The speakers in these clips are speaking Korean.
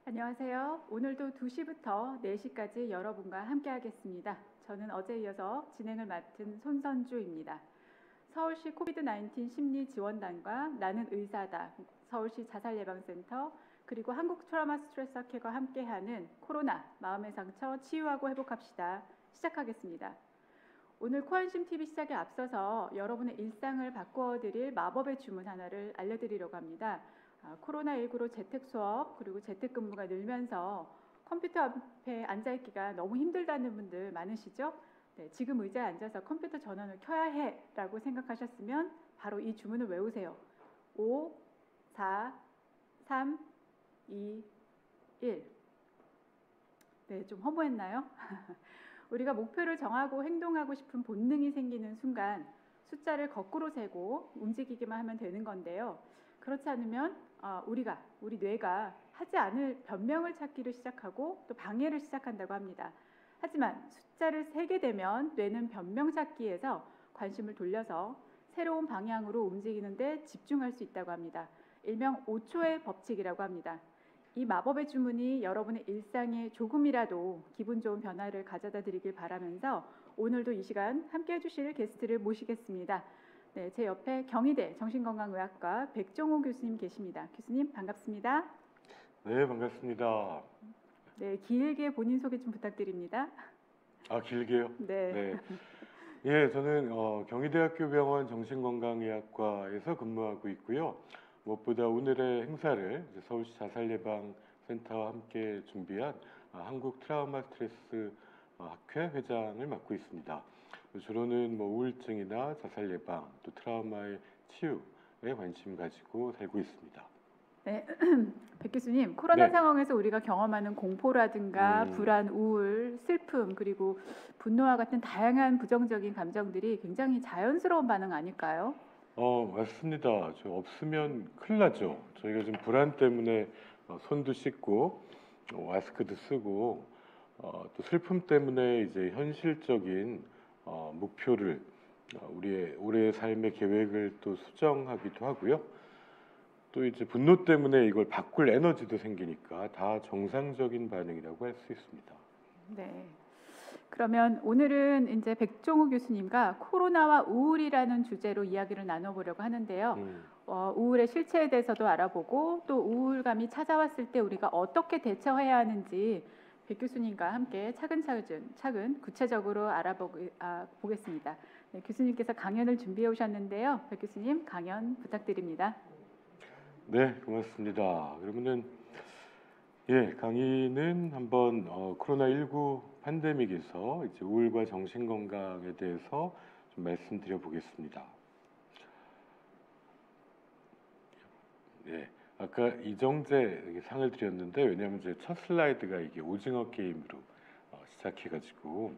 안녕하세요. 오늘도 2시부터 4시까지 여러분과 함께하겠습니다. 저는 어제 이어서 진행을 맡은 손선주입니다. 서울시 코비드-19 심리지원단과 나는 의사다, 서울시 자살예방센터, 그리고 한국 트라우마 스트레스 학회가 함께하는 코로나 마음의 상처 치유하고 회복합시다. 시작하겠습니다. 오늘 코안심 TV 시작에 앞서서 여러분의 일상을 바꾸어드릴 마법의 주문 하나를 알려드리려고 합니다. 코로나19로 재택 수업 그리고 재택근무가 늘면서 컴퓨터 앞에 앉아있기가 너무 힘들다는 분들 많으시죠? 네, 지금 의자에 앉아서 컴퓨터 전원을 켜야 해 라고 생각하셨으면 바로 이 주문을 외우세요. 5, 4, 3, 2, 1. 네, 좀 허무했나요? 우리가 목표를 정하고 행동하고 싶은 본능이 생기는 순간 숫자를 거꾸로 세고 움직이기만 하면 되는 건데요. 그렇지 않으면 우리 뇌가 하지 않을 변명을 찾기를 시작하고 또 방해를 시작한다고 합니다. 하지만 숫자를 세게 되면 뇌는 변명 찾기에서 관심을 돌려서 새로운 방향으로 움직이는 데 집중할 수 있다고 합니다. 일명 5초의 법칙이라고 합니다. 이 마법의 주문이 여러분의 일상에 조금이라도 기분 좋은 변화를 가져다 드리길 바라면서 오늘도 이 시간 함께 해주실 게스트를 모시겠습니다. 네, 제 옆에 경희대 정신건강의학과 백종호 교수님 계십니다. 교수님 반갑습니다. 네, 반갑습니다. 네, 길게 본인 소개 좀 부탁드립니다. 길게요? 네. 네. 예, 저는 경희대학교 병원 정신건강의학과에서 근무하고 있고요. 무엇보다 오늘의 행사를 서울시 자살예방센터와 함께 준비한 한국 트라우마 스트레스 학회 회장을 맡고 있습니다. 주로는 우울증이나 자살 예방, 또 트라우마의 치유에 관심 가지고 살고 있습니다. 네, 백 교수님, 코로나 네. 상황에서 우리가 경험하는 공포라든가 불안, 우울, 슬픔, 그리고 분노와 같은 다양한 부정적인 감정들이 굉장히 자연스러운 반응 아닐까요? 맞습니다. 저 없으면 큰일 나죠. 저희가 지금 불안 때문에 손도 씻고 마스크도 쓰고 또 슬픔 때문에 이제 현실적인 목표를 우리의 올해의 삶의 계획을 또 수정하기도 하고요. 또 이제 분노 때문에 이걸 바꿀 에너지도 생기니까 다 정상적인 반응이라고 할 수 있습니다. 네. 그러면 오늘은 이제 백종우 교수님과 코로나와 우울이라는 주제로 이야기를 나눠보려고 하는데요. 우울의 실체에 대해서도 알아보고 또 우울감이 찾아왔을 때 우리가 어떻게 대처해야 하는지 백 교수님과 함께 차근 구체적으로 알아보겠습니다. 네, 교수님께서 강연을 준비해 오셨는데요. 백 교수님 강연 부탁드립니다. 네, 고맙습니다. 그러면은 강의는 한번 코로나19 팬데믹에서 이제 우울과 정신 건강에 대해서 좀 말씀드려 보겠습니다. 네, 아까 이정재 상을 드렸는데 왜냐하면 이제 첫 슬라이드가 이게 오징어 게임으로 시작해가지고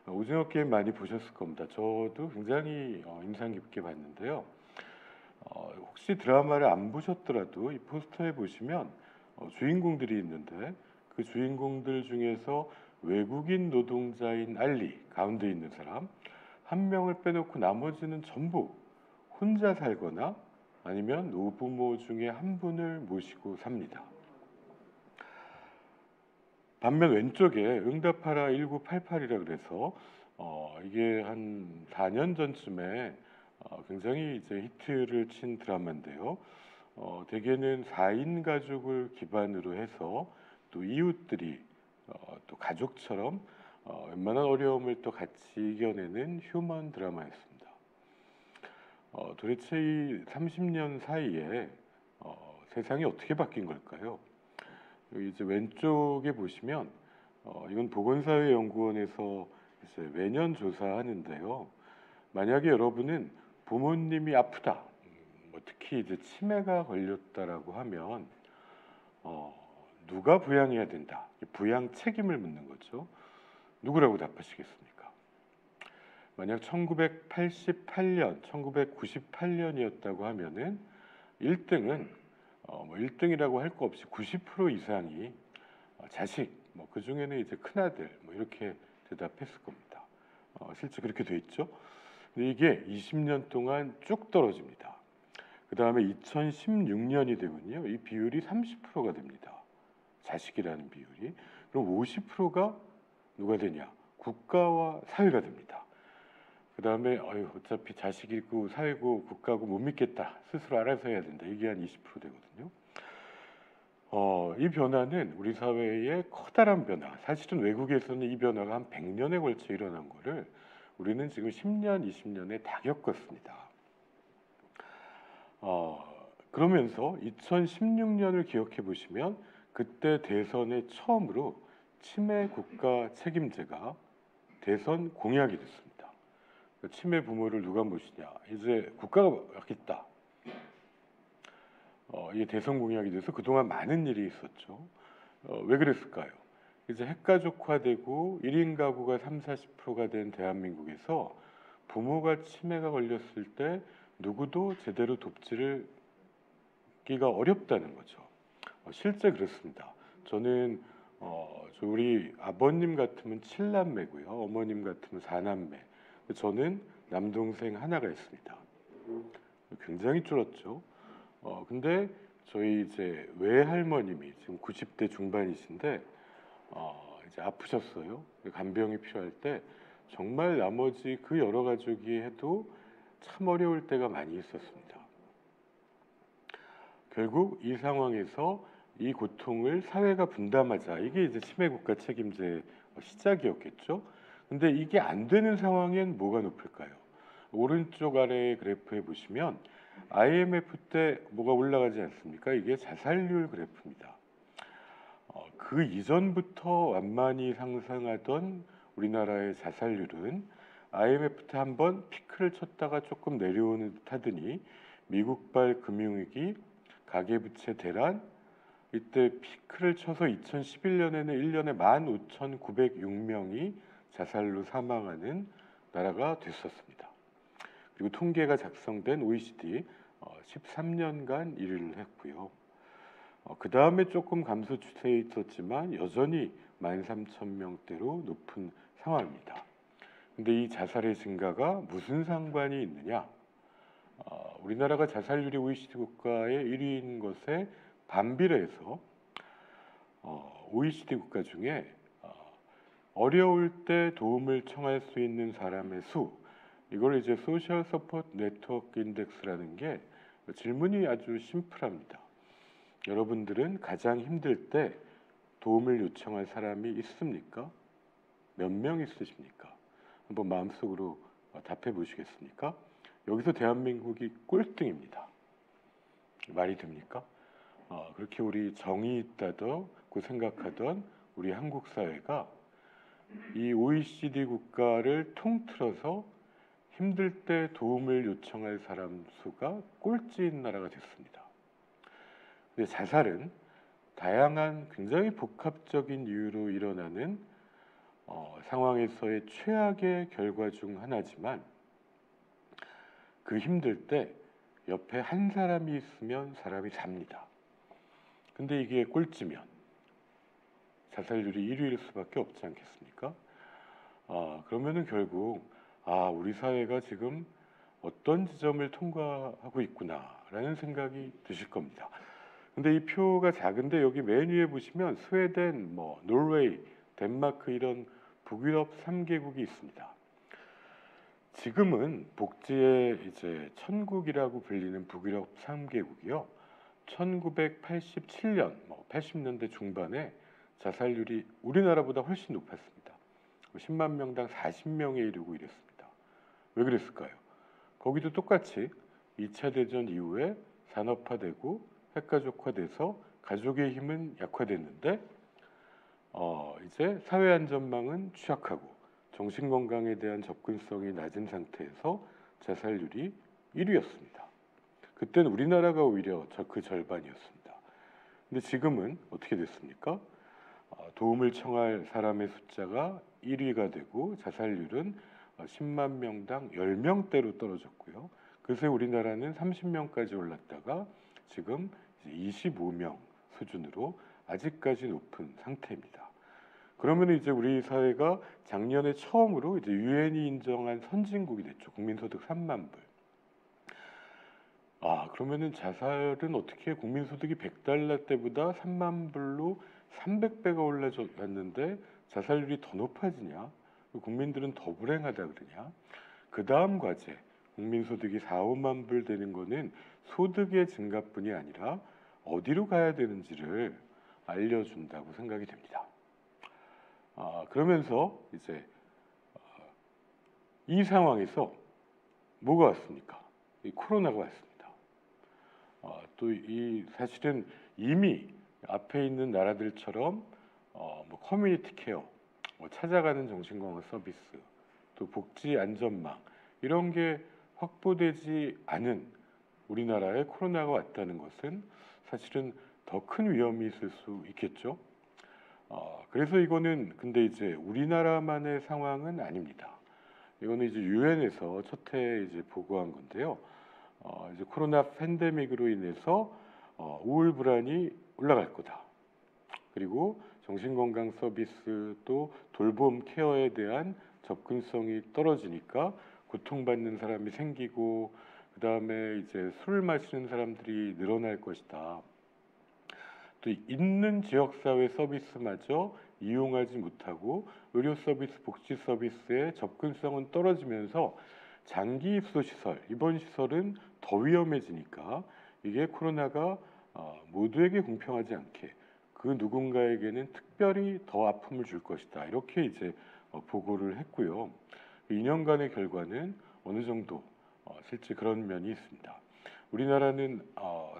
오징어 게임 많이 보셨을 겁니다. 저도 굉장히 인상 깊게 봤는데요. 혹시 드라마를 안 보셨더라도 이 포스터에 보시면 주인공들이 있는데 그 주인공들 중에서 외국인 노동자인 알리 가운데 있는 사람 한 명을 빼놓고 나머지는 전부 혼자 살거나 아니면 노부모 중에 한 분을 모시고 삽니다. 반면 왼쪽에 응답하라 1988이라 그래서 이게 한 4년 전쯤에 굉장히 이제 히트를 친 드라마인데요. 대개는 4인 가족을 기반으로 해서 또 이웃들이 또 가족처럼 웬만한 어려움을 또 같이 이겨내는 휴먼 드라마였습니다. 도대체 이 30년 사이에 세상이 어떻게 바뀐 걸까요? 여기 이제 왼쪽에 보시면 이건 보건사회연구원에서 이제 매년 조사하는데요. 만약에 여러분은 부모님이 아프다, 특히 이제 치매가 걸렸다라고 하면 누가 부양해야 된다, 부양 책임을 묻는 거죠. 누구라고 답하시겠습니까? 만약 1988년, 1998년이었다고 하면은 1등은 1등이라고 할 거 없이 90% 이상이 자식, 그 중에는 이제 큰아들 이렇게 대답했을 겁니다. 실제 그렇게 돼 있죠. 근데 이게 20년 동안 쭉 떨어집니다. 그 다음에 2016년이 되면요, 이 비율이 30%가 됩니다. 자식이라는 비율이. 그럼 50%가 누가 되냐? 국가와 사회가 됩니다. 그 다음에 어차피 자식이고 사회고 국가고 못 믿겠다. 스스로 알아서 해야 된다. 이게 한 20% 되거든요. 이 변화는 우리 사회의 커다란 변화. 사실은 외국에서는 이 변화가 한 100년에 걸쳐 일어난 거를 우리는 지금 10년, 20년에 다 겪었습니다. 그러면서 2016년을 기억해 보시면 그때 대선에 처음으로 치매 국가 책임제가 대선 공약이 됐습니다. 치매 부모를 누가 모시냐? 이제 국가가 하겠다. 이게 대선 공약이 돼서 그동안 많은 일이 있었죠. 왜 그랬을까요? 이제 핵가족화되고 1인 가구가 30~40%가 된 대한민국에서 부모가 치매가 걸렸을 때 누구도 제대로 돕지를 기가 어렵다는 거죠. 실제 그렇습니다. 저는 우리 아버님 같으면 7남매고요. 어머님 같으면 4남매. 저는 남동생 하나가 있습니다. 굉장히 줄었죠. 근데 저희 이제 외할머님이 지금 90대 중반이신데 이제 아프셨어요. 간병이 필요할 때 정말 나머지 그 여러 가족이 해도 참 어려울 때가 많이 있었습니다. 결국 이 상황에서 이 고통을 사회가 분담하자. 이게 이제 치매 국가 책임제 시작이었겠죠. 근데 이게 안 되는 상황엔 뭐가 높을까요? 오른쪽 아래 그래프에 보시면 IMF 때 뭐가 올라가지 않습니까? 이게 자살률 그래프입니다. 그 이전부터 완만히 상승하던 우리나라의 자살률은 IMF 때 한번 피크를 쳤다가 조금 내려오는 듯 하더니 미국발 금융위기, 가계부채 대란, 이때 피크를 쳐서 2011년에는 1년에 15,906명이 자살로 사망하는 나라가 됐었습니다. 그리고 통계가 작성된 OECD 13년간 1위를 했고요. 그 다음에 조금 감소 추세에 있었지만 여전히 13,000명대로 높은 상황입니다. 근데 이 자살의 증가가 무슨 상관이 있느냐? 우리나라가 자살률이 OECD 국가의 1위인 것에 반비례해서 OECD 국가 중에 어려울 때 도움을 청할 수 있는 사람의 수, 이걸 이제 소셜 서포트 네트워크 인덱스라는 게 질문이 아주 심플합니다. 여러분들은 가장 힘들 때 도움을 요청할 사람이 있습니까? 몇 명 있으십니까? 한번 마음속으로 답해 보시겠습니까? 여기서 대한민국이 꼴등입니다. 말이 됩니까? 그렇게 우리 정이 있다고 생각하던 우리 한국 사회가 이 OECD 국가를 통틀어서 힘들 때 도움을 요청할 사람 수가 꼴찌인 나라가 됐습니다. 근데 자살은 다양한 굉장히 복합적인 이유로 일어나는 상황에서의 최악의 결과 중 하나지만 그 힘들 때 옆에 한 사람이 있으면 사람이 삽니다. 근데 이게 꼴찌면 자살률이 1위일 수밖에 없지 않겠습니까? 그러면은 결국 우리 사회가 지금 어떤 지점을 통과하고 있구나라는 생각이 드실 겁니다. 근데 이 표가 작은데 여기 맨 위에 보시면 스웨덴, 노르웨이, 덴마크 이런 북유럽 3개국이 있습니다. 지금은 복지의 이제 천국이라고 불리는 북유럽 3개국이요. 1987년, 80년대 중반에 자살률이 우리나라보다 훨씬 높았습니다. 10만 명당 40명에 이르고 이랬습니다. 왜 그랬을까요? 거기도 똑같이 2차 대전 이후에 산업화되고 핵가족화돼서 가족의 힘은 약화됐는데 이제 사회 안전망은 취약하고 정신건강에 대한 접근성이 낮은 상태에서 자살률이 1위였습니다. 그때는 우리나라가 오히려 그 절반이었습니다. 근데 지금은 어떻게 됐습니까? 도움을 청할 사람의 숫자가 1위가 되고 자살률은 10만 명당 10명대로 떨어졌고요. 그새 우리나라는 30명까지 올랐다가 지금 25명 수준으로 아직까지 높은 상태입니다. 그러면 이제 우리 사회가 작년에 처음으로 이제 유엔이 인정한 선진국이 됐죠. 국민소득 3만 불. 그러면은 자살은 어떻게 국민소득이 100달러 때보다 3만 불로 300배가 올라졌는데 자살률이 더 높아지냐? 국민들은 더 불행하다 그러냐? 그 다음 과제, 국민소득이 4, 5만 불 되는 거는 소득의 증가뿐이 아니라 어디로 가야 되는지를 알려준다고 생각이 됩니다. 그러면서 이제 이 상황에서 뭐가 왔습니까? 이 코로나가 왔습니다. 또 이 사실은 이미 앞에 있는 나라들처럼 뭐 커뮤니티 케어, 뭐 찾아가는 정신건강 서비스, 또 복지 안전망 이런 게 확보되지 않은 우리나라에 코로나가 왔다는 것은 사실은 더 큰 위험이 있을 수 있겠죠. 그래서 이거는 근데 이제 우리나라만의 상황은 아닙니다. 이거는 이제 유엔에서 첫 해 이제 보고한 건데요. 이제 코로나 팬데믹으로 인해서 우울 불안이 올라갈 거다. 그리고 정신건강 서비스 또 돌봄 케어에 대한 접근성이 떨어지니까 고통받는 사람이 생기고 그 다음에 이제 술을 마시는 사람들이 늘어날 것이다. 또 있는 지역사회 서비스마저 이용하지 못하고 의료 서비스, 복지 서비스의 접근성은 떨어지면서 장기 입소 시설, 입원 시설은 더 위험해지니까 이게 코로나가 모두에게 공평하지 않게 그 누군가에게는 특별히 더 아픔을 줄 것이다. 이렇게 이제 보고를 했고요. 2년간의 결과는 어느 정도 실제 그런 면이 있습니다. 우리나라는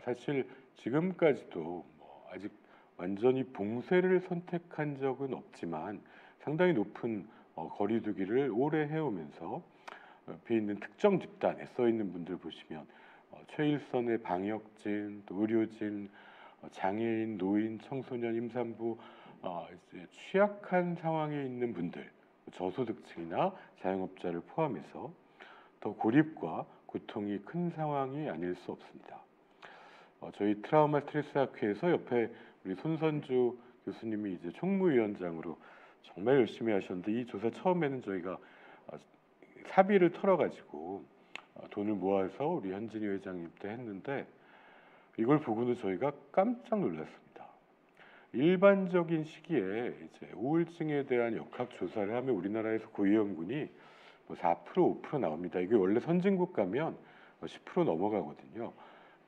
사실 지금까지도 아직 완전히 봉쇄를 선택한 적은 없지만 상당히 높은 거리두기를 오래 해오면서 옆에 있는 특정 집단에 써 있는 분들 보시면 최일선의 방역진, 또 의료진, 장애인, 노인, 청소년, 임산부 이제 취약한 상황에 있는 분들, 저소득층이나 자영업자를 포함해서 더 고립과 고통이 큰 상황이 아닐 수 없습니다. 저희 트라우마 스트레스 학회에서 옆에 우리 손선주 교수님이 이제 총무위원장으로 정말 열심히 하셨는데 이 조사 처음에는 저희가 사비를 털어가지고 돈을 모아서 우리 현진희 회장님 때 했는데 이걸 보고는 저희가 깜짝 놀랐습니다. 일반적인 시기에 이제 우울증에 대한 역학 조사를 하면 우리나라에서 고위험군이 뭐 4%, 5% 나옵니다. 이게 원래 선진국 가면 10% 넘어가거든요.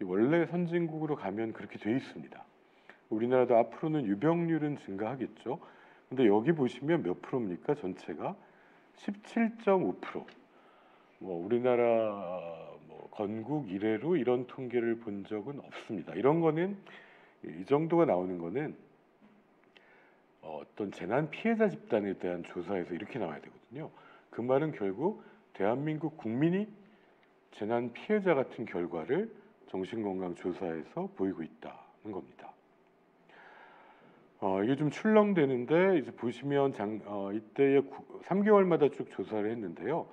원래 선진국으로 가면 그렇게 돼 있습니다. 우리나라도 앞으로는 유병률은 증가하겠죠. 근데 여기 보시면 몇 프로입니까? 전체가 17.5%. 우리나라 건국 이래로 이런 통계를 본 적은 없습니다. 이런 거는 이 정도가 나오는 거는 어떤 재난 피해자 집단에 대한 조사에서 이렇게 나와야 되거든요. 그 말은 결국 대한민국 국민이 재난 피해자 같은 결과를 정신건강 조사에서 보이고 있다는 겁니다. 이게 좀 출렁되는데 이제 보시면 이때에 3개월마다 쭉 조사를 했는데요.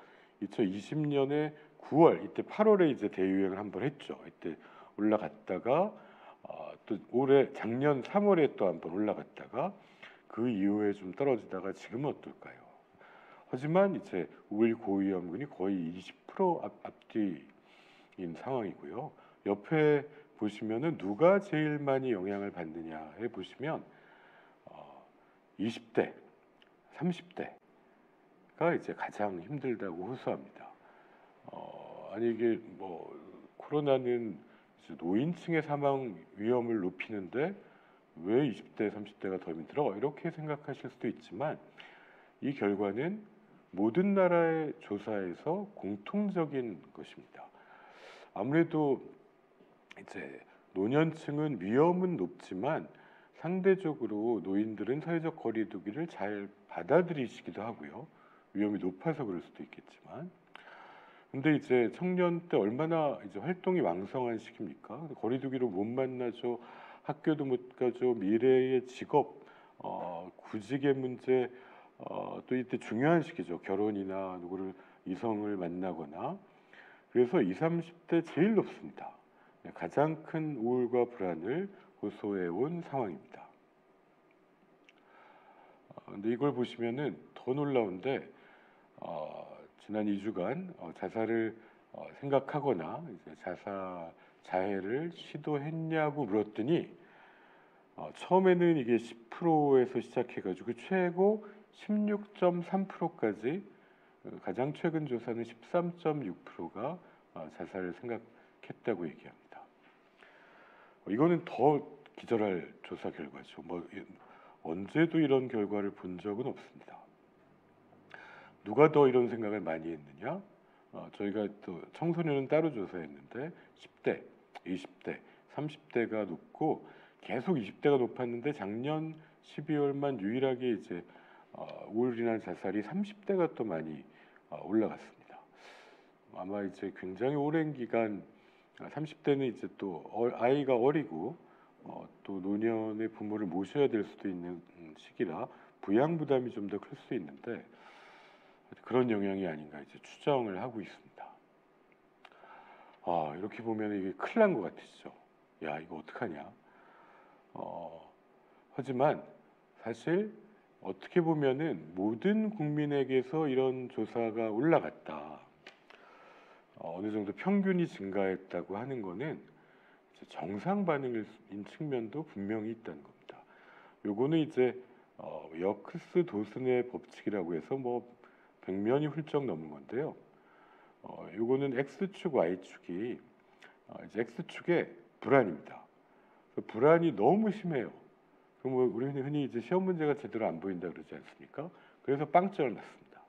2020년에 9월, 이때 8월에 이제 대유행을 한번 했죠. 이때 올라갔다가 또 올해 작년 3월에 또 한번 올라갔다가 그 이후에 좀 떨어지다가 지금은 어떨까요? 하지만 이제 우울 고위험군이 거의 20% 앞뒤인 상황이고요. 옆에 보시면은 누가 제일 많이 영향을 받느냐에 보시면 20대, 30대가 이제 가장 힘들다고 호소합니다. 아니 이게 코로나는 이제 노인층의 사망 위험을 높이는데 왜 20대, 30대가 더 힘들어? 이렇게 생각하실 수도 있지만 이 결과는 모든 나라의 조사에서 공통적인 것입니다. 아무래도 이제 노년층은 위험은 높지만 상대적으로 노인들은 사회적 거리두기를 잘 받아들이시기도 하고요. 위험이 높아서 그럴 수도 있겠지만, 근데 이제 청년 때 얼마나 이제 활동이 왕성한 시기입니까? 거리두기로 못 만나죠, 학교도 못 가죠, 미래의 직업, 구직의 문제, 또 이때 중요한 시기죠. 결혼이나 누구를 이성을 만나거나. 그래서 20, 30대 제일 높습니다. 가장 큰 우울과 불안을 호소해온 상황입니다. 근데 이걸 보시면은 더 놀라운데 지난 2주간 자살을 생각하거나 이제 자살 자해를 시도했냐고 물었더니 처음에는 이게 10%에서 시작해가지고 최고 16.3%까지 가장 최근 조사는 13.6%가 자살을 생각했다고 얘기합니다. 이거는 더 기절할 조사 결과죠. 언제도 이런 결과를 본 적은 없습니다. 누가 더 이런 생각을 많이 했느냐? 저희가 또 청소년은 따로 조사했는데 10대, 20대, 30대가 높고 계속 20대가 높았는데 작년 12월만 유일하게 이제 우울로 인한 자살이 30대가 또 많이 올라갔습니다. 아마 이제 굉장히 오랜 기간 30대는 이제 또 아이가 어리고 또 노년의 부모를 모셔야 될 수도 있는 시기라 부양 부담이 좀 더 클 수 있는데 그런 영향이 아닌가 이제 추정을 하고 있습니다. 이렇게 보면 이게 큰일 난 것 같으시죠? 야, 이거 어떡하냐? 하지만 사실 어떻게 보면은 모든 국민에게서 이런 조사가 올라갔다. 어느 정도 평균이 증가했다고 하는 거는 이제 정상 반응인 측면도 분명히 있다는 겁니다. 요거는 이제 여크스 도슨의 법칙이라고 해서 100년이 훌쩍 넘은 건데요. 요거는 X축, Y축이 이제 X축의 불안입니다. 불안이 너무 심해요. 그럼 우리 흔히 이제 시험 문제가 제대로 안 보인다 그러지 않습니까? 그래서 빵점을 맞습니다.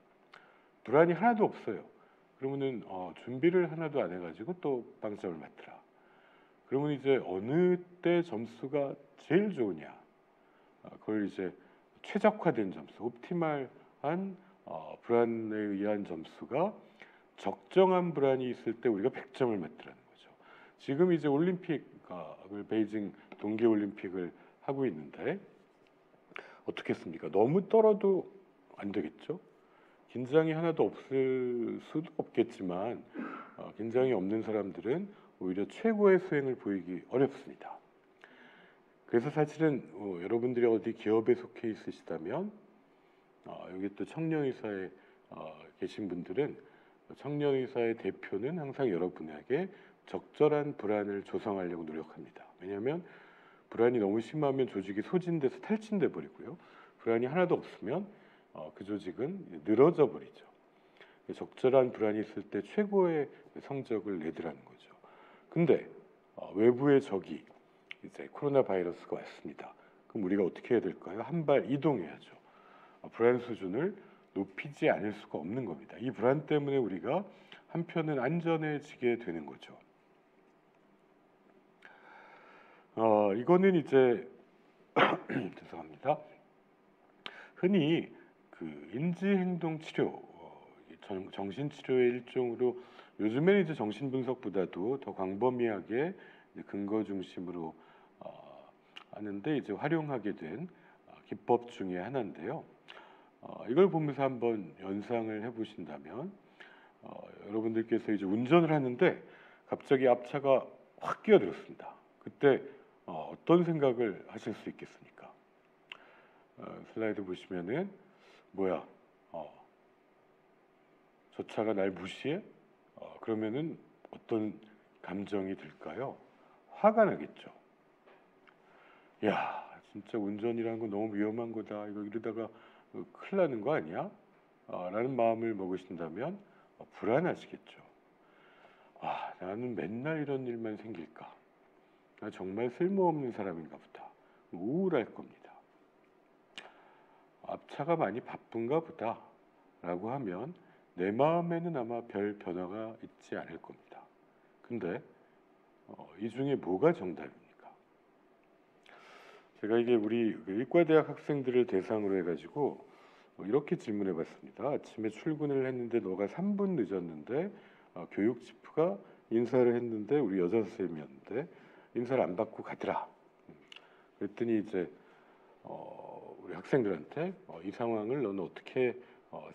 불안이 하나도 없어요. 그러면은 준비를 하나도 안 해가지고 또 빵점을 맞더라. 그러면 이제 어느 때 점수가 제일 좋으냐? 그걸 이제 최적화된 점수, 옵티말한 불안에 의한 점수가 적정한 불안이 있을 때 우리가 100점을 맞더라는 거죠. 지금 이제 올림픽을 베이징 동계올림픽을 하고 있는데 어떻겠습니까? 너무 떨어도 안 되겠죠. 긴장이 하나도 없을 수도 없겠지만 긴장이 없는 사람들은 오히려 최고의 수행을 보이기 어렵습니다. 그래서 사실은 여러분들이 어디 기업에 속해 있으시다면 여기 또 청년의사에 계신 분들은 청년의사의 대표는 항상 여러분에게 적절한 불안을 조성하려고 노력합니다. 왜냐하면 불안이 너무 심하면 조직이 소진돼서 탈진돼 버리고요. 불안이 하나도 없으면 그 조직은 늘어져 버리죠. 적절한 불안이 있을 때 최고의 성적을 내더라는 거죠. 근데 외부의 적이 이제 코로나 바이러스가 왔습니다. 그럼 우리가 어떻게 해야 될까요? 한 발 이동해야죠. 불안 수준을 높이지 않을 수가 없는 겁니다. 이 불안 때문에 우리가 한편은 안전해지게 되는 거죠. 이거는 이제 죄송합니다. 흔히 그 인지행동 치료, 정신치료의 일종으로 요즘에는 이제 정신분석보다도 더 광범위하게 근거 중심으로 하는데 이제 활용하게 된 기법 중에 하나인데요. 이걸 보면서 한번 연상을 해보신다면 여러분들께서 이제 운전을 하는데 갑자기 앞차가 확 끼어들었습니다. 그때 어떤 생각을 하실 수 있겠습니까? 슬라이드 보시면은 뭐야? 저 차가 날 무시해? 그러면은 어떤 감정이 들까요? 화가 나겠죠. 야, 진짜 운전이라는 건 너무 위험한 거다. 이거 이러다가 큰일 나는 거 아니야? 라는 마음을 먹으신다면 불안하시겠죠. 나는 맨날 이런 일만 생길까? 나 정말 쓸모없는 사람인가 보다. 우울할 겁니다. 앞차가 많이 바쁜가 보다 라고 하면 내 마음에는 아마 별 변화가 있지 않을 겁니다. 근데 이 중에 뭐가 정답입니까? 제가 이게 우리 의과대학 학생들을 대상으로 해가지고 이렇게 질문해 봤습니다. 아침에 출근을 했는데 너가 3분 늦었는데 교육 지프가 인사를 했는데 우리 여자 선생님이었는데 인사를 안 받고 가더라. 그랬더니 이제 우리 학생들한테 이 상황을 너는 어떻게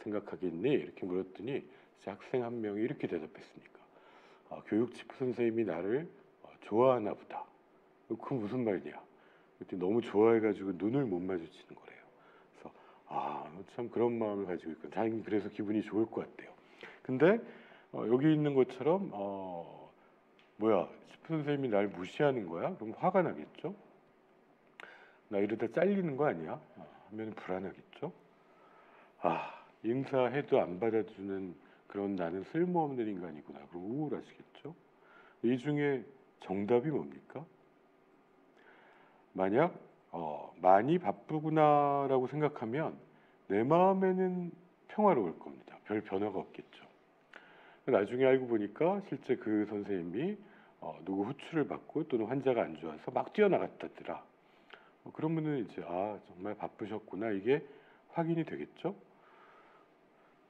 생각하겠니? 이렇게 물었더니 이제 학생 한 명이 이렇게 대답했습니까? 교육 지프 선생님이 나를 좋아하나 보다. 그건 무슨 말이냐? 그때 너무 좋아해가지고 눈을 못 마주치는 거래요. 그래서 참 그런 마음을 가지고 있고 자기는 그래서 기분이 좋을 것 같대요. 근데 여기 있는 것처럼 뭐야, 십 선생님이 날 무시하는 거야? 그럼 화가 나겠죠? 나 이러다 잘리는 거 아니야? 하면 불안하겠죠? 인사해도 안 받아주는 그런 나는 쓸모없는 인간이구나. 그럼 우울하시겠죠? 이 중에 정답이 뭡니까? 만약 많이 바쁘구나라고 생각하면 내 마음에는 평화로울 겁니다. 별 변화가 없겠죠. 나중에 알고 보니까 실제 그 선생님이 누구 호출을 받고 또는 환자가 안 좋아서 막 뛰어나갔다더라. 그러면은 이제 정말 바쁘셨구나, 이게 확인이 되겠죠.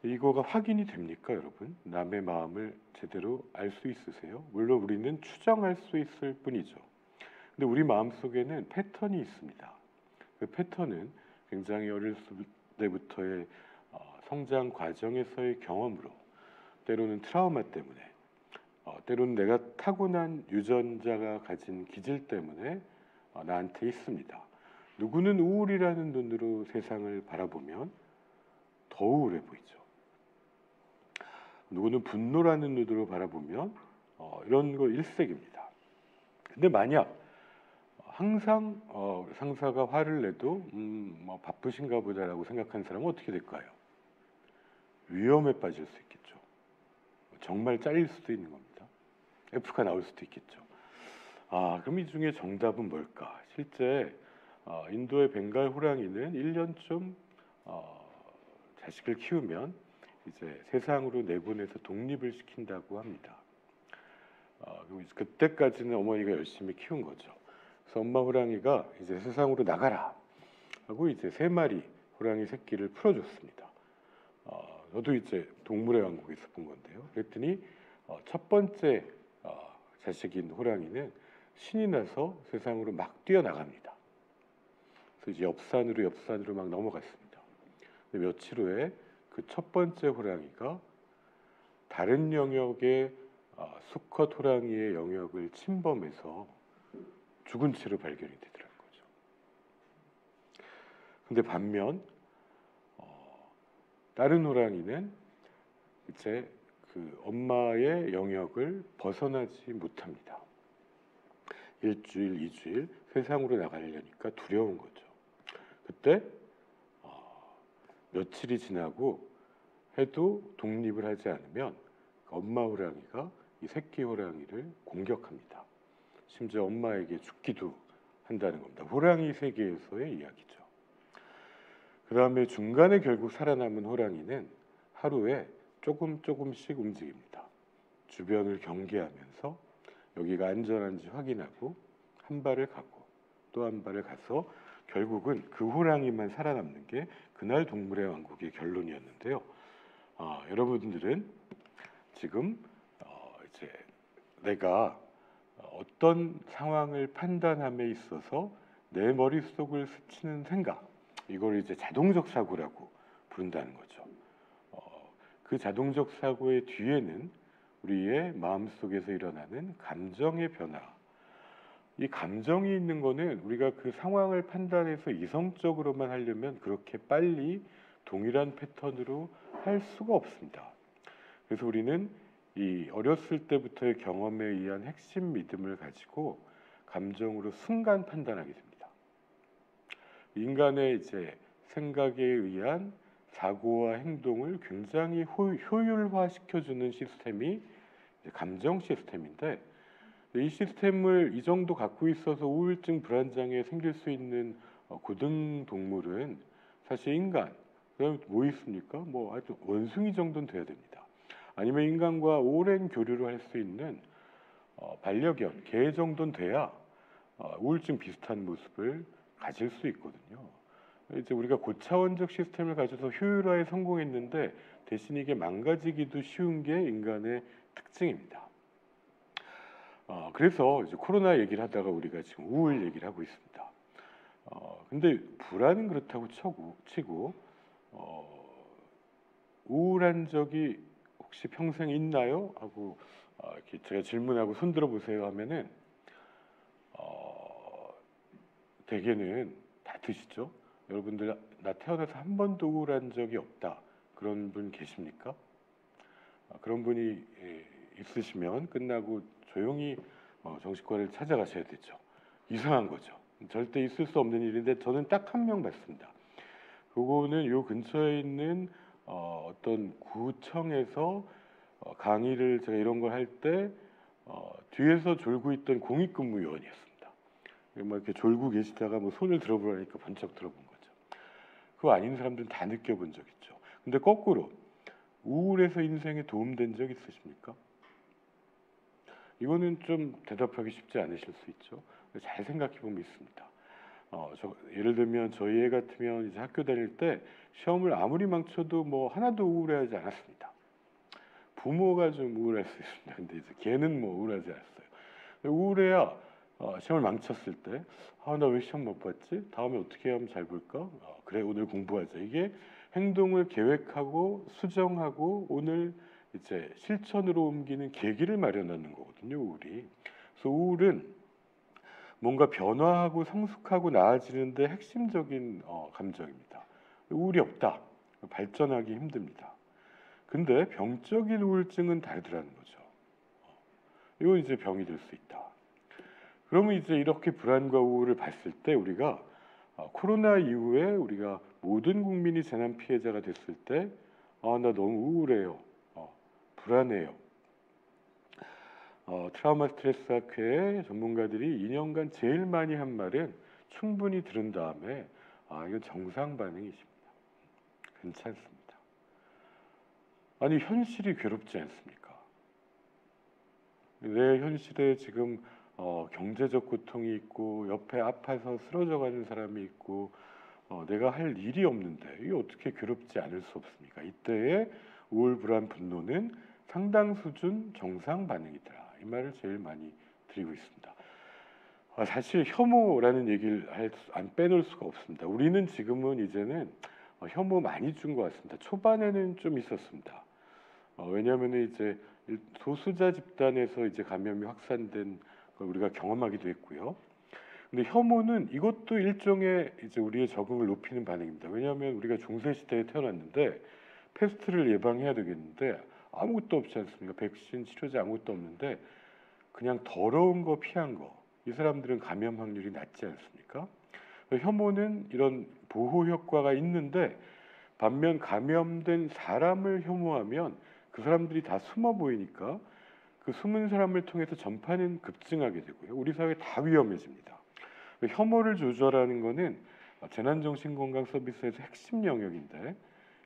이거가 확인이 됩니까, 여러분? 남의 마음을 제대로 알 수 있으세요? 물론 우리는 추정할 수 있을 뿐이죠. 근데 우리 마음속에는 패턴이 있습니다. 그 패턴은 굉장히 어렸을 때부터의 성장 과정에서의 경험으로, 때로는 트라우마 때문에, 때로는 내가 타고난 유전자가 가진 기질 때문에 나한테 있습니다. 누구는 우울이라는 눈으로 세상을 바라보면 더 우울해 보이죠. 누구는 분노라는 눈으로 바라보면 이런 거 일색입니다. 근데 만약 항상 상사가 화를 내도 뭐 바쁘신가 보다라고 생각하는 사람은 어떻게 될까요? 위험에 빠질 수 있겠죠. 정말 잘릴 수도 있는 겁니다. F가 나올 수도 있겠죠. 그럼 이 중에 정답은 뭘까? 실제 인도의 벵갈 호랑이는 1년쯤 자식을 키우면 이제 세상으로 내보내서 독립을 시킨다고 합니다. 그때까지는 어머니가 열심히 키운 거죠. 그래서 엄마 호랑이가 이제 세상으로 나가라 하고 이제 3마리 호랑이 새끼를 풀어줬습니다. 저도 이제 동물의 왕국에서 본 건데요. 그랬더니 첫 번째 자식인 호랑이는 신이 나서 세상으로 막 뛰어나갑니다. 그래서 이제 옆산으로 막 넘어갔습니다. 근데 며칠 후에 그 첫 번째 호랑이가 다른 영역의 수컷 호랑이의 영역을 침범해서 죽은 채로 발견이 되더라는 거죠. 근데 반면 다른 호랑이는 이제 그 엄마의 영역을 벗어나지 못합니다. 1주일, 2주일 세상으로 나가려니까 두려운 거죠. 그때 며칠이 지나고 해도 독립을 하지 않으면 엄마 호랑이가 이 새끼 호랑이를 공격합니다. 심지어 엄마에게 죽기도 한다는 겁니다. 호랑이 세계에서의 이야기죠. 그 다음에 중간에 결국 살아남은 호랑이는 하루에 조금씩 움직입니다. 주변을 경계하면서 여기가 안전한지 확인하고 한 발을 가고 또 한 발을 가서 결국은 그 호랑이만 살아남는 게 그날 동물의 왕국의 결론이었는데요. 여러분들은 지금 이제 내가 어떤 상황을 판단함에 있어서 내 머릿속을 스치는 생각, 이걸 이제 자동적 사고라고 부른다는 거죠. 그 자동적 사고의 뒤에는 우리의 마음속에서 일어나는 감정의 변화, 이 감정이 있는 거는 우리가 그 상황을 판단해서 이성적으로만 하려면 그렇게 빨리 동일한 패턴으로 할 수가 없습니다. 그래서 우리는 이 어렸을 때부터의 경험에 의한 핵심 믿음을 가지고 감정으로 순간 판단하게 됩니다. 인간의 이제 생각에 의한 사고와 행동을 굉장히 효율화시켜주는 시스템이 감정 시스템인데, 이 시스템을 이 정도 갖고 있어서 우울증 불안장애 생길 수 있는 고등 동물은 사실 인간, 그다음에 뭐 있습니까? 뭐 아주 원숭이 정도는 돼야 됩니다. 아니면 인간과 오랜 교류를 할 수 있는 반려견, 개 정도는 돼야 우울증 비슷한 모습을 가질 수 있거든요. 이제 우리가 고차원적 시스템을 가져서 효율화에 성공했는데 대신 이게 망가지기도 쉬운 게 인간의 특징입니다. 그래서 이제 코로나 얘기를 하다가 우리가 지금 우울 얘기를 하고 있습니다. 근데 불안은 그렇다고 치고 우울한 적이 혹시 평생 있나요? 하고 이렇게 제가 질문하고 손 들어 보세요 하면은 대개는 다 드시죠. 여러분들 나 태어나서 한 번도 우울한 적이 없다, 그런 분 계십니까? 그런 분이 있으시면 끝나고 조용히 정신과를 찾아가셔야 되죠. 이상한 거죠. 절대 있을 수 없는 일인데 저는 딱 한 명 봤습니다. 그거는 요 근처에 있는 어떤 구청에서 강의를 제가 이런 걸 할 때 뒤에서 졸고 있던 공익근무요원이었습니다. 막 이렇게 졸고 계시다가 뭐 손을 들어보라니까 번쩍 들어본 거죠. 그거 아닌 사람들은 다 느껴본 적 있죠. 근데 거꾸로 우울해서 인생에 도움된 적 있으십니까? 이거는 좀 대답하기 쉽지 않으실 수 있죠. 잘 생각해 보면 있습니다. 예를 들면 저희 애 같으면 이제 학교 다닐 때 시험을 아무리 망쳐도 뭐 하나도 우울해하지 않았습니다. 부모가 좀 우울할 수 있습니다. 근데 이제 걔는 뭐 우울하지 않았어요. 우울해야 시험을 망쳤을 때 나 왜 시험 못 봤지? 다음에 어떻게 하면 잘 볼까? 그래 오늘 공부하자. 이게 행동을 계획하고 수정하고 오늘 이제 실천으로 옮기는 계기를 마련하는 거거든요. 우울이. 그래서 우울은 뭔가 변화하고 성숙하고 나아지는데 핵심적인 감정입니다. 우울이 없다. 발전하기 힘듭니다. 근데 병적인 우울증은 다르더라는 거죠. 이건 이제 병이 될 수 있다. 그러면 이제 이렇게 불안과 우울을 봤을 때 우리가 코로나 이후에 우리가 모든 국민이 재난 피해자가 됐을 때 나 너무 우울해요. 불안해요. 트라우마 스트레스 학회 전문가들이 2년간 제일 많이 한 말은 충분히 들은 다음에 이건 정상 반응이십니다. 괜찮습니다. 아니 현실이 괴롭지 않습니까? 내 현실에 지금 경제적 고통이 있고 옆에 아파서 쓰러져가는 사람이 있고 내가 할 일이 없는데 이게 어떻게 괴롭지 않을 수 없습니까? 이때의 우울, 불안, 분노는 상당 수준 정상 반응이더라. 이 말을 제일 많이 드리고 있습니다. 사실 혐오라는 얘기를 안 빼놓을 수가 없습니다. 우리는 지금은 이제는 혐오 많이 준 것 같습니다. 초반에는 좀 있었습니다. 왜냐하면 이제 소수자 집단에서 이제 감염이 확산된 걸 우리가 경험하기도 했고요. 근데 혐오는 이것도 일종의 이제 우리의 적응을 높이는 반응입니다. 왜냐하면 우리가 중세 시대에 태어났는데 패스트를 예방해야 되겠는데 아무것도 없지 않습니까? 백신, 치료제 아무것도 없는데 그냥 더러운 거 피한 거. 이 사람들은 감염 확률이 낮지 않습니까? 혐오는 이런 보호 효과가 있는데 반면 감염된 사람을 혐오하면 그 사람들이 다 숨어 보이니까 그 숨은 사람을 통해서 전파는 급증하게 되고요. 우리 사회 다 위험해집니다. 혐오를 조절하는 거는 재난정신건강 서비스에서 핵심 영역인데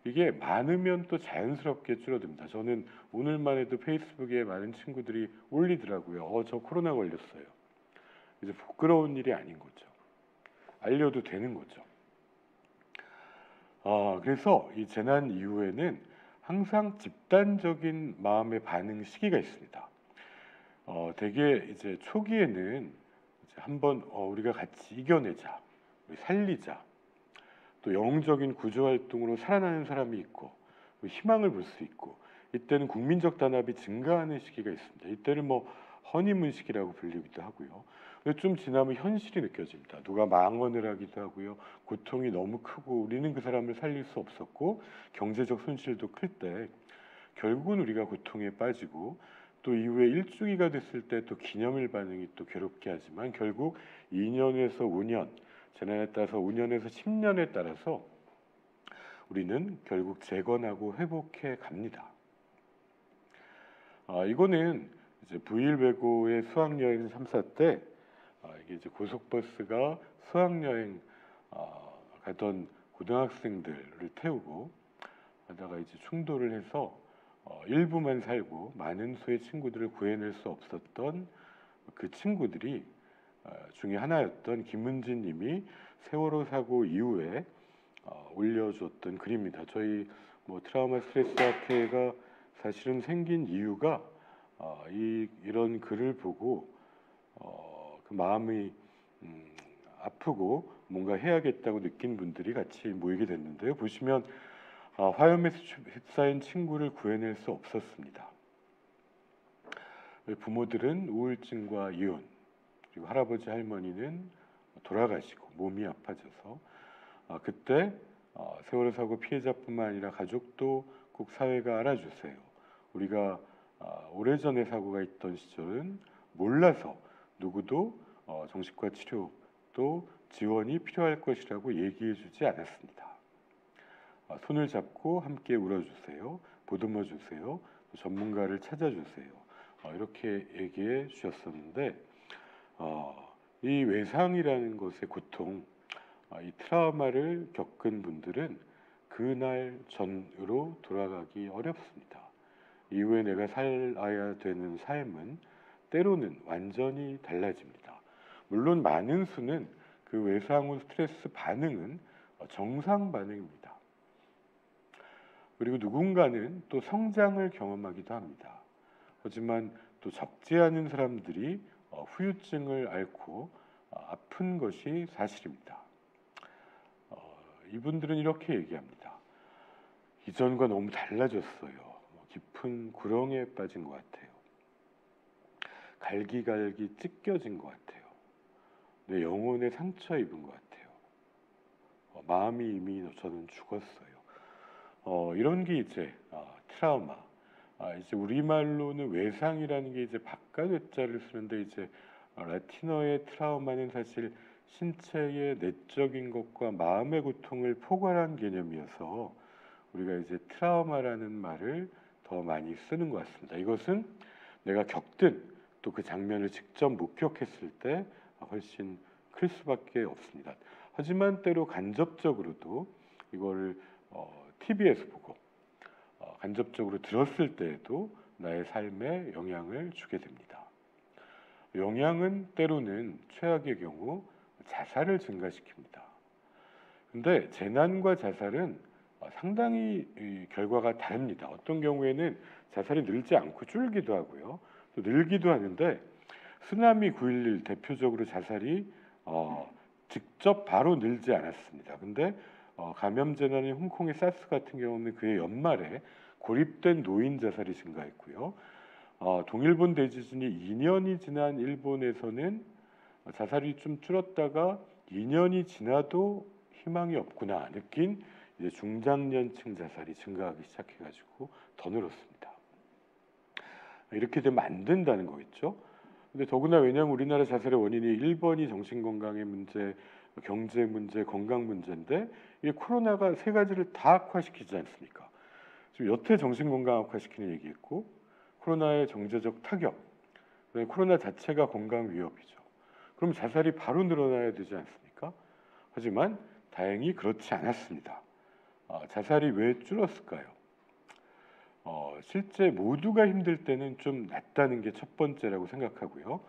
이게 많으면 또 자연스럽게 줄어듭니다. 저는 오늘만 해도 페이스북에 많은 친구들이 올리더라고요. 저 코로나 걸렸어요. 이제 부끄러운 일이 아닌 거죠. 알려도 되는 거죠. 그래서 이 재난 이후에는 항상 집단적인 마음의 반응 시기가 있습니다. 되게 이제 초기에는 이제 한번 우리가 같이 이겨내자, 우리 살리자, 또 영웅적인 구조 활동으로 살아나는 사람이 있고 희망을 볼 수 있고 이때는 국민적 단합이 증가하는 시기가 있습니다. 이때를 뭐 허니문 시기라고 불리기도 하고요. 근데 좀 지나면 현실이 느껴집니다. 누가 망언을 하기도 하고요. 고통이 너무 크고 우리는 그 사람을 살릴 수 없었고 경제적 손실도 클 때 결국은 우리가 고통에 빠지고 또 이후에 일주기가 됐을 때 또 기념일 반응이 또 괴롭게 하지만 결국 2년에서 5년, 재난에 따라서 5년에서 10년에 따라서 우리는 결국 재건하고 회복해 갑니다. 이거는 이제 부일베고의 수학여행 3사 때 이게 이제 고속버스가 수학여행 가던 고등학생들을 태우고 하다가 이제 충돌을 해서 일부만 살고 많은 수의 친구들을 구해낼 수 없었던 그 친구들이 중에 하나였던 김은진 님이 세월호 사고 이후에 올려줬던 글입니다. 저희 뭐 트라우마 스트레스 학회가 사실은 생긴 이유가 이런 글을 보고 그 마음이 아프고 뭔가 해야겠다고 느낀 분들이 같이 모이게 됐는데요. 보시면 화염에 휩싸인 친구를 구해낼 수 없었습니다. 부모들은 우울증과 이혼, 그리고 할아버지 할머니는 돌아가시고 몸이 아파져서 그때 세월호 사고 피해자뿐만 아니라 가족도 꼭 사회가 알아주세요. 우리가 오래전에 사고가 있던 시절은 몰라서 누구도 정신과 치료 또 지원이 필요할 것이라고 얘기해주지 않았습니다. 손을 잡고 함께 울어주세요. 보듬어 주세요. 전문가를 찾아주세요. 이렇게 얘기해 주셨었는데 이 외상이라는 것의 고통, 이 트라우마를 겪은 분들은 그날 전으로 돌아가기 어렵습니다. 이후에 내가 살아야 되는 삶은 때로는 완전히 달라집니다. 물론 많은 수는 그 외상 후 스트레스 반응은 정상 반응입니다. 그리고 누군가는 또 성장을 경험하기도 합니다. 하지만 또 적지 않은 사람들이 후유증을 앓고 아픈 것이 사실입니다. 이분들은 이렇게 얘기합니다. 이전과 너무 달라졌어요. 깊은 구렁에 빠진 것 같아요. 갈기갈기 찢겨진 것 같아요. 내 영혼에 상처 입은 것 같아요. 마음이 이미 저는 죽었어요. 이런 게 이제 트라우마. 이제 우리말로는 외상이라는 게 이제 바깥 외자를 쓰는데 이제 라틴어의 트라우마는 사실 신체의 내적인 것과 마음의 고통을 포괄한 개념이어서 우리가 이제 트라우마라는 말을 더 많이 쓰는 것 같습니다. 이것은 내가 겪든 또 그 장면을 직접 목격했을 때 훨씬 클 수밖에 없습니다. 하지만 때로 간접적으로도 이거를 TV에서 보고 간접적으로 들었을 때에도 나의 삶에 영향을 주게 됩니다. 영향은 때로는 최악의 경우 자살을 증가시킵니다. 근데 재난과 자살은 상당히 결과가 다릅니다. 어떤 경우에는 자살이 늘지 않고 줄기도 하고요. 또 늘기도 하는데 쓰나미 9.11 대표적으로 자살이 직접 바로 늘지 않았습니다. 근데 감염 재난인 홍콩의 사스 같은 경우는 그해 연말에 고립된 노인 자살이 증가했고요. 동일본 대지진이 2년이 지난 일본에서는 자살이 좀 줄었다가 2년이 지나도 희망이 없구나 느낀 이제 중장년층 자살이 증가하기 시작해가지고 더 늘었습니다. 이렇게 되면 안 된다는 거겠죠. 근데 더구나 왜냐하면 우리나라 자살의 원인이 1번이 정신건강의 문제, 경제 문제, 건강 문제인데 이 코로나가 세 가지를 다 악화시키지 않습니까? 지금 여태 정신건강 악화시키는 얘기했고 코로나의 경제적 타격, 코로나 자체가 건강 위협이죠. 그럼 자살이 바로 늘어나야 되지 않습니까? 하지만 다행히 그렇지 않았습니다. 자살이 왜 줄었을까요? 실제 모두가 힘들 때는 좀 낫다는 게 첫 번째라고 생각하고요.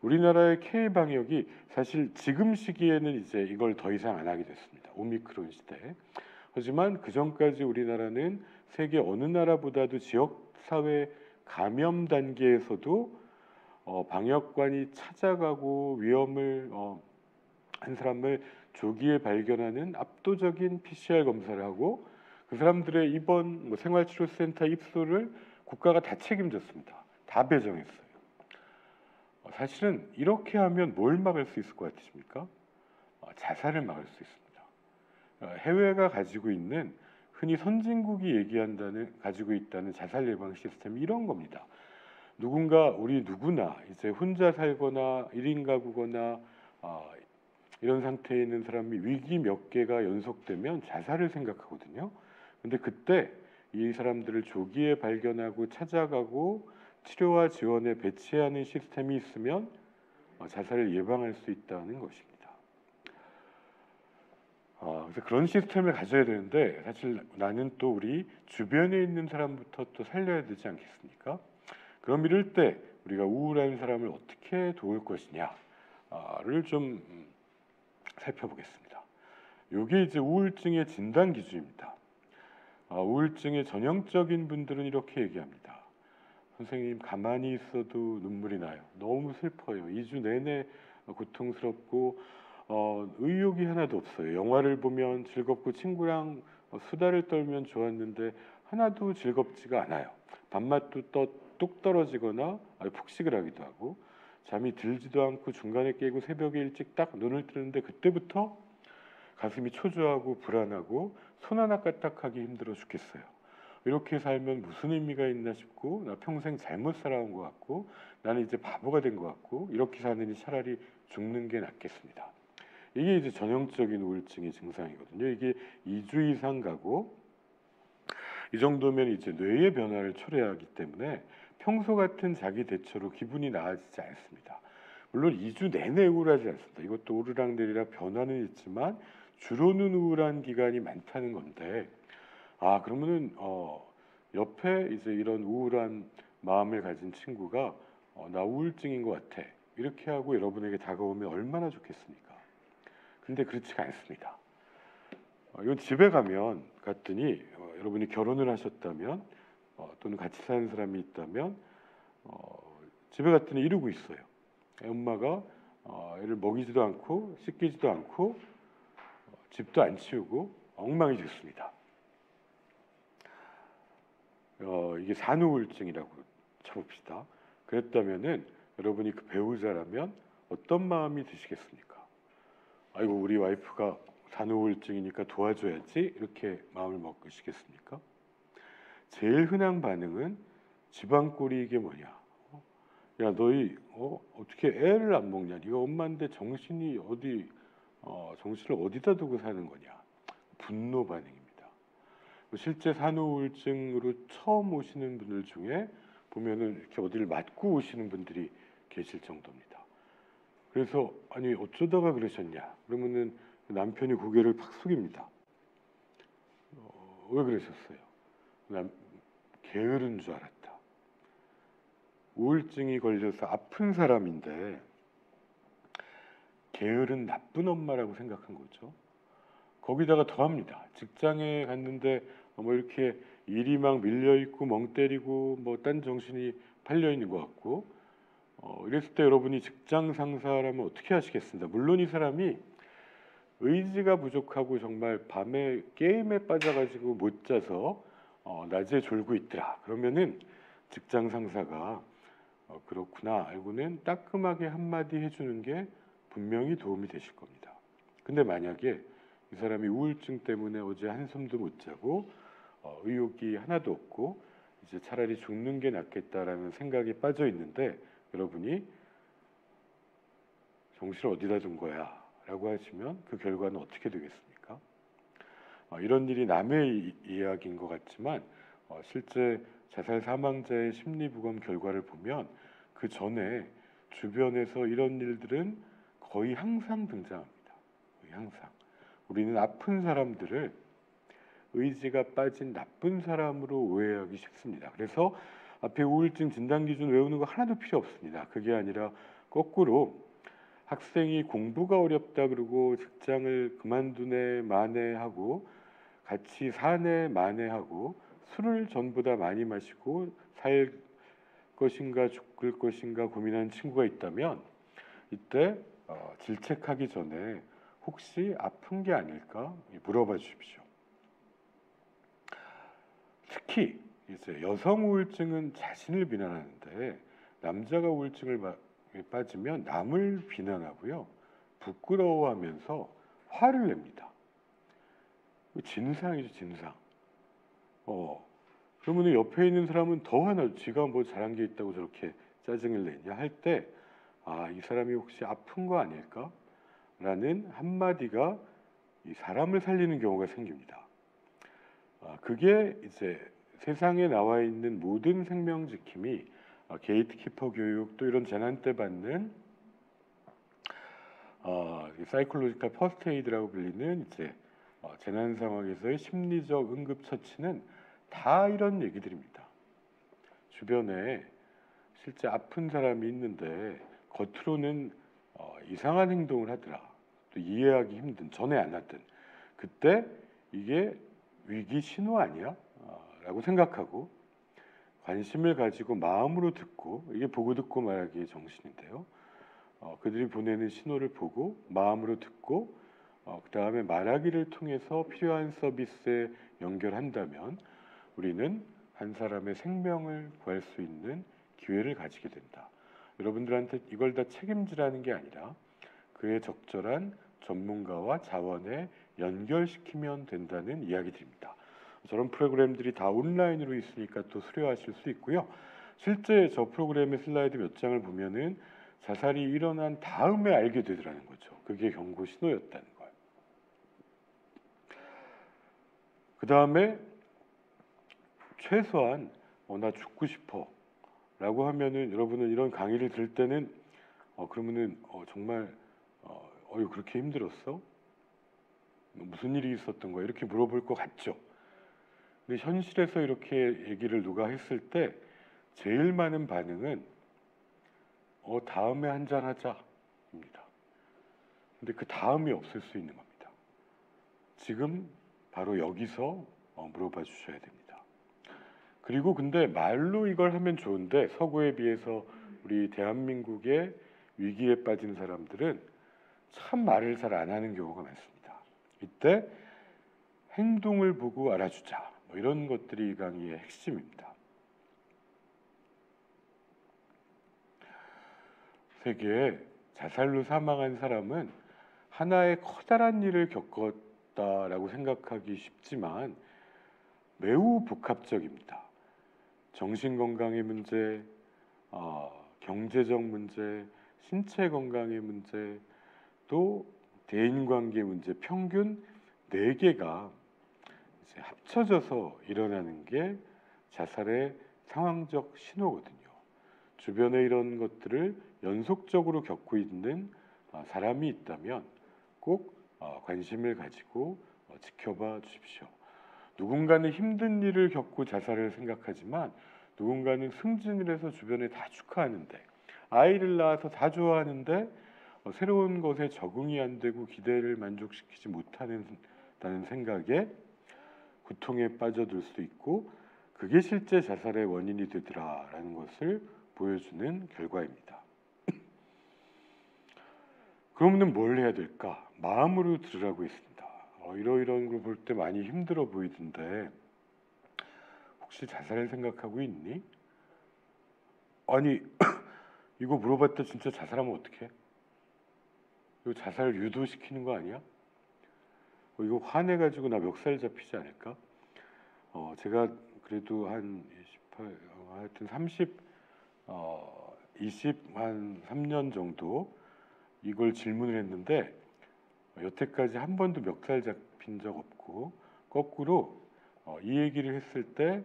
우리나라의 K 방역이 사실 지금 시기에는 이제 이걸 더 이상 안 하게 됐습니다. 오미크론 시대에. 하지만 그 전까지 우리나라는 세계 어느 나라보다도 지역 사회 감염 단계에서도 방역관이 찾아가고 위험을 한 사람을 조기에 발견하는 압도적인 PCR 검사를 하고 그 사람들의 입원 생활치료센터 입소를 국가가 다 책임졌습니다. 다 배정했어요. 사실은 이렇게 하면 뭘 막을 수 있을 것 같으십니까? 자살을 막을 수 있습니다. 해외가 가지고 있는 흔히 선진국이 가지고 있다는 자살 예방 시스템이 이런 겁니다. 우리 누구나 이제 혼자 살거나 1인 가구거나 이런 상태에 있는 사람이 위기 몇 개가 연속되면 자살을 생각하거든요. 근데 그때 이 사람들을 조기에 발견하고 찾아가고 치료와 지원에 배치하는 시스템이 있으면 자살을 예방할 수 있다는 것입니다. 그래서 그런 시스템을 가져야 되는데 사실 나는 또 우리 주변에 있는 사람부터 또 살려야 되지 않겠습니까? 그럼 이럴 때 우리가 우울한 사람을 어떻게 도울 것이냐를 좀 살펴보겠습니다. 이게 이제 우울증의 진단 기준입니다. 우울증의 전형적인 분들은 이렇게 얘기합니다. 선생님 가만히 있어도 눈물이 나요. 너무 슬퍼요. 2주 내내 고통스럽고 의욕이 하나도 없어요. 영화를 보면 즐겁고 친구랑 수다를 떨면 좋았는데 하나도 즐겁지가 않아요. 밥맛도 뚝 떨어지거나 폭식을 하기도 하고 잠이 들지도 않고 중간에 깨고 새벽에 일찍 딱 눈을 뜨는데 그때부터 가슴이 초조하고 불안하고 손 하나 까딱하기 힘들어 죽겠어요. 이렇게 살면 무슨 의미가 있나 싶고, 나 평생 잘못 살아온 것 같고, 나는 이제 바보가 된 것 같고, 이렇게 사느니 차라리 죽는 게 낫겠습니다. 이게 이제 전형적인 우울증의 증상이거든요. 이게 2주 이상 가고 이 정도면 이제 뇌의 변화를 초래하기 때문에 평소 같은 자기 대처로 기분이 나아지지 않습니다. 물론 2주 내내 우울하지 않습니다. 이것도 오르락내리락 변화는 있지만 주로는 우울한 기간이 많다는 건데, 그러면은 옆에 이제 이런 우울한 마음을 가진 친구가 나 우울증인 것 같아, 이렇게 하고 여러분에게 다가오면 얼마나 좋겠습니까? 근데 그렇지가 않습니다. 이건 집에 갔더니 여러분이 결혼을 하셨다면 또는 같이 사는 사람이 있다면 집에 갔더니 이러고 있어요. 엄마가 애를 먹이지도 않고 씻기지도 않고 집도 안 치우고 엉망이 됐습니다. 이게 산후우울증이라고 쳐봅시다. 그랬다면은 여러분이 그 배우자라면 어떤 마음이 드시겠습니까? 아이고, 우리 와이프가 산후우울증이니까 도와줘야지, 이렇게 마음을 먹으시겠습니까? 제일 흔한 반응은 지방골이 이게 뭐냐? 야, 너희 어떻게 애를 안 먹냐? 네가 엄마인데 정신을 어디다 두고 사는 거냐? 분노 반응입니다. 실제 산후우울증으로 처음 오시는 분들 중에 보면은 이렇게 어디를 맞고 오시는 분들이 계실 정도입니다. 그래서 아니 어쩌다가 그러셨냐? 그러면은 남편이 고개를 팍 숙입니다. 왜 그러셨어요? 게으른 줄 알았다. 우울증이 걸려서 아픈 사람인데 게으른 나쁜 엄마라고 생각한 거죠. 거기다가 더합니다. 직장에 갔는데 뭐 이렇게 일이 막 밀려 있고 멍 때리고 뭐 딴 정신이 팔려 있는 것 같고, 이랬을 때 여러분이 직장 상사라면 어떻게 하시겠습니까? 물론 이 사람이 의지가 부족하고 정말 밤에 게임에 빠져가지고 못 자서 낮에 졸고 있더라. 그러면은 직장 상사가 그렇구나 알고는 따끔하게 한마디 해주는 게 분명히 도움이 되실 겁니다. 근데 만약에 이 사람이 우울증 때문에 어제 한숨도 못 자고 의욕이 하나도 없고 이제 차라리 죽는 게 낫겠다라는 생각이 빠져 있는데, 여러분이 정신을 어디다 둔 거야? 라고 하시면 그 결과는 어떻게 되겠습니까? 이런 일이 남의 이야기인 것 같지만 실제 자살 사망자의 심리부검 결과를 보면 그 전에 주변에서 이런 일들은 거의 항상 등장합니다. 거의 항상. 우리는 아픈 사람들을 의지가 빠진 나쁜 사람으로 오해하기 쉽습니다. 그래서 앞에 우울증 진단 기준 외우는 거 하나도 필요 없습니다. 그게 아니라 거꾸로 학생이 공부가 어렵다 그러고 직장을 그만두네 마네하고 같이 사네 마네하고 술을 전보다 많이 마시고 살 것인가 죽을 것인가 고민하는 친구가 있다면 이때 질책하기 전에 혹시 아픈 게 아닐까 물어봐 주십시오. 특히 이제 여성 우울증은 자신을 비난하는데 남자가 우울증을 빠지면 남을 비난하고요, 부끄러워하면서 화를 냅니다. 진상이죠, 진상. 그러면 옆에 있는 사람은 더 화나죠. 지가 뭐 잘한 게 있다고 저렇게 짜증을 내냐 할 때, 이 사람이 혹시 아픈 거 아닐까? 라는 한마디가 이 사람을 살리는 경우가 생깁니다. 그게 이제 세상에 나와 있는 모든 생명 지킴이 게이트키퍼 교육 또 이런 재난 때 받는 사이콜로지컬 퍼스트 에이드라고 불리는 이제 재난 상황에서의 심리적 응급 처치는 다 이런 얘기들입니다. 주변에 실제 아픈 사람이 있는데 겉으로는 이상한 행동을 하더라, 또 이해하기 힘든, 전에 안 하던, 그때 이게 위기 신호 아니야? 라고 생각하고 관심을 가지고 마음으로 듣고, 이게 보고 듣고 말하기의 정신인데요. 그들이 보내는 신호를 보고 마음으로 듣고 그 다음에 말하기를 통해서 필요한 서비스에 연결한다면 우리는 한 사람의 생명을 구할 수 있는 기회를 가지게 된다. 여러분들한테 이걸 다 책임지라는 게 아니라 그의 적절한 전문가와 자원에 연결시키면 된다는 이야기들입니다. 저런 프로그램들이 다 온라인으로 있으니까 또 수료하실 수 있고요. 실제 저 프로그램의 슬라이드 몇 장을 보면은 자살이 일어난 다음에 알게 되더라는 거죠. 그게 경고 신호였다는 거예요. 그 다음에 최소한 나 죽고 싶어 라고 하면은 여러분은 이런 강의를 들을 때는 그러면은 정말 이거 그렇게 힘들었어? 무슨 일이 있었던 거야? 이렇게 물어볼 것 같죠. 근데 현실에서 이렇게 얘기를 누가 했을 때 제일 많은 반응은 다음에 한잔 하자입니다. 근데 그 다음이 없을 수 있는 겁니다. 지금 바로 여기서 물어봐 주셔야 됩니다. 그리고 근데 말로 이걸 하면 좋은데 서구에 비해서 우리 대한민국의 위기에 빠진 사람들은 참 말을 잘 안 하는 경우가 많습니다. 이때 행동을 보고 알아주자. 뭐 이런 것들이 이 강의의 핵심입니다. 세계에 자살로 사망한 사람은 하나의 커다란 일을 겪었다라고 생각하기 쉽지만 매우 복합적입니다. 정신건강의 문제, 경제적 문제, 신체 건강의 문제, 또 대인관계 문제, 평균 4개가 이제 합쳐져서 일어나는 게 자살의 상황적 신호거든요. 주변에 이런 것들을 연속적으로 겪고 있는 사람이 있다면 꼭 관심을 가지고 지켜봐 주십시오. 누군가는 힘든 일을 겪고 자살을 생각하지만 누군가는 승진을 해서 주변에 다 축하하는데 아이를 낳아서 다 좋아하는데 새로운 것에 적응이 안 되고 기대를 만족시키지 못하는 생각에 고통에 빠져들 수 있고 그게 실제 자살의 원인이 되더라라는 것을 보여주는 결과입니다. 그러면 뭘 해야 될까? 마음으로 들으라고 했습니다. 이러이러한 걸 볼 때 많이 힘들어 보이던데 혹시 자살을 생각하고 있니? 아니 이거 물어봤다 진짜 자살하면 어떡해? 이거 자살 유도시키는 거 아니야? 이거 화내가지고 나 멱살 잡히지 않을까? 제가 그래도 한 28, 하여튼 30, 20, 한 3년 정도 이걸 질문을 했는데 여태까지 한 번도 멱살 잡힌 적 없고 거꾸로 이 얘기를 했을 때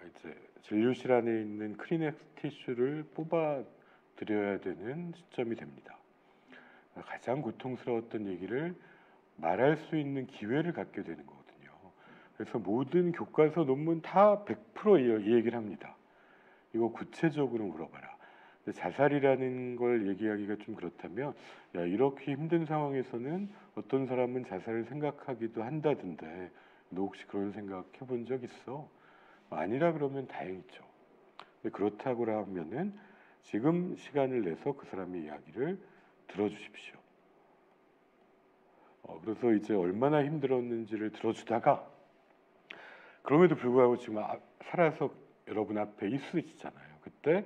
이제 진료실 안에 있는 크리넥스 티슈를 뽑아 드려야 되는 시점이 됩니다. 가장 고통스러웠던 얘기를 말할 수 있는 기회를 갖게 되는 거거든요. 그래서 모든 교과서 논문 다 100% 이 얘기를 합니다. 이거 구체적으로 물어봐라. 자살이라는 걸 얘기하기가 좀 그렇다면 야 이렇게 힘든 상황에서는 어떤 사람은 자살을 생각하기도 한다던데 너 혹시 그런 생각 해본 적 있어? 아니라 그러면 다행이죠. 근데 그렇다고 하면은 지금 시간을 내서 그 사람의 이야기를 들어주십시오. 그래서 이제 얼마나 힘들었는지를 들어주다가 그럼에도 불구하고 지금 살아서 여러분 앞에 있으시잖아요. 그때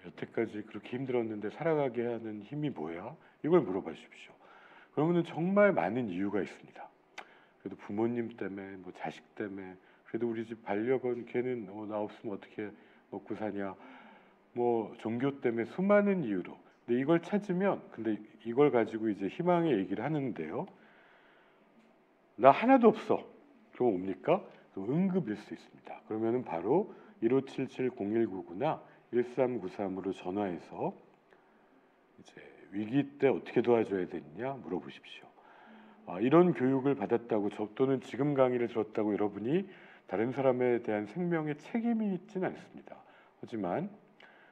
여태까지 그렇게 힘들었는데 살아가게 하는 힘이 뭐야? 이걸 물어봐 주십시오. 그러면 정말 많은 이유가 있습니다. 그래도 부모님 때문에, 뭐 자식 때문에, 그래도 우리 집 반려견 걔는 나 없으면 어떻게 먹고 사냐, 뭐 종교 때문에 수많은 이유로. 근데 이걸 찾으면, 근데 이걸 가지고 이제 희망의 얘기를 하는데요. 나 하나도 없어. 그럼 뭡니까? 그럼 응급일 수 있습니다. 그러면은 바로 1577-0199나 1393으로 전화해서 이제 위기 때 어떻게 도와줘야 되느냐 물어보십시오. 이런 교육을 받았다고 또는 지금 강의를 들었다고 여러분이 다른 사람에 대한 생명에 책임이 있지는 않습니다. 하지만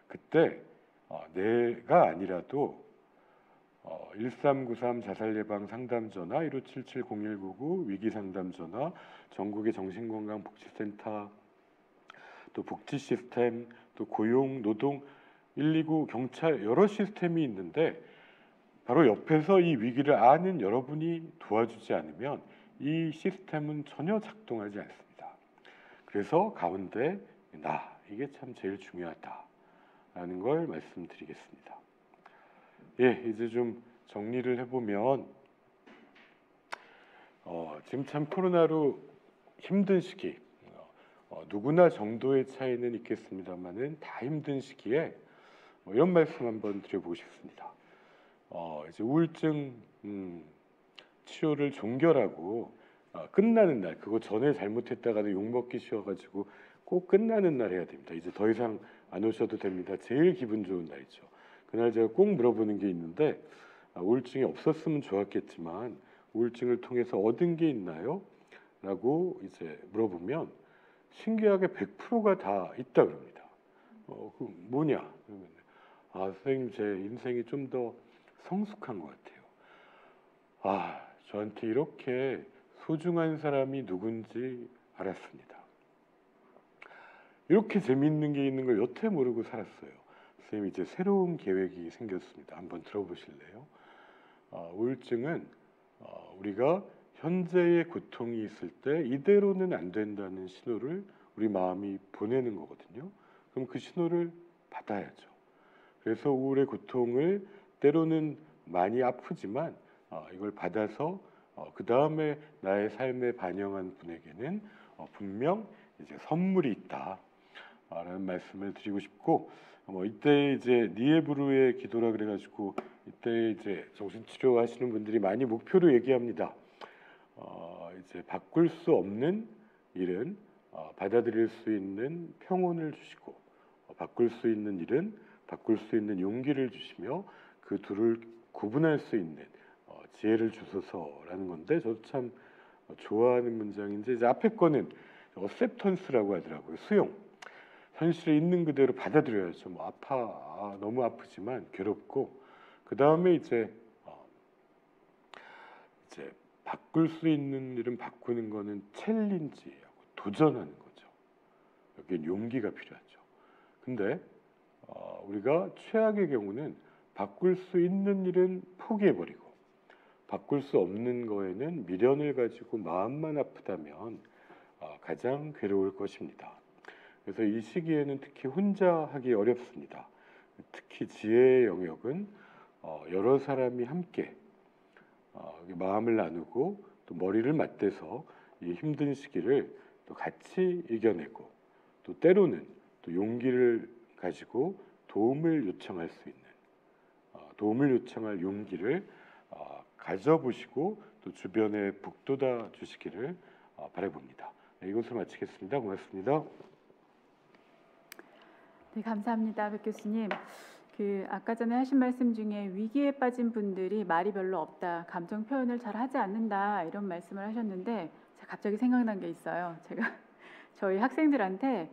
그때 내가 아니라도 1393 자살예방 상담전화 1577-0199 위기상담전화 전국의 정신건강복지센터 또 복지 시스템 또 고용 노동 119 경찰 여러 시스템이 있는데 바로 옆에서 이 위기를 아는 여러분이 도와주지 않으면 이 시스템은 전혀 작동하지 않습니다. 그래서 가운데 이게 참 제일 중요하다라는 걸 말씀드리겠습니다. 예, 이제 좀 정리를 해보면 지금 참 코로나로 힘든 시기, 누구나 정도의 차이는 있겠습니다만은 다 힘든 시기에 이런 말씀 한번 드려보고 싶습니다. 이제 우울증 치료를 종결하고 끝나는 날, 그거 전에 잘못했다가는 욕먹기 쉬워가지고 꼭 끝나는 날 해야 됩니다. 이제 더 이상 안 오셔도 됩니다. 제일 기분 좋은 날이죠. 그날 제가 꼭 물어보는 게 있는데, 우울증이 없었으면 좋았겠지만 우울증을 통해서 얻은 게 있나요? 라고 이제 물어보면 신기하게 100%가 다 있다 그럽니다. 그 뭐냐? 그러면 선생님, 제 인생이 좀 더 성숙한 것 같아요. 저한테 이렇게 소중한 사람이 누군지 알았습니다. 이렇게 재미있는 게 있는 걸 여태 모르고 살았어요. 선생님, 이제 새로운 계획이 생겼습니다. 한번 들어보실래요? 우울증은 우리가 현재의 고통이 있을 때 이대로는 안 된다는 신호를 우리 마음이 보내는 거거든요. 그럼 그 신호를 받아야죠. 그래서 우울의 고통을 때로는 많이 아프지만 이걸 받아서 그 다음에 나의 삶에 반영한 분에게는 분명 이제 선물이 있다라는 말씀을 드리고 싶고, 이때 이제 니에브루의 기도라 그래가지고 이때 이제 정신치료 하시는 분들이 많이 목표로 얘기합니다. 이제 바꿀 수 없는 일은 받아들일 수 있는 평온을 주시고, 바꿀 수 있는 일은 바꿀 수 있는 용기를 주시며 그 둘을 구분할 수 있는 지혜를 주소서라는 건데, 저도 참 좋아하는 문장인데, 이제 앞에 거는 어셉턴스라고 하더라고요. 수용. 현실에 있는 그대로 받아들여야죠. 너무 아프지만 괴롭고, 그 다음에 이제 바꿀 수 있는 일은 바꾸는 거는 챌린지하고 도전하는 거죠. 여기엔 용기가 필요하죠. 근데 우리가 최악의 경우는 바꿀 수 있는 일은 포기해버리고 바꿀 수 없는 거에는 미련을 가지고 마음만 아프다면 가장 괴로울 것입니다. 그래서 이 시기에는 특히 혼자 하기 어렵습니다. 특히 지혜의 영역은 여러 사람이 함께 마음을 나누고 또 머리를 맞대서 이 힘든 시기를 또 같이 이겨내고, 또 때로는 또 용기를 가지고 도움을 요청할 수 있는, 도움을 요청할 용기를 가져보시고 또 주변에 북돋아 주시기를 바라봅니다. 이것을 마치겠습니다. 고맙습니다. 네, 감사합니다, 백 교수님. 아까 전에 하신 말씀 중에 위기에 빠진 분들이 말이 별로 없다, 감정 표현을 잘 하지 않는다, 이런 말씀을 하셨는데, 제가 갑자기 생각난 게 있어요. 제가 저희 학생들한테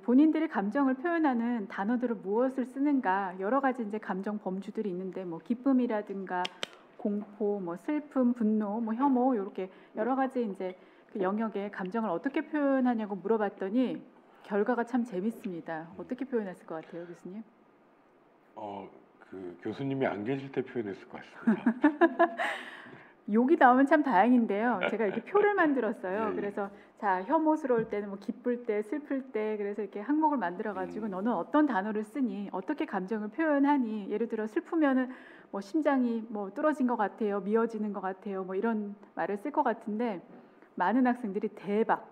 본인들이 감정을 표현하는 단어들을 무엇을 쓰는가, 여러 가지 이제 감정 범주들이 있는데, 기쁨이라든가 공포, 슬픔, 분노, 혐오, 이렇게 여러 가지 이제 그 영역의 감정을 어떻게 표현하냐고 물어봤더니 결과가 참 재밌습니다. 어떻게 표현했을 것 같아요, 교수님? 교수님이 안 계실 때 표현했을 것 같습니다. 욕이 나오면 참 다행인데요. 제가 이렇게 표를 만들었어요. 네. 그래서 자, 혐오스러울 때는 기쁠 때, 슬플 때, 그래서 이렇게 항목을 만들어가지고 너는 어떤 단어를 쓰니, 어떻게 감정을 표현하니, 예를 들어 슬프면은 심장이 뚫어진 것 같아요, 미어지는 것 같아요, 이런 말을 쓸 것 같은데, 많은 학생들이 대박,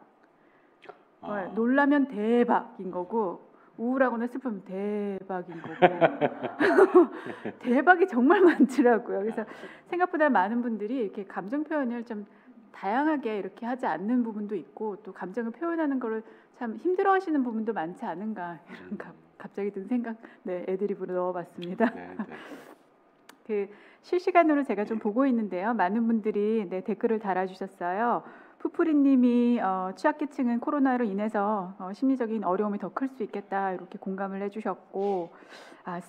놀라면 대박인 거고, 우울하거나 슬프면 대박인 거고 대박이 정말 많더라고요. 그래서 생각보다 많은 분들이 이렇게 감정 표현을 좀 다양하게 이렇게 하지 않는 부분도 있고, 또 감정을 표현하는 거를 참 힘들어하시는 부분도 많지 않은가, 이런 갑자기 든 생각, 애드립으로 넣어봤습니다. 네. 실시간으로 제가 좀 보고 있는데요. 많은 분들이 댓글을 달아주셨어요. 푸푸리님이 취약계층은 코로나로 인해서 심리적인 어려움이 더 클 수 있겠다, 이렇게 공감을 해주셨고,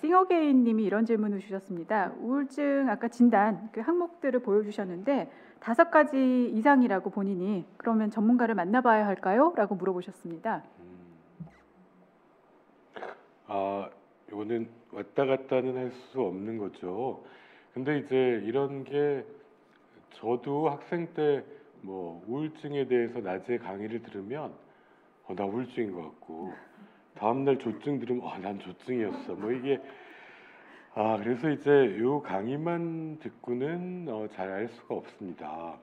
싱어게인님이 이런 질문을 주셨습니다. 우울증 아까 진단 항목들을 보여주셨는데 5가지 이상이라고 본인이, 그러면 전문가를 만나봐야 할까요? 라고 물어보셨습니다. 이거는 왔다 갔다는 할 수 없는 거죠. 근데 이제 이런 게, 저도 학생 때 우울증에 대해서 낮에 강의를 들으면 나 우울증인 것 같고, 다음날 조증 들으면 난 조증이었어, 이게 그래서 이제 요 강의만 듣고는 잘 알 수가 없습니다.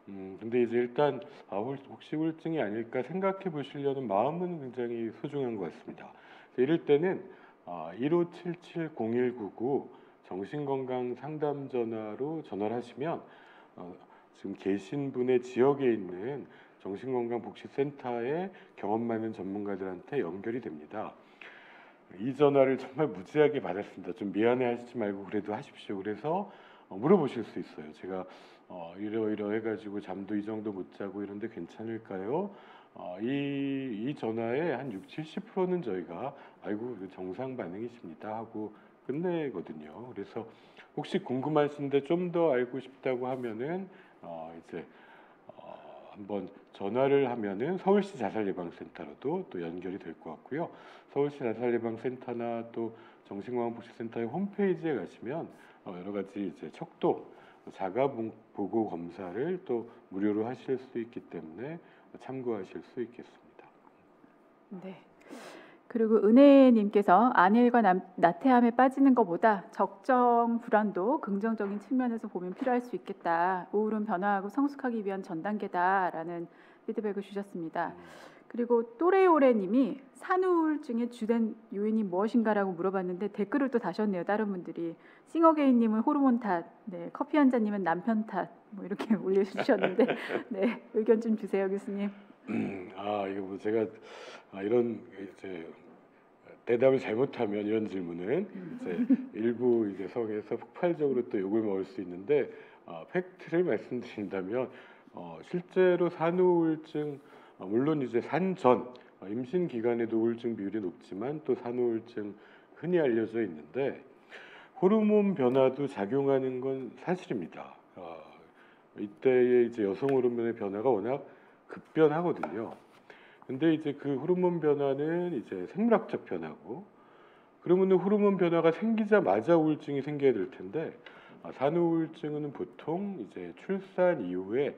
근데 이제 일단 혹시 우울증이 아닐까 생각해 보시려는 마음은 굉장히 소중한 것 같습니다. 이럴 때는 1577-0199 정신건강 상담 전화로 전화를 하시면 지금 계신 분의 지역에 있는 정신건강복지센터에 경험 많은 전문가들한테 연결이 됩니다. 이 전화를 정말 무지하게 받았습니다. 좀 미안해하시지 말고 그래도 하십시오. 그래서 물어보실 수 있어요. 제가 이러 해가지고 잠도 이 정도 못 자고 이런데 괜찮을까요? 이 전화에 한 60-70%는 저희가 아이고 정상 반응이십니다 하고 끝내거든요. 그래서 혹시 궁금하신데 좀 더 알고 싶다고 하면은 이제 한번 전화를 하면은 서울시 자살예방센터로도 또 연결이 될 것 같고요. 서울시 자살예방센터나 또 정신건강복지센터의 홈페이지에 가시면 여러 가지 이제 척도 자가 보고 검사를 또 무료로 하실 수 있기 때문에 참고하실 수 있겠습니다. 네. 그리고 은혜님께서 안일과 나태함에 빠지는 것보다 적정 불안도 긍정적인 측면에서 보면 필요할 수 있겠다. 우울은 변화하고 성숙하기 위한 전 단계다라는 피드백을 주셨습니다. 그리고 또래오래님이 산후우울증의 주된 요인이 무엇인가라고 물어봤는데 댓글을 또 다셨네요. 다른 분들이 싱어게인님은 호르몬 탓, 네, 커피 한 잔님은 남편 탓, 뭐 이렇게 올려주셨는데, 네, 의견 좀 주세요, 교수님. 이거 뭐 제가 이런 이제 대답을 잘못하면 이런 질문은 이제 일부 이제 성에서 폭발적으로 또 욕을 먹을 수 있는데 팩트를 말씀드린다면 실제로 산후우울증 물론 이제 산전 임신 기간에도 우울증 비율이 높지만 또 산후우울증 흔히 알려져 있는데 호르몬 변화도 작용하는 건 사실입니다. 이때에 이제 여성 호르몬의 변화가 워낙 급변하거든요. 근데 이제 그 호르몬 변화는 이제 생물학적 변화고 그러면 호르몬 변화가 생기자마자 우울증이 생겨야 될 텐데 산후우울증은 보통 이제 출산 이후에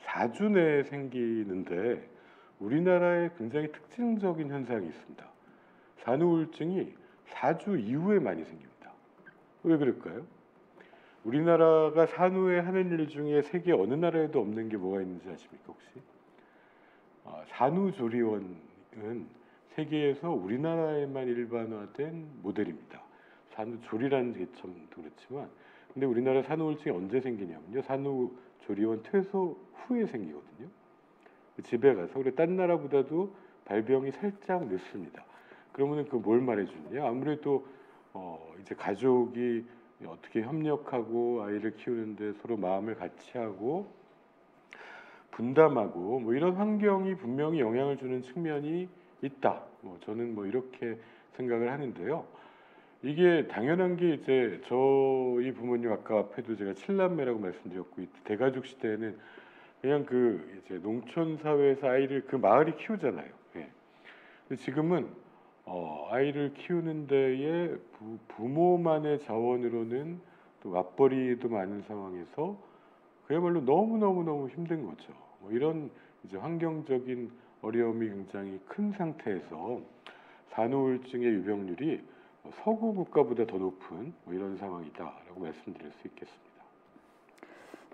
4주 내에 생기는데 우리나라에 굉장히 특징적인 현상이 있습니다. 산후우울증이 4주 이후에 많이 생깁니다. 왜 그럴까요? 우리나라가 산후에 하는 일 중에 세계 어느 나라에도 없는 게 뭐가 있는지 아십니까 혹시? 산후조리원은 세계에서 우리나라에만 일반화된 모델입니다. 산후조리라는 개념도 그렇지만 근데 우리나라 산후우울증이 언제 생기냐면요. 산후조리원 퇴소 후에 생기거든요. 집에 가서 그래 딴 나라보다도 발병이 살짝 늦습니다. 그러면 그 뭘 말해주느냐? 아무래도 이제 가족이 어떻게 협력하고 아이를 키우는데 서로 마음을 같이 하고 분담하고 뭐 이런 환경이 분명히 영향을 주는 측면이 있다. 저는 이렇게 생각을 하는데요. 이게 당연한 게 이제 저희 부모님 아까 앞에도 제가 7남매라고 말씀드렸고 대가족 시대에는 그냥 그 이제 농촌 사회에서 아이를 그 마을이 키우잖아요. 예. 근데 지금은 아이를 키우는 데에 부모만의 자원으로는 또 맞벌이도 많은 상황에서 그야말로 너무 힘든 거죠. 이런 이제 환경적인 어려움이 굉장히 큰 상태에서 산후우울증의 유병률이 서구 국가보다 더 높은 이런 상황이다라고 말씀드릴 수 있겠습니다.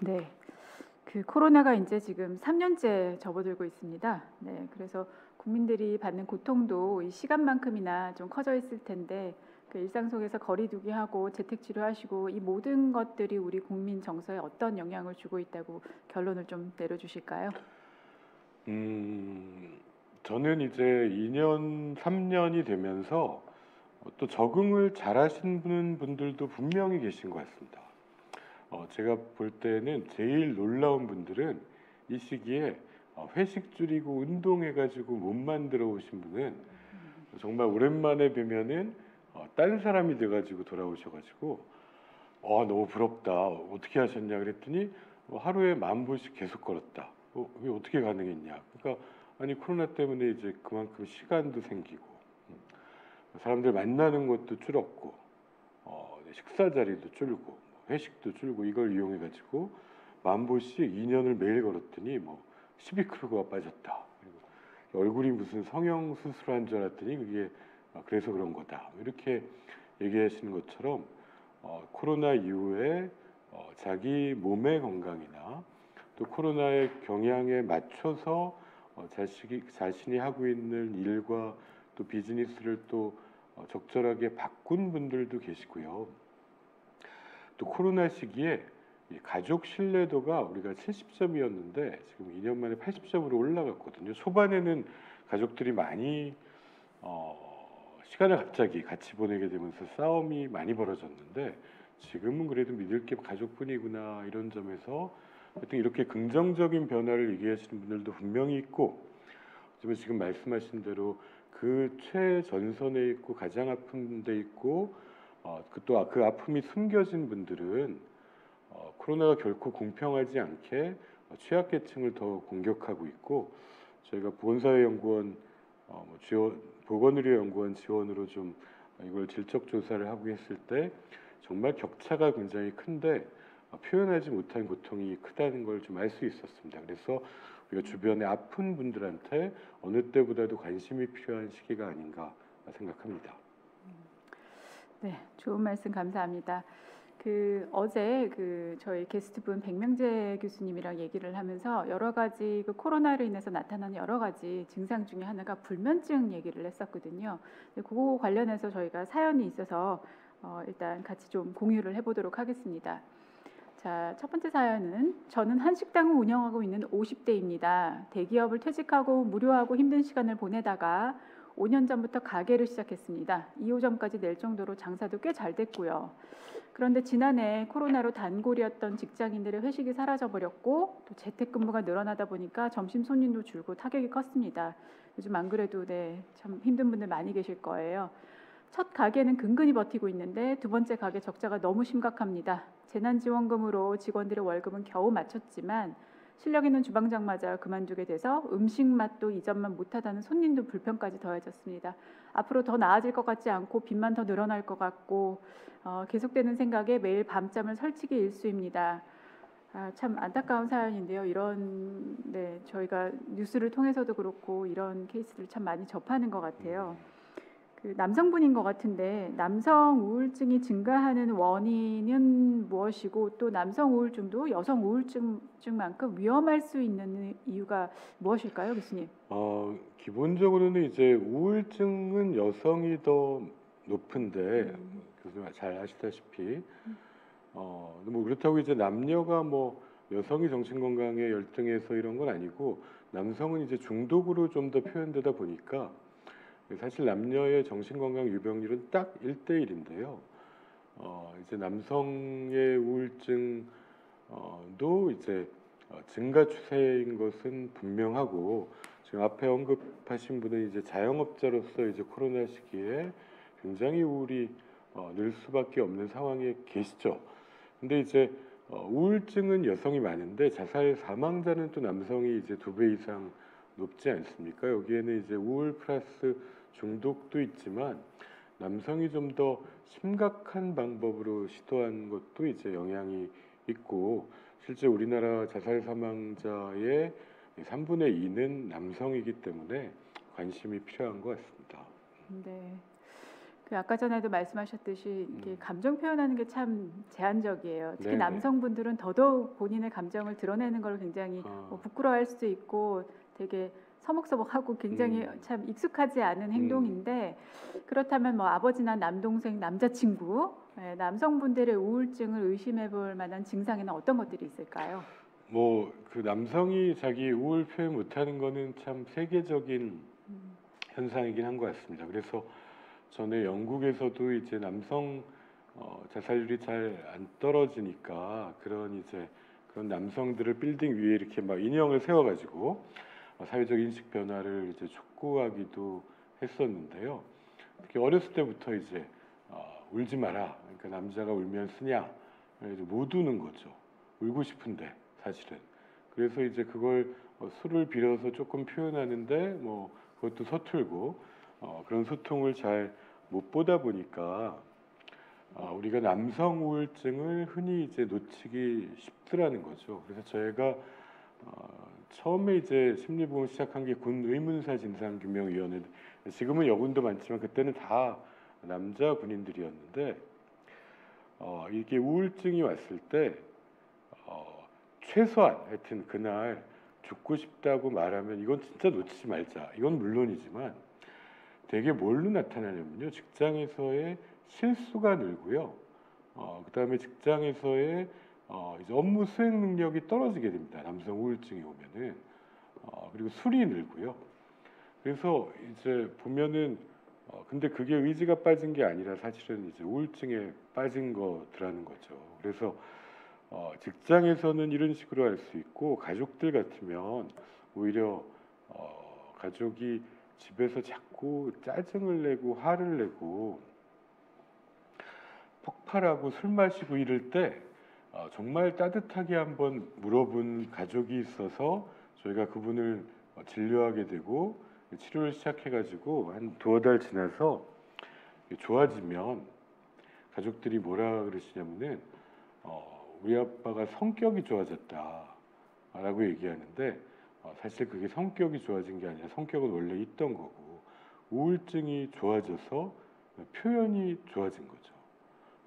네. 그 코로나가 이제 지금 3년째 접어들고 있습니다. 네, 그래서 국민들이 받는 고통도 이 시간만큼이나 좀 커져 있을 텐데 그 일상 속에서 거리두기 하고 재택 치료하시고 이 모든 것들이 우리 국민 정서에 어떤 영향을 주고 있다고 결론을 좀 내려주실까요? 저는 이제 2년, 3년이 되면서 또 적응을 잘하시는 분들도 분명히 계신 것 같습니다. 제가 볼 때는 제일 놀라운 분들은 이 시기에 회식 줄이고 운동해가지고 몸 만들어 오신 분은 정말 오랜만에 뵈면은 딴 사람이 돼가지고 돌아오셔가지고 너무 부럽다. 어떻게 하셨냐 그랬더니 하루에 10,000보씩 계속 걸었다. 그게 어떻게 가능했냐? 그러니까 아니 코로나 때문에 이제 그만큼 시간도 생기고 사람들 만나는 것도 줄었고 식사 자리도 줄고 회식도 줄고 이걸 이용해 가지고 10,000보씩 2년을 매일 걸었더니 12kg가 빠졌다. 그리고 얼굴이 무슨 성형 수술한 줄 알았더니 그게 그래서 그런 거다. 이렇게 얘기하시는 것처럼 코로나 이후에 자기 몸의 건강이나 또 코로나의 경향에 맞춰서 자신이 하고 있는 일과 또 비즈니스를 또 적절하게 바꾼 분들도 계시고요. 또 코로나 시기에 이 가족 신뢰도가 우리가 70점이었는데 지금 2년 만에 80점으로 올라갔거든요. 초반에는 가족들이 많이 시간을 갑자기 같이 보내게 되면서 싸움이 많이 벌어졌는데 지금은 그래도 믿을 게 가족뿐이구나 이런 점에서 하여튼 이렇게 긍정적인 변화를 얘기하시는 분들도 분명히 있고, 하지만 지금 말씀하신 대로 그 최전선에 있고 가장 아픈 데 있고 또 그 아픔이 숨겨진 분들은 코로나가 결코 공평하지 않게 취약계층을 더 공격하고 있고, 저희가 보건사회연구원 보건의료연구원 지원으로 좀 이걸 질적 조사를 하고 했을 때 정말 격차가 굉장히 큰데 표현하지 못한 고통이 크다는 걸 좀 알 수 있었습니다. 그래서 우리가 주변에 아픈 분들한테 어느 때보다도 관심이 필요한 시기가 아닌가 생각합니다. 네, 좋은 말씀 감사합니다. 어제 저희 게스트분 백명재 교수님이랑 얘기를 하면서 여러 가지 코로나로 인해서 나타나는 여러 가지 증상 중에 하나가 불면증 얘기를 했었거든요. 그거 관련해서 저희가 사연이 있어서 일단 같이 좀 공유를 해보도록 하겠습니다. 자, 첫 번째 사연은 저는 한식당을 운영하고 있는 50대입니다. 대기업을 퇴직하고 무료하고 힘든 시간을 보내다가 5년 전부터 가게를 시작했습니다. 2호점까지 낼 정도로 장사도 꽤 잘 됐고요. 그런데 지난해 코로나로 단골이었던 직장인들의 회식이 사라져버렸고 또 재택근무가 늘어나다 보니까 점심 손님도 줄고 타격이 컸습니다. 요즘 안 그래도 참 힘든 분들 많이 계실 거예요. 첫 가게는 근근히 버티고 있는데 두 번째 가게 적자가 너무 심각합니다. 재난지원금으로 직원들의 월급은 겨우 맞췄지만 실력 있는 주방장마저 그만두게 돼서 음식 맛도 이전만 못하다는 손님도 불평까지 더해졌습니다. 앞으로 더 나아질 것 같지 않고 빚만 더 늘어날 것 같고 계속되는 생각에 매일 밤잠을 설치기 일쑤입니다. 참 안타까운 사연인데요. 저희가 뉴스를 통해서도 그렇고 이런 케이스를 참 많이 접하는 것 같아요. 남성분인 것 같은데 남성 우울증이 증가하는 원인은 무엇이고 또 남성 우울증도 여성 우울증만큼 위험할 수 있는 이유가 무엇일까요, 교수님? 기본적으로는 이제 우울증은 여성이 더 높은데 교수님 잘 아시다시피 뭐 그렇다고 이제 남녀가 뭐 여성이 정신건강에 열등해서 이런 건 아니고 남성은 이제 중독으로 좀 더 표현되다 보니까 사실 남녀의 정신건강 유병률은 딱 1대1인데요. 이제 남성의 우울증도 이제 증가 추세인 것은 분명하고 지금 앞에 언급하신 분은 이제 자영업자로서 이제 코로나 시기에 굉장히 우울이 늘 수밖에 없는 상황에 계시죠. 근데 이제 우울증은 여성이 많은데 자살 사망자는 또 남성이 이제 2배 이상 높지 않습니까? 여기에는 이제 우울 플러스 중독도 있지만 남성이 좀 더 심각한 방법으로 시도한 것도 이제 영향이 있고 실제 우리나라 자살 사망자의 3분의 2는 남성이기 때문에 관심이 필요한 것 같습니다. 네. 아까 전에도 말씀하셨듯이 이렇게 감정 표현하는 게 참 제한적이에요. 특히 네네. 남성분들은 더더욱 본인의 감정을 드러내는 걸 굉장히 부끄러워할 수도 있고 되게 서먹서먹하고 굉장히 참 익숙하지 않은 행동인데 그렇다면 뭐 아버지나 남동생, 남자친구, 남성분들의 우울증을 의심해볼 만한 증상에는 어떤 것들이 있을까요? 뭐 그 남성이 자기 우울 표현 못하는 거는 참 세계적인 현상이긴 한 것 같습니다. 그래서 전에 영국에서도 이제 남성 자살률이 잘 안 떨어지니까 그런 남성들을 빌딩 위에 이렇게 막 인형을 세워가지고 사회적 인식 변화를 이제 촉구하기도 했었는데요. 특히 어렸을 때부터 이제 울지 마라. 그러니까 남자가 울면 쓰냐. 못 우는 거죠. 울고 싶은데 사실은. 그래서 이제 그걸 수를 빌어서 조금 표현하는데 뭐 그것도 서툴고 그런 소통을 잘 못 보다 보니까 우리가 남성 우울증을 흔히 이제 놓치기 쉽더라는 거죠. 그래서 저희가 처음에 이제 심리보험 시작한 게 군 의문사 진상규명위원회. 지금은 여군도 많지만 그때는 다 남자 군인들이었는데 이게 우울증이 왔을 때 최소한 하여튼 그날 죽고 싶다고 말하면 이건 진짜 놓치지 말자. 이건 물론이지만 되게 뭘로 나타나냐면요. 직장에서의 실수가 늘고요. 그다음에 직장에서의 이제 업무 수행 능력이 떨어지게 됩니다. 남성 우울증이 오면은 그리고 술이 늘고요. 그래서 이제 보면은 근데 그게 의지가 빠진 게 아니라 사실은 이제 우울증에 빠진 거더라는 거죠. 그래서 직장에서는 이런 식으로 할 수 있고 가족들 같으면 오히려 가족이 집에서 자꾸 짜증을 내고 화를 내고 폭발하고 술 마시고 이럴 때 정말 따뜻하게 한번 물어본 가족이 있어서 저희가 그분을 진료하게 되고 치료를 시작해가지고 한 두어 달 지나서 좋아지면 가족들이 뭐라 그러시냐면은 우리 아빠가 성격이 좋아졌다라고 얘기하는데 사실 그게 성격이 좋아진 게 아니라 성격은 원래 있던 거고 우울증이 좋아져서 표현이 좋아진 거죠.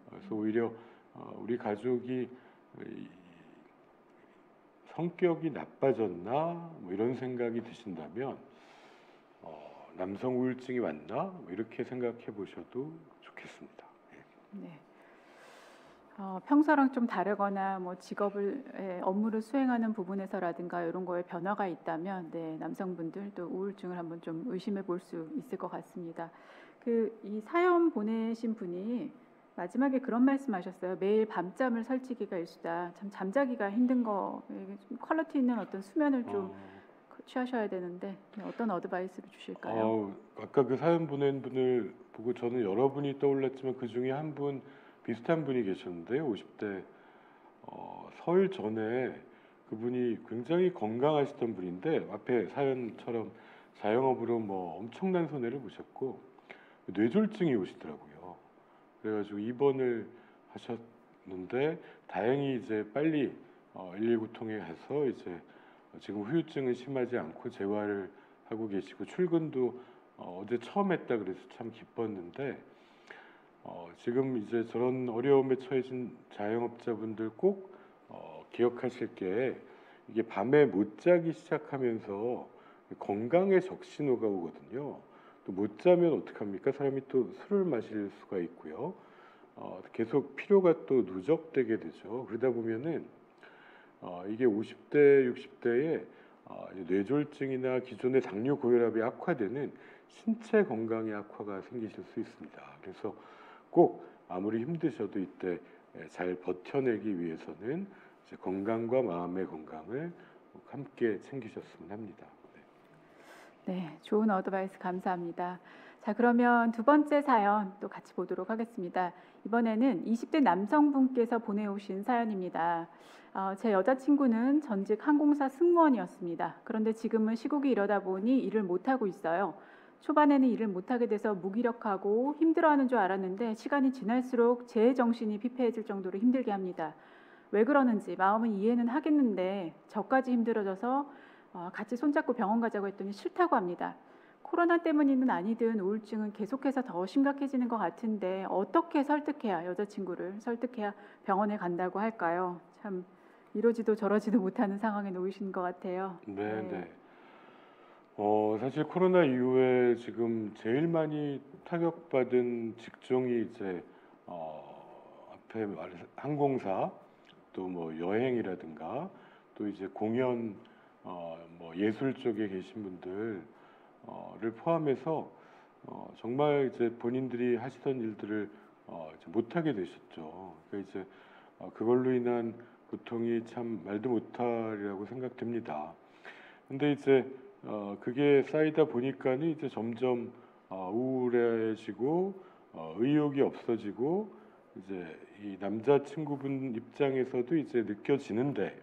그래서 오히려 우리 가족이 성격이 나빠졌나 뭐 이런 생각이 드신다면 남성 우울증이 왔나 뭐 이렇게 생각해 보셔도 좋겠습니다. 네. 평소랑 좀 다르거나 뭐 업무를 수행하는 부분에서라든가 이런 거에 변화가 있다면 네, 남성분들 또 우울증을 한번 좀 의심해 볼 수 있을 것 같습니다. 이 사연 보내신 분이 마지막에 그런 말씀하셨어요. 매일 밤잠을 설치기가 일수다. 참 잠자기가 힘든 거, 좀 퀄리티 있는 어떤 수면을 좀 취하셔야 되는데 어떤 어드바이스를 주실까요? 아까 그 사연 보낸 분을 보고 저는 여러 분이 떠올랐지만 그 중에 한 분 비슷한 분이 계셨는데요. 50대 설 전에 그분이 굉장히 건강하시던 분인데 앞에 사연처럼 자영업으로 뭐 엄청난 손해를 보셨고 뇌졸중이 오시더라고요. 그래가지고 입원을 하셨는데 다행히 이제 빨리 119 통해 가서 이제 지금 후유증은 심하지 않고 재활을 하고 계시고 출근도 어제 처음 했다 그래서 참 기뻤는데 지금 이제 저런 어려움에 처해진 자영업자분들 꼭 기억하실 게 이게 밤에 못 자기 시작하면서 건강에 적신호가 오거든요. 또 못 자면 어떡합니까? 사람이 또 술을 마실 수가 있고요. 계속 피로가 또 누적되게 되죠. 그러다 보면은 이게 50대, 60대에 뇌졸중이나 기존의 당뇨 고혈압이 악화되는 신체 건강의 악화가 생기실 수 있습니다. 그래서 꼭 아무리 힘드셔도 이때 잘 버텨내기 위해서는 이제 건강과 마음의 건강을 꼭 함께 챙기셨으면 합니다. 네, 좋은 어드바이스 감사합니다. 자, 그러면 두 번째 사연 또 같이 보도록 하겠습니다. 이번에는 20대 남성분께서 보내오신 사연입니다. 제 여자친구는 전직 항공사 승무원이었습니다. 그런데 지금은 시국이 이러다 보니 일을 못하고 있어요. 초반에는 일을 못하게 돼서 무기력하고 힘들어하는 줄 알았는데 시간이 지날수록 제 정신이 피폐해질 정도로 힘들게 합니다. 왜 그러는지 마음은 이해는 하겠는데 저까지 힘들어져서 같이 손잡고 병원 가자고 했더니 싫다고 합니다. 코로나 때문이든 아니든 우울증은 계속해서 더 심각해지는 것 같은데 어떻게 여자친구를 설득해야 병원에 간다고 할까요? 참 이러지도 저러지도 못하는 상황에 놓이신 것 같아요. 네. 사실 코로나 이후에 지금 제일 많이 타격받은 직종이 이제 앞에 말해서 항공사 또 뭐 여행이라든가 또 이제 공연 뭐 예술 쪽에 계신 분들을 포함해서 정말 이제 본인들이 하시던 일들을 이제 못하게 되셨죠. 그러니까 이제 그걸로 인한 고통이 참 말도 못할이라고 생각됩니다. 근데 이제 그게 쌓이다 보니까는 이제 점점 우울해지고 의욕이 없어지고 이제 이 남자친구분 입장에서도 이제 느껴지는데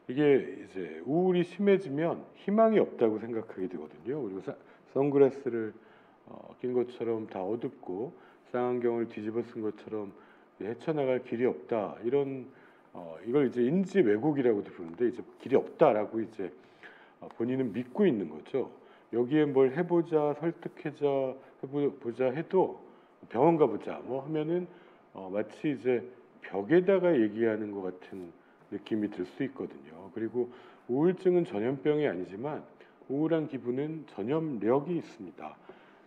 이게 이제 우울이 심해지면 희망이 없다고 생각하게 되거든요. 그리고 선글라스를 낀 것처럼 다 어둡고 쌍안경을 뒤집어 쓴 것처럼 헤쳐나갈 길이 없다. 이런 이걸 이제 인지 왜곡이라고도 부르는데 이제 길이 없다라고 이제 본인은 믿고 있는 거죠. 여기에 뭘 해보자, 해보자 해도 병원 가보자 뭐 하면은 마치 이제 벽에다가 얘기하는 것 같은 느낌이 들 수 있거든요. 그리고 우울증은 전염병이 아니지만 우울한 기분은 전염력이 있습니다.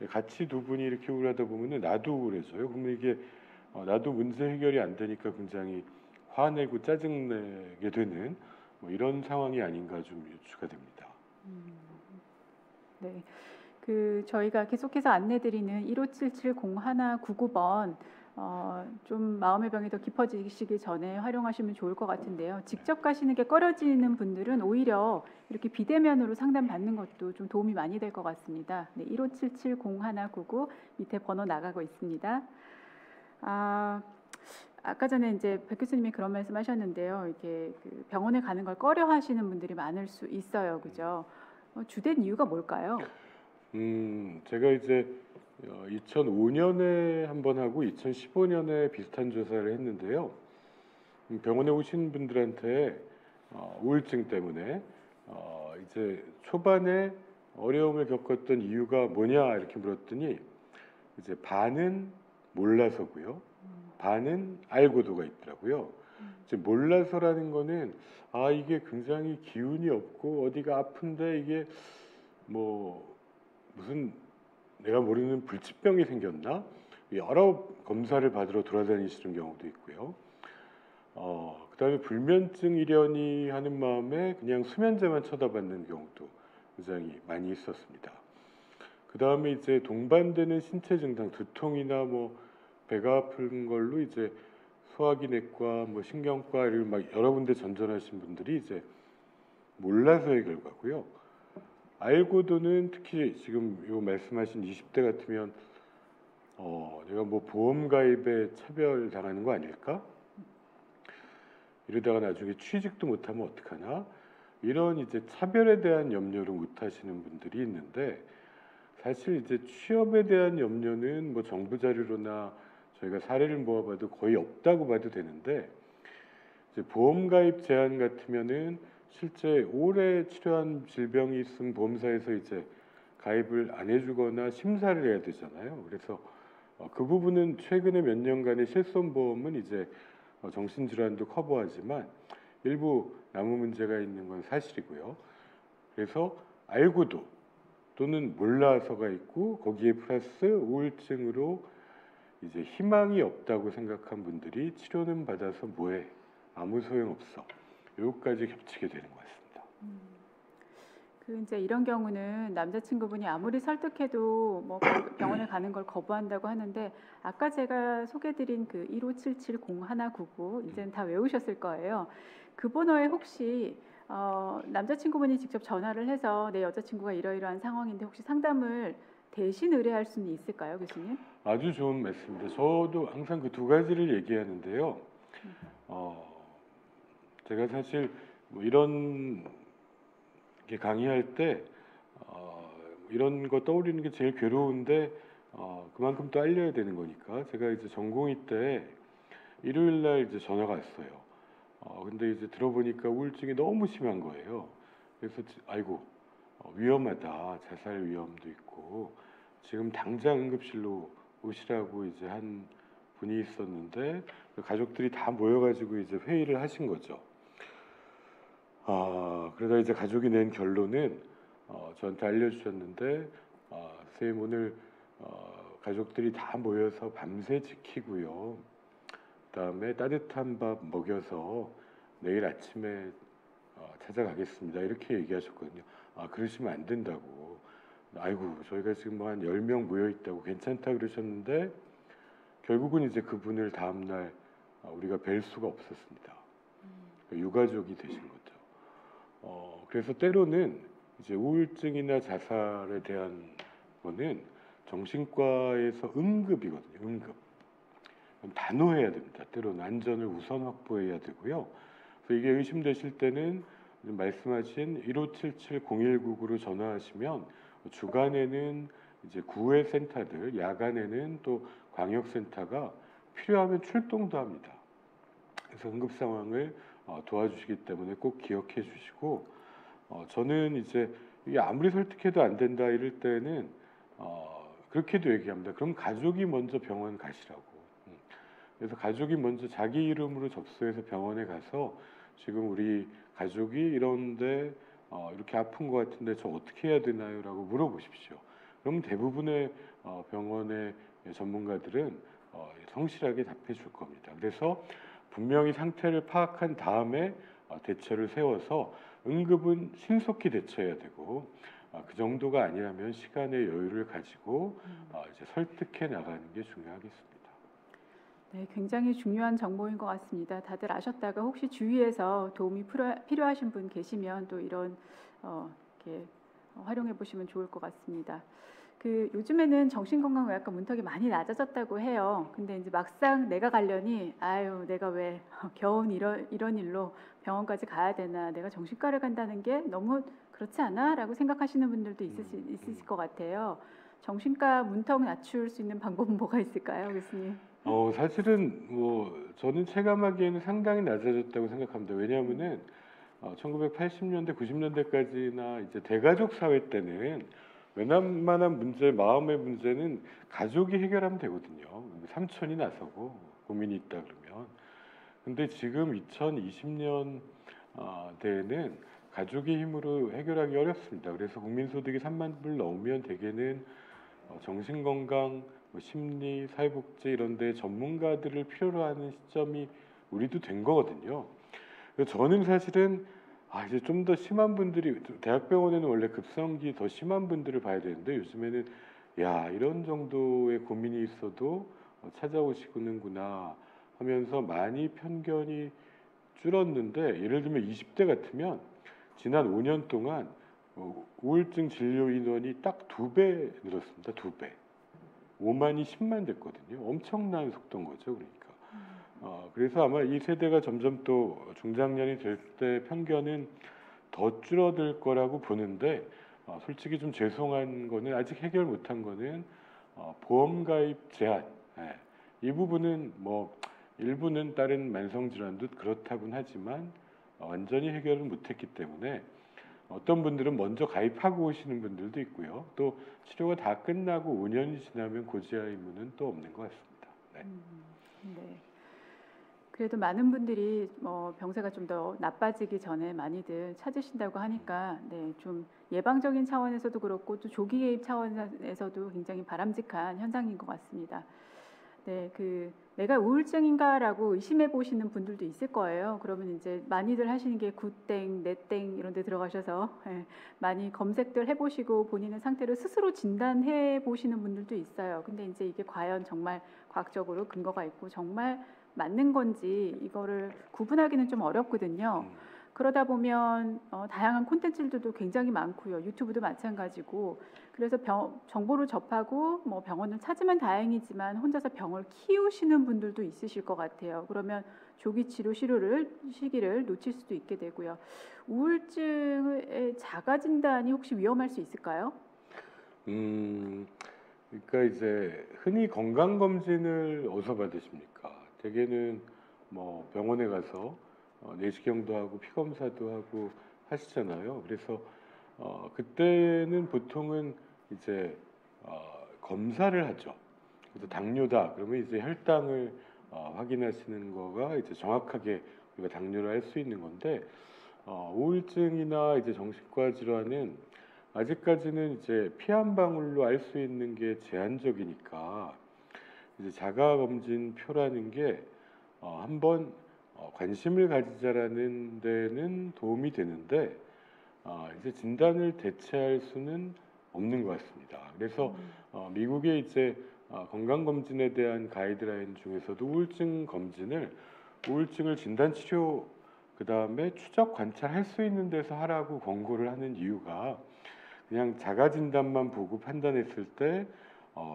같이 두 분이 이렇게 우울하다 보면 나도 우울해져요. 그러면 이게 나도 문제 해결이 안 되니까 굉장히 화내고 짜증내게 되는 뭐 이런 상황이 아닌가 좀 유추가 됩니다. 네. 저희가 계속해서 안내드리는 1577-0199번 좀 마음의 병이 더 깊어지시기 전에 활용하시면 좋을 것 같은데요. 직접 가시는 게 꺼려지는 분들은 오히려 이렇게 비대면으로 상담 받는 것도 좀 도움이 많이 될 것 같습니다. 네, 1577-0199 밑에 번호 나가고 있습니다. 아까 전에 이제 백 교수님이 그런 말씀하셨는데요. 이렇게 병원에 가는 걸 꺼려하시는 분들이 많을 수 있어요, 그죠? 주된 이유가 뭘까요? 제가 이제 2005년에 한 번 하고 2015년에 비슷한 조사를 했는데요. 병원에 오신 분들한테 우울증 때문에 이제 초반에 어려움을 겪었던 이유가 뭐냐 이렇게 물었더니 이제 반은 몰라서고요. 반은 알고도가 있더라고요. 이제 몰라서라는 거는 이게 굉장히 기운이 없고 어디가 아픈데 이게 뭐 무슨 내가 모르는 불치병이 생겼나? 여러 검사를 받으러 돌아다니시는 경우도 있고요. 그다음에 불면증이려니 하는 마음에 그냥 수면제만 쳐다봤는 경우도 굉장히 많이 있었습니다. 그다음에 이제 동반되는 신체 증상, 두통이나 뭐 배가 아픈 걸로 이제 소화기 내과, 뭐 신경과 이런 막 여러 군데 전전하신 분들이 이제 몰라서의 결과고요. 알고도는 특히 지금 요 말씀하신 20대 같으면 내가 뭐 보험 가입에 차별 당하는 거 아닐까? 이러다가 나중에 취직도 못하면 어떡하나? 이런 이제 차별에 대한 염려를 못 하시는 분들이 있는데 사실 이제 취업에 대한 염려는 뭐 정부 자료로나 저희가 사례를 모아봐도 거의 없다고 봐도 되는데 이제 보험 가입 제한 같으면은 실제 오래 치료한 질병이 있으면 보험사에서 이제 가입을 안 해주거나 심사를 해야 되잖아요. 그래서 그 부분은 최근에 몇 년간의 실손보험은 이제 정신질환도 커버하지만 일부 남은 문제가 있는 건 사실이고요. 그래서 알고도 또는 몰라서가 있고 거기에 플러스 우울증으로 이제 희망이 없다고 생각한 분들이 치료는 받아서 뭐해? 아무 소용 없어. 여기까지 겹치게 되는 것 같습니다. 이제 이런 경우는 남자친구분이 아무리 설득해도 뭐 병원에 가는 걸 거부한다고 하는데 아까 제가 소개드린 1577-0199 이제는 다 외우셨을 거예요. 그 번호에 혹시 남자친구분이 직접 전화를 해서 내 여자친구가 이러이러한 상황인데 혹시 상담을 대신 의뢰할 수는 있을까요, 교수님? 아주 좋은 말씀입니다. 저도 항상 그 두 가지를 얘기하는데요. 제가 사실 뭐 이런 게 강의할 때 이런 거 떠올리는 게 제일 괴로운데 그만큼 또 알려야 되는 거니까 제가 이제 전공의 때 일요일 날 이제 전화가 왔어요. 근데 이제 들어보니까 우울증이 너무 심한 거예요. 그래서 아이고 위험하다, 자살 위험도 있고 지금 당장 응급실로 오시라고 이제 한 분이 있었는데 그 가족들이 다 모여가지고 이제 회의를 하신 거죠. 그러다 이제 가족이 낸 결론은 저한테 알려주셨는데 선생님 오늘 가족들이 다 모여서 밤새 지키고요. 그다음에 따뜻한 밥 먹여서 내일 아침에 찾아가겠습니다. 이렇게 얘기하셨거든요. 그러시면 안 된다고. 아이고 저희가 지금 뭐 한 10명 모여 있다고 괜찮다 그러셨는데 결국은 이제 그분을 다음날 우리가 뵐 수가 없었습니다. 유가족이 되신 거죠. 그래서 때로는 이제 우울증이나 자살에 대한 거는 정신과에서 응급이거든요. 응급. 단호해야 됩니다. 때로는 안전을 우선 확보해야 되고요. 그래서 이게 의심되실 때는 말씀하신 1577-0199로 전화하시면 주간에는 이제 구의 센터들, 야간에는 또 광역센터가 필요하면 출동도 합니다. 그래서 응급 상황을 도와주시기 때문에 꼭 기억해 주시고 저는 이제 이게 아무리 설득해도 안 된다 이럴 때는 그렇게도 얘기합니다. 그럼 가족이 먼저 병원 가시라고. 그래서 가족이 먼저 자기 이름으로 접수해서 병원에 가서 지금 우리 가족이 이런데 이렇게 아픈 것 같은데 저 어떻게 해야 되나요? 라고 물어보십시오. 그럼 대부분의 병원의 전문가들은 성실하게 답해 줄 겁니다. 그래서 분명히 상태를 파악한 다음에 대처를 세워서 응급은 신속히 대처해야 되고 그 정도가 아니라면 시간의 여유를 가지고 이제 설득해 나가는 게 중요하겠습니다. 네, 굉장히 중요한 정보인 것 같습니다. 다들 아셨다가 혹시 주위에서 도움이 필요하신 분 계시면 또 이런 이렇게 활용해 보시면 좋을 것 같습니다. 그 요즘에는 정신건강의학과 문턱이 많이 낮아졌다고 해요. 근데 이제 막상 내가 가려니 아유 내가 왜 겨우 이런 일로 병원까지 가야 되나, 내가 정신과를 간다는 게 너무 그렇지 않아? 라고 생각하시는 분들도 있으실 것 같아요. 정신과 문턱 낮출 수 있는 방법은 뭐가 있을까요, 교수님? 사실은 뭐 저는 체감하기에는 상당히 낮아졌다고 생각합니다. 왜냐하면은 1980년대, 90년대까지나 이제 대가족 사회 때는 웬만한 문제, 마음의 문제는 가족이 해결하면 되거든요. 삼촌이 나서고 고민이 있다 그러면. 근데 지금 2020년 대에는 가족의 힘으로 해결하기 어렵습니다. 그래서 국민소득이 3만 불 넘으면 대개는 정신건강, 심리, 사회복지 이런 데 전문가들을 필요로 하는 시점이 우리도 된 거거든요. 그래서 저는 사실은 이제 좀 더 심한 분들이, 대학병원에는 원래 급성기 더 심한 분들을 봐야 되는데 요즘에는 야 이런 정도의 고민이 있어도 찾아오시는구나 하면서 많이 편견이 줄었는데, 예를 들면 20대 같으면 지난 5년 동안 우울증 진료 인원이 딱 2배 늘었습니다. 2배. 5만이 10만 됐거든요. 엄청난 속도인 거죠. 그러니까. 그래서 아마 이 세대가 점점 또 중장년이 될 때 편견은 더 줄어들 거라고 보는데, 솔직히 좀 죄송한 거는 아직 해결 못한 거는 보험 가입 제한. 예. 이 부분은 뭐 일부는 다른 만성 질환도 그렇다고는 하지만 완전히 해결을 못했기 때문에 어떤 분들은 먼저 가입하고 오시는 분들도 있고요. 또 치료가 다 끝나고 5년이 지나면 고지하 의무는 또 없는 것 같습니다. 네. 네. 그래도 많은 분들이 병세가 좀 더 나빠지기 전에 많이들 찾으신다고 하니까 네, 좀 예방적인 차원에서도 그렇고 또 조기 개입 차원에서도 굉장히 바람직한 현상인 것 같습니다. 네, 내가 우울증인가라고 의심해 보시는 분들도 있을 거예요. 그러면 이제 많이들 하시는 게 굿땡, 넷땡 이런 데 들어가셔서 많이 검색들 해보시고 본인의 상태를 스스로 진단해 보시는 분들도 있어요. 근데 이제 이게 과연 정말 과학적으로 근거가 있고 정말 맞는 건지 이거를 구분하기는 좀 어렵거든요. 그러다 보면 다양한 콘텐츠들도 굉장히 많고요. 유튜브도 마찬가지고. 그래서 정보를 접하고 뭐 병원을 찾으면 다행이지만 혼자서 병을 키우시는 분들도 있으실 것 같아요. 그러면 조기 치료 시기를 놓칠 수도 있게 되고요. 우울증의 자가 진단이 혹시 위험할 수 있을까요? 그러니까 이제 흔히 건강 검진을 어디서 받으십니까? 대개는 뭐 병원에 가서 내시경도 하고 피 검사도 하고 하시잖아요. 그래서 그때는 보통은 이제 검사를 하죠. 그래서 당뇨다 그러면 이제 혈당을 확인하시는 거가 이제 정확하게 우리가 당뇨를 알 수 있는 건데, 우울증이나 이제 정신과 질환은 아직까지는 이제 피 한 방울로 알 수 있는 게 제한적이니까 이제 자가 검진 표라는 게 한번 관심을 가지자라는 데는 도움이 되는데 이제 진단을 대체할 수는 없는 것 같습니다. 그래서 미국의 이제 건강검진에 대한 가이드라인 중에서도 우울증 검진을 우울증을 진단 치료 그 다음에 추적 관찰할 수 있는 데서 하라고 권고를 하는 이유가, 그냥 자가 진단만 보고 판단했을 때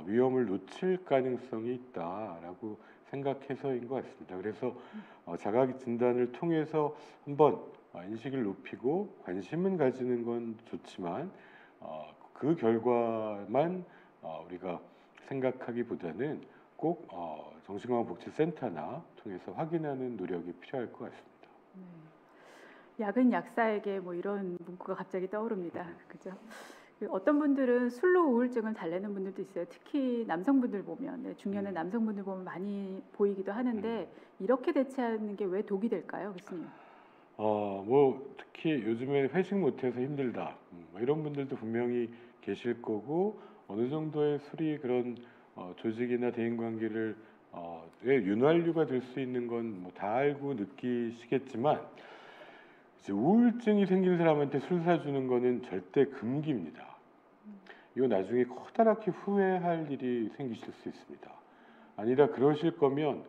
위험을 놓칠 가능성이 있다라고 생각해서인 것 같습니다. 그래서 자가 진단을 통해서 한번 인식을 높이고 관심은 가지는 건 좋지만 그 결과만 우리가 생각하기보다는 꼭 정신건강복지센터나 통해서 확인하는 노력이 필요할 것 같습니다. 약은 약사에게 뭐 이런 문구가 갑자기 떠오릅니다. 그죠? 어떤 분들은 술로 우울증을 달래는 분들도 있어요. 특히 남성분들 보면, 중년의 남성분들 보면 많이 보이기도 하는데 이렇게 대체하는 게 왜 독이 될까요, 교수님? 뭐 특히 요즘에 회식 못해서 힘들다. 뭐 이런 분들도 분명히 계실 거고 어느 정도의 술이 그런 조직이나 대인관계를 왜 윤활유가 될 수 있는 건 뭐 다 알고 느끼시겠지만 이제 우울증이 생긴 사람한테 술 사주는 거는 절대 금기입니다. 이거 나중에 커다랗게 후회할 일이 생기실 수 있습니다. 아니라 그러실 거면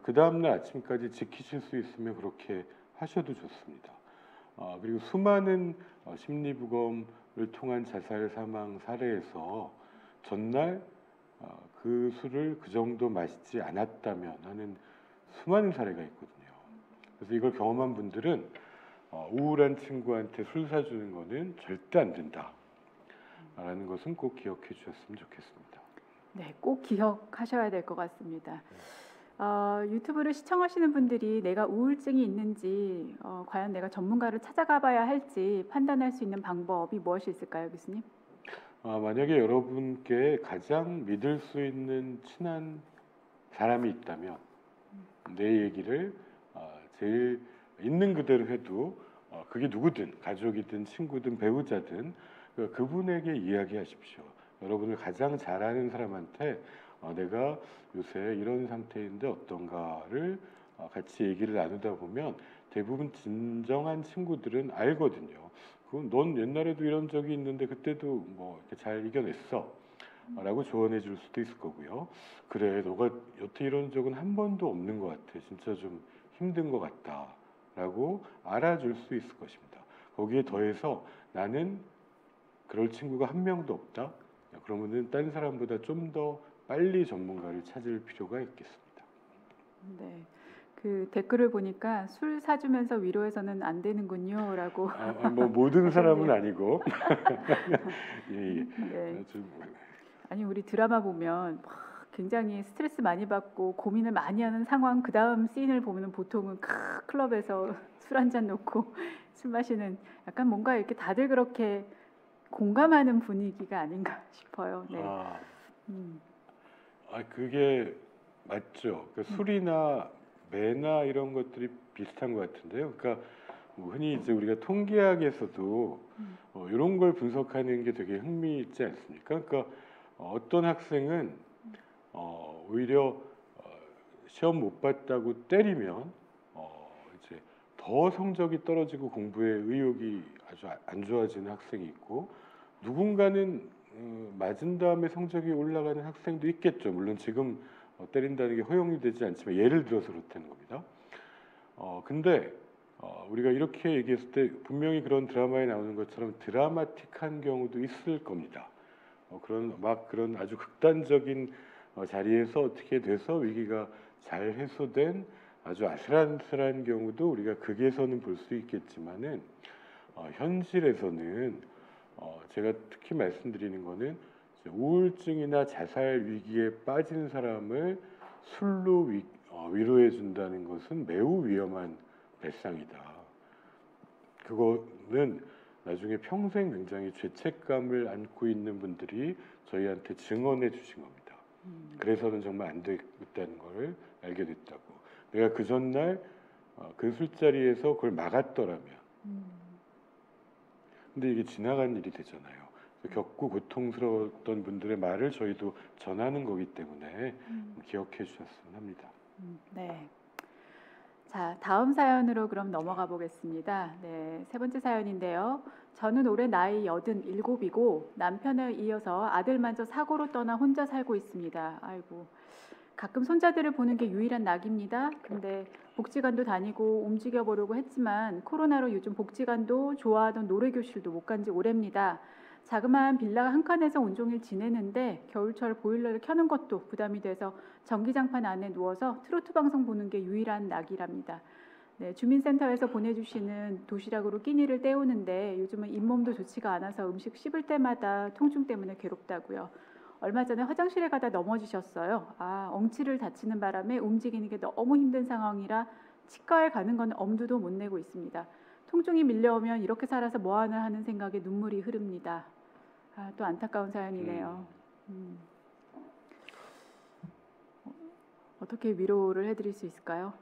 그 다음날 아침까지 지키실 수 있으면 그렇게 하셔도 좋습니다. 그리고 수많은 심리부검을 통한 자살 사망 사례에서 전날 그 술을 그 정도 마시지 않았다면 하는 수많은 사례가 있거든요. 그래서 이걸 경험한 분들은 우울한 친구한테 술 사주는 거는 절대 안 된다라는 것은 꼭 기억해 주셨으면 좋겠습니다. 네, 꼭 기억하셔야 될 것 같습니다. 유튜브를 시청하시는 분들이 내가 우울증이 있는지 과연 내가 전문가를 찾아가 봐야 할지 판단할 수 있는 방법이 무엇이 있을까요, 교수님? 만약에 여러분께 가장 믿을 수 있는 친한 사람이 있다면 내 얘기를 제일 있는 그대로 해도 그게 누구든 가족이든 친구든 배우자든 그분에게 이야기하십시오. 여러분을 가장 잘 아는 사람한테 내가 요새 이런 상태인데 어떤가를 같이 얘기를 나누다 보면 대부분 진정한 친구들은 알거든요. 그건 넌 옛날에도 이런 적이 있는데 그때도 뭐 이렇게 잘 이겨냈어 라고 조언해 줄 수도 있을 거고요. 그래, 너가 여태 이런 적은 한 번도 없는 것 같아. 진짜 좀 힘든 것 같다 라고 알아줄 수 있을 것입니다. 거기에 더해서 나는 그럴 친구가 한 명도 없다. 그러면은 딴 사람보다 좀 더 빨리 전문가를 찾을 필요가 있겠습니다. 네, 그 댓글을 보니까 술 사주면서 위로해서는 안 되는군요라고. 뭐 모든 사람은 하셨네요. 아니고 예, 예. 네. 좀, 아니 우리 드라마 보면 막 굉장히 스트레스 많이 받고 고민을 많이 하는 상황 그 다음 씬을 보면 보통은 클럽에서 술 한 잔 놓고 술 마시는 약간 뭔가 이렇게 다들 그렇게 공감하는 분위기가 아닌가 싶어요. 네. 음, 그게 맞죠. 술이나 매나 이런 것들이 비슷한 것 같은데요. 그러니까 뭐 흔히 이제 우리가 통계학에서도 이런 걸 분석하는 게 되게 흥미있지 않습니까? 그러니까 어떤 학생은 오히려 시험 못 봤다고 때리면 이제 더 성적이 떨어지고 공부에 의욕이 아주 안 좋아지는 학생이 있고 누군가는 맞은 다음에 성적이 올라가는 학생도 있겠죠. 물론 지금 때린다는 게 허용이 되지 않지만 예를 들어서 그렇다는 겁니다. 근데 우리가 이렇게 얘기했을 때 분명히 그런 드라마에 나오는 것처럼 드라마틱한 경우도 있을 겁니다. 그런 아주 극단적인 자리에서 어떻게 돼서 위기가 잘 해소된 아주 아슬아슬한 경우도 우리가 극에서는 볼 수 있겠지만은 현실에서는 제가 특히 말씀드리는 거는 우울증이나 자살 위기에 빠진 사람을 술로 위로해 준다는 것은 매우 위험한 발상이다. 그거는 나중에 평생 굉장히 죄책감을 안고 있는 분들이 저희한테 증언해 주신 겁니다. 그래서는 정말 안 되겠다는 걸 알게 됐다고. 내가 그 전날 그 술자리에서 그걸 막았더라면. 근데 이게 지나간 일이 되잖아요. 겪고 고통스러웠던 분들의 말을 저희도 전하는 거기 때문에 기억해 주셨으면 합니다. 네. 자, 다음 사연으로 그럼 넘어가 보겠습니다. 네, 세 번째 사연인데요. 저는 올해 나이 87이고 남편에 이어서 아들마저 사고로 떠나 혼자 살고 있습니다. 아이고. 가끔 손자들을 보는 게 유일한 낙입니다. 근데 복지관도 다니고 움직여 보려고 했지만 코로나로 요즘 복지관도 좋아하던 노래교실도 못 간 지 오래입니다. 자그마한 빌라 한 칸에서 온종일 지내는데 겨울철 보일러를 켜는 것도 부담이 돼서 전기장판 안에 누워서 트로트 방송 보는 게 유일한 낙이랍니다. 네, 주민센터에서 보내주시는 도시락으로 끼니를 때우는데 요즘은 잇몸도 좋지가 않아서 음식 씹을 때마다 통증 때문에 괴롭다고요. 얼마 전에 화장실에 가다 넘어지셨어요. 엉치를 다치는 바람에 움직이는 게 너무 힘든 상황이라 치과에 가는 건 엄두도 못 내고 있습니다. 통증이 밀려오면 이렇게 살아서 뭐하나 하는 생각에 눈물이 흐릅니다. 또 안타까운 사연이네요. 어떻게 위로를 해드릴 수 있을까요?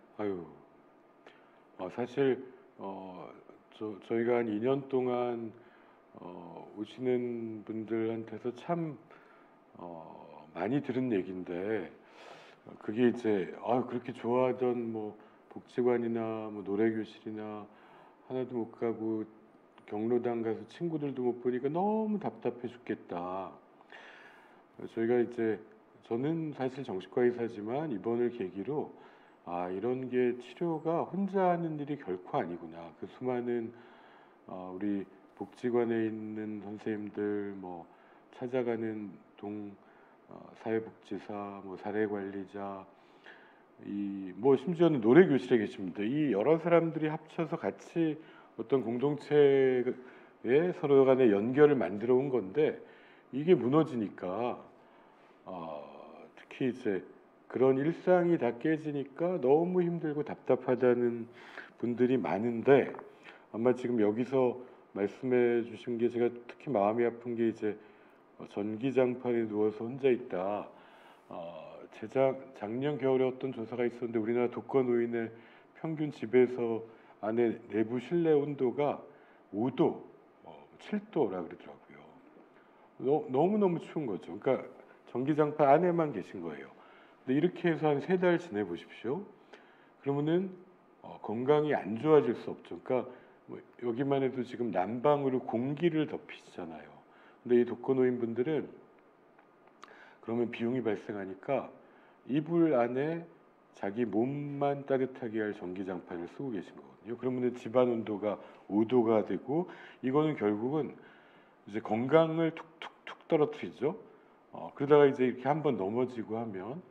사실 저희가 한 2년 동안 오시는 분들한테서 참 많이 들은 얘기인데 그게 이제 그렇게 좋아하던 뭐 복지관이나 뭐 노래교실이나 하나도 못 가고 경로당 가서 친구들도 못 보니까 너무 답답해 죽겠다. 저희가 이제 저는 사실 정신과 의사지만 이번을 계기로 이런 게 치료가 혼자 하는 일이 결코 아니구나. 그 수많은 우리 복지관에 있는 선생님들, 뭐 찾아가는 사회복지사, 뭐 사례관리자, 이 뭐 심지어는 노래교실에 계십니다. 이 여러 사람들이 합쳐서 같이 어떤 공동체에 서로 간의 연결을 만들어 온 건데 이게 무너지니까 특히 이제 그런 일상이 다 깨지니까 너무 힘들고 답답하다는 분들이 많은데 아마 지금 여기서 말씀해 주신 게 제가 특히 마음이 아픈 게 이제 전기장판에 누워서 혼자 있다. 작년 겨울에 어떤 조사가 있었는데 우리나라 독거노인의 평균 집에서 안에 내부 실내 온도가 5도, 7도라 그러더라고요. 너무너무 추운 거죠. 그러니까 전기장판 안에만 계신 거예요. 근데 이렇게 해서 한 3달 지내 보십시오. 그러면은 건강이 안 좋아질 수 없죠. 그러니까 뭐 여기만 해도 지금 난방으로 공기를 덮이시잖아요. 근데 이 독거노인 분들은 그러면 비용이 발생하니까 이불 안에 자기 몸만 따뜻하게 할 전기장판을 쓰고 계신 거거든요. 그러면 집안 온도가 5도가 되고 이거는 결국은 이제 건강을 툭툭툭 떨어뜨리죠. 그러다가 이제 이렇게 한번 넘어지고 하면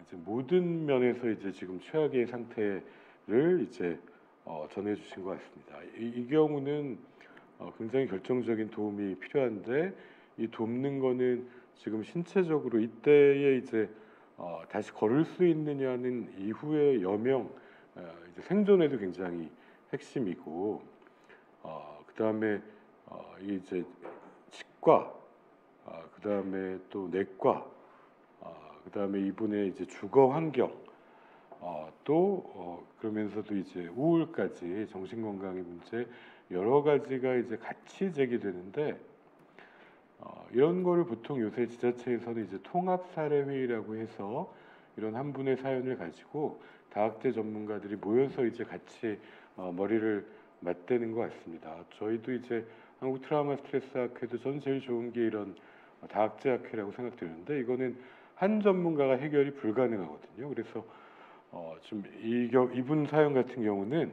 이제 모든 면에서 이제 지금 최악의 상태를 이제 전해주신 것 같습니다. 이 경우는 굉장히 결정적인 도움이 필요한데 이 돕는 거는 지금 신체적으로 이때에 이제 다시 걸을 수 있느냐는 이후의 여명, 이제 생존에도 굉장히 핵심이고 그다음에 이제 치과, 그다음에 또 내과, 그다음에 이분의 이제 주거 환경, 그러면서도 이제 우울까지 정신건강의 문제 여러 가지가 이제 같이 제기되는데 이런 거를 보통 요새 지자체에서는 이제 통합사례회의라고 해서 이런 한 분의 사연을 가지고 다학제 전문가들이 모여서 이제 같이 머리를 맞대는 것 같습니다. 저희도 이제 한국 트라우마 스트레스 학회도 저는 제일 좋은 게 이런 다학제 학회라고 생각되는데 이거는 한 전문가가 해결이 불가능하거든요. 그래서 좀 이분 사연 같은 경우는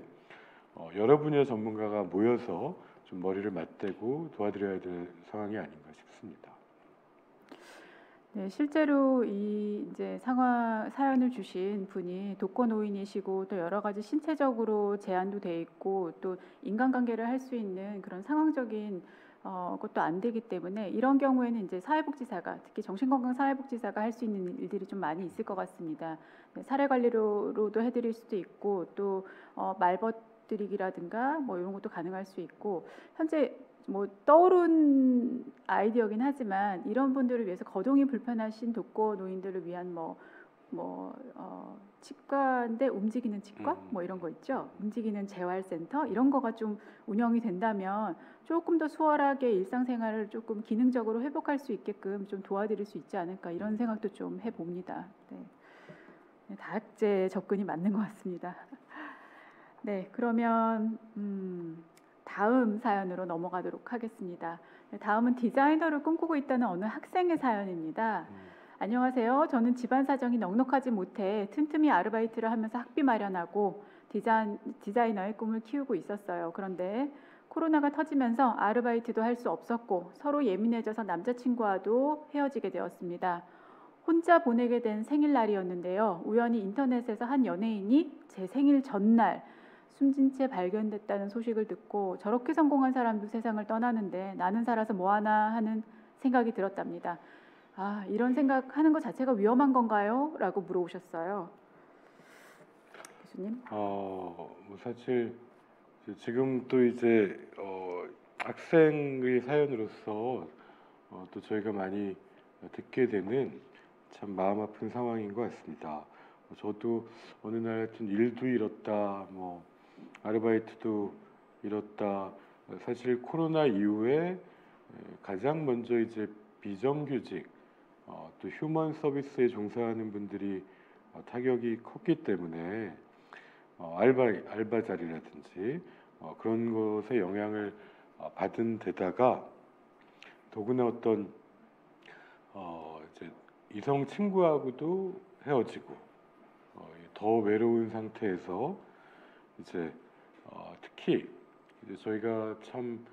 여러 분야 전문가가 모여서 좀 머리를 맞대고 도와드려야 될 상황이 아닌가 싶습니다. 네, 실제로 이 이제 사연을 주신 분이 독거노인이시고 또 여러 가지 신체적으로 제한도 돼 있고 또 인간관계를 할 수 있는 그런 상황적인 것도 안 되기 때문에 이런 경우에는 이제 사회복지사가 특히 정신건강 사회복지사가 할 수 있는 일들이 좀 많이 있을 것 같습니다. 네, 사례 관리로도 해드릴 수도 있고 또 말벗드리기라든가 뭐 이런 것도 가능할 수 있고 현재 뭐 떠오른 아이디어긴 하지만 이런 분들을 위해서 거동이 불편하신 독거노인들을 위한 치과인데 움직이는 치과 뭐 이런 거 있죠. 움직이는 재활센터 이런 거가 좀 운영이 된다면 조금 더 수월하게 일상생활을 조금 기능적으로 회복할 수 있게끔 좀 도와드릴 수 있지 않을까 이런 생각도 좀 해봅니다. 네, 다학제 접근이 맞는 것 같습니다. 네, 그러면 다음 사연으로 넘어가도록 하겠습니다. 다음은 디자이너를 꿈꾸고 있다는 어느 학생의 사연입니다. 안녕하세요. 저는 집안 사정이 넉넉하지 못해 틈틈이 아르바이트를 하면서 학비 마련하고 디자이너의 꿈을 키우고 있었어요. 그런데 코로나가 터지면서 아르바이트도 할 수 없었고 서로 예민해져서 남자친구와도 헤어지게 되었습니다. 혼자 보내게 된 생일날이었는데요. 우연히 인터넷에서 한 연예인이 제 생일 전날 숨진 채 발견됐다는 소식을 듣고 저렇게 성공한 사람도 세상을 떠나는데 나는 살아서 뭐하나 하는 생각이 들었답니다. 이런 생각하는 것 자체가 위험한 건가요? 라고 물어보셨어요. 교수님. 뭐 사실 지금 또 이제 학생의 사연으로서 또 저희가 많이 듣게 되는 참 마음 아픈 상황인 것 같습니다. 저도 어느 날 하여튼 일도 잃었다, 뭐 아르바이트도 잃었다. 사실 코로나 이후에 가장 먼저 이제 비정규직 또 휴먼 서비스에 종사하는 분들이 타격이 컸기 때문에 알바 자리라든지 그런 것에 영향을 받은 데다가 더구나 어떤 이제 이성 친구하고도 헤어지고 더 외로운 상태에서 이제 특히 이제 저희가 참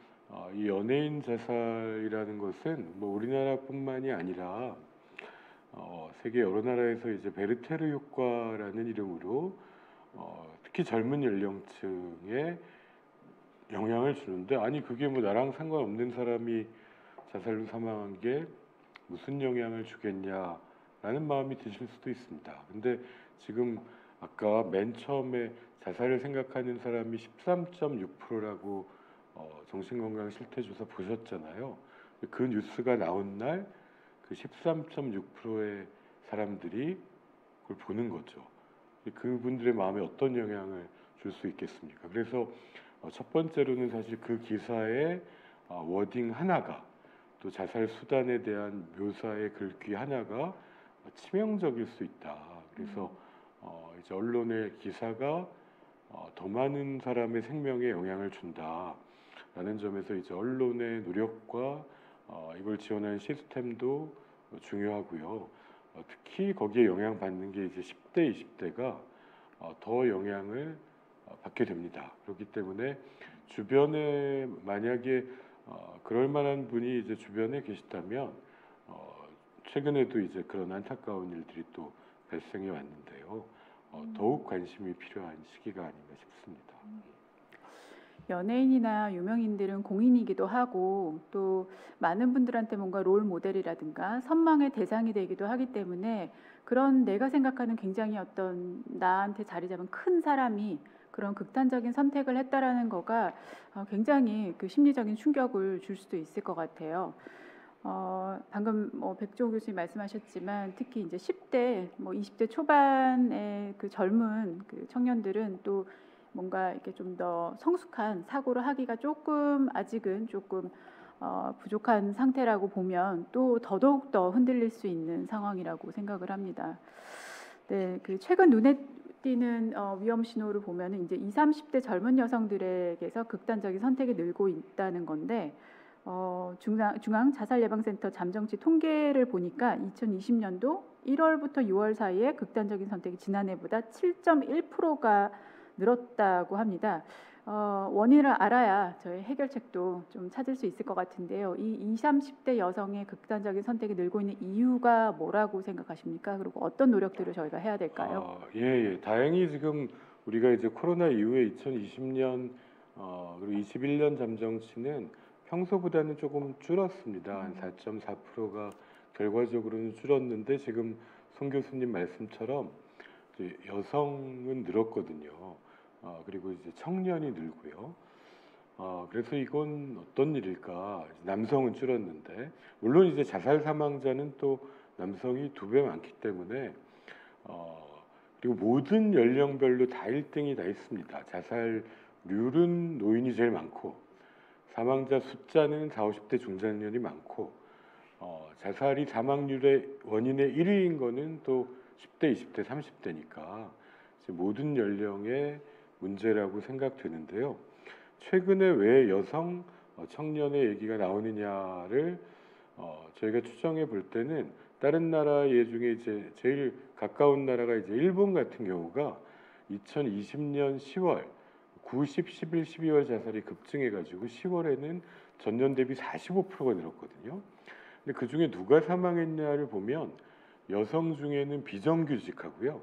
이 연예인 자살이라는 것은 뭐 우리나라뿐만이 아니라 세계 여러 나라에서 이제 베르테르 효과라는 이름으로 특히 젊은 연령층에 영향을 주는데, 아니 그게 뭐 나랑 상관없는 사람이 자살로 사망한 게 무슨 영향을 주겠냐라는 마음이 드실 수도 있습니다. 근데 지금 아까 맨 처음에 자살을 생각하는 사람이 13.6%라고 정신건강 실태조사 보셨잖아요. 그 뉴스가 나온 날 그 13.6%의 사람들이 그걸 보는 거죠. 그분들의 마음에 어떤 영향을 줄 수 있겠습니까? 그래서 첫 번째로는 사실 그 기사의 워딩 하나가, 또 자살 수단에 대한 묘사의 글귀 하나가 치명적일 수 있다. 그래서 이제 언론의 기사가 더 많은 사람의 생명에 영향을 준다라는 점에서 이제 언론의 노력과 이걸 지원하는 시스템도 중요하고요. 특히 거기에 영향받는 게 이제 10대, 20대가 더 영향을 받게 됩니다. 그렇기 때문에 주변에 만약에 그럴 만한 분이 이제 주변에 계시다면 최근에도 이제 그런 안타까운 일들이 또 발생해 왔는데요. 더욱 관심이 필요한 시기가 아닌가 싶습니다. 연예인이나 유명인들은 공인이기도 하고 또 많은 분들한테 뭔가 롤 모델이라든가 선망의 대상이 되기도 하기 때문에 그런 내가 생각하는 굉장히 어떤 나한테 자리 잡은 큰 사람이 그런 극단적인 선택을 했다라는 거가 굉장히 그 심리적인 충격을 줄 수도 있을 것 같아요. 방금 백종호 교수님 말씀하셨지만 특히 이제 10대, 20대 초반의 그 젊은 그 청년들은 또 뭔가 이렇게 좀 더 성숙한 사고를 하기가 아직은 조금 부족한 상태라고 보면 또 더더욱 더 흔들릴 수 있는 상황이라고 생각을 합니다. 네, 그 최근 눈에 띄는 위험 신호를 보면은 이제 20, 30대 젊은 여성들에게서 극단적인 선택이 늘고 있다는 건데 중앙 자살예방센터 잠정치 통계를 보니까 2020년도 1월부터 6월 사이에 극단적인 선택이 지난해보다 7.1%가 늘었다고 합니다. 원인을 알아야 저희 해결책도 좀 찾을 수 있을 것 같은데요. 이 20, 30대 여성의 극단적인 선택이 늘고 있는 이유가 뭐라고 생각하십니까? 그리고 어떤 노력들을 저희가 해야 될까요? 예. 다행히 지금 우리가 이제 코로나 이후에 2020년 그리고 21년 잠정치는 평소보다는 조금 줄었습니다. 한 4.4%가 결과적으로는 줄었는데 지금 송 교수님 말씀처럼 이제 여성은 늘었거든요. 그리고 이제 청년이 늘고요. 그래서 이건 어떤 일일까? 남성은 줄었는데 물론 이제 자살 사망자는 또 남성이 2배 많기 때문에 그리고 모든 연령별로 다 1등이 다 있습니다. 자살률은 노인이 제일 많고 사망자 숫자는 40, 50대 중장년이 많고 자살이 사망률의 원인의 1위인 거는 또 10대, 20대, 30대니까 모든 연령의 문제라고 생각되는데요. 최근에 왜 여성 청년의 얘기가 나오느냐를 저희가 추정해 볼 때는 다른 나라 예 중에 이제 제일 가까운 나라가 이제 일본 같은 경우가 2020년 10월 9, 10, 11, 12월 자살이 급증해가지고 10월에는 전년 대비 45%가 늘었거든요. 근데 그 중에 누가 사망했냐를 보면 여성 중에는 비정규직하고요.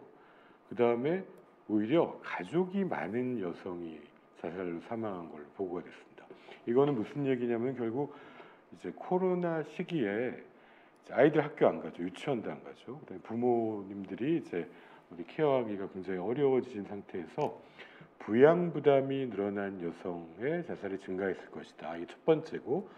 그 다음에 오히려 가족이 많은 여성이 자살로 사망한 걸로 보고가 됐습니다. 이거는 무슨 얘기냐면 결국 이제 코로나 시기에 이제 아이들 학교 안 가죠, 유치원도 안 가죠. 그다음에 부모님들이 이제 우리 케어하기가 굉장히 어려워진 상태에서 부양 부담이 늘어난 여성의 자살이 증가했을 것이다. 이게 첫 번째고,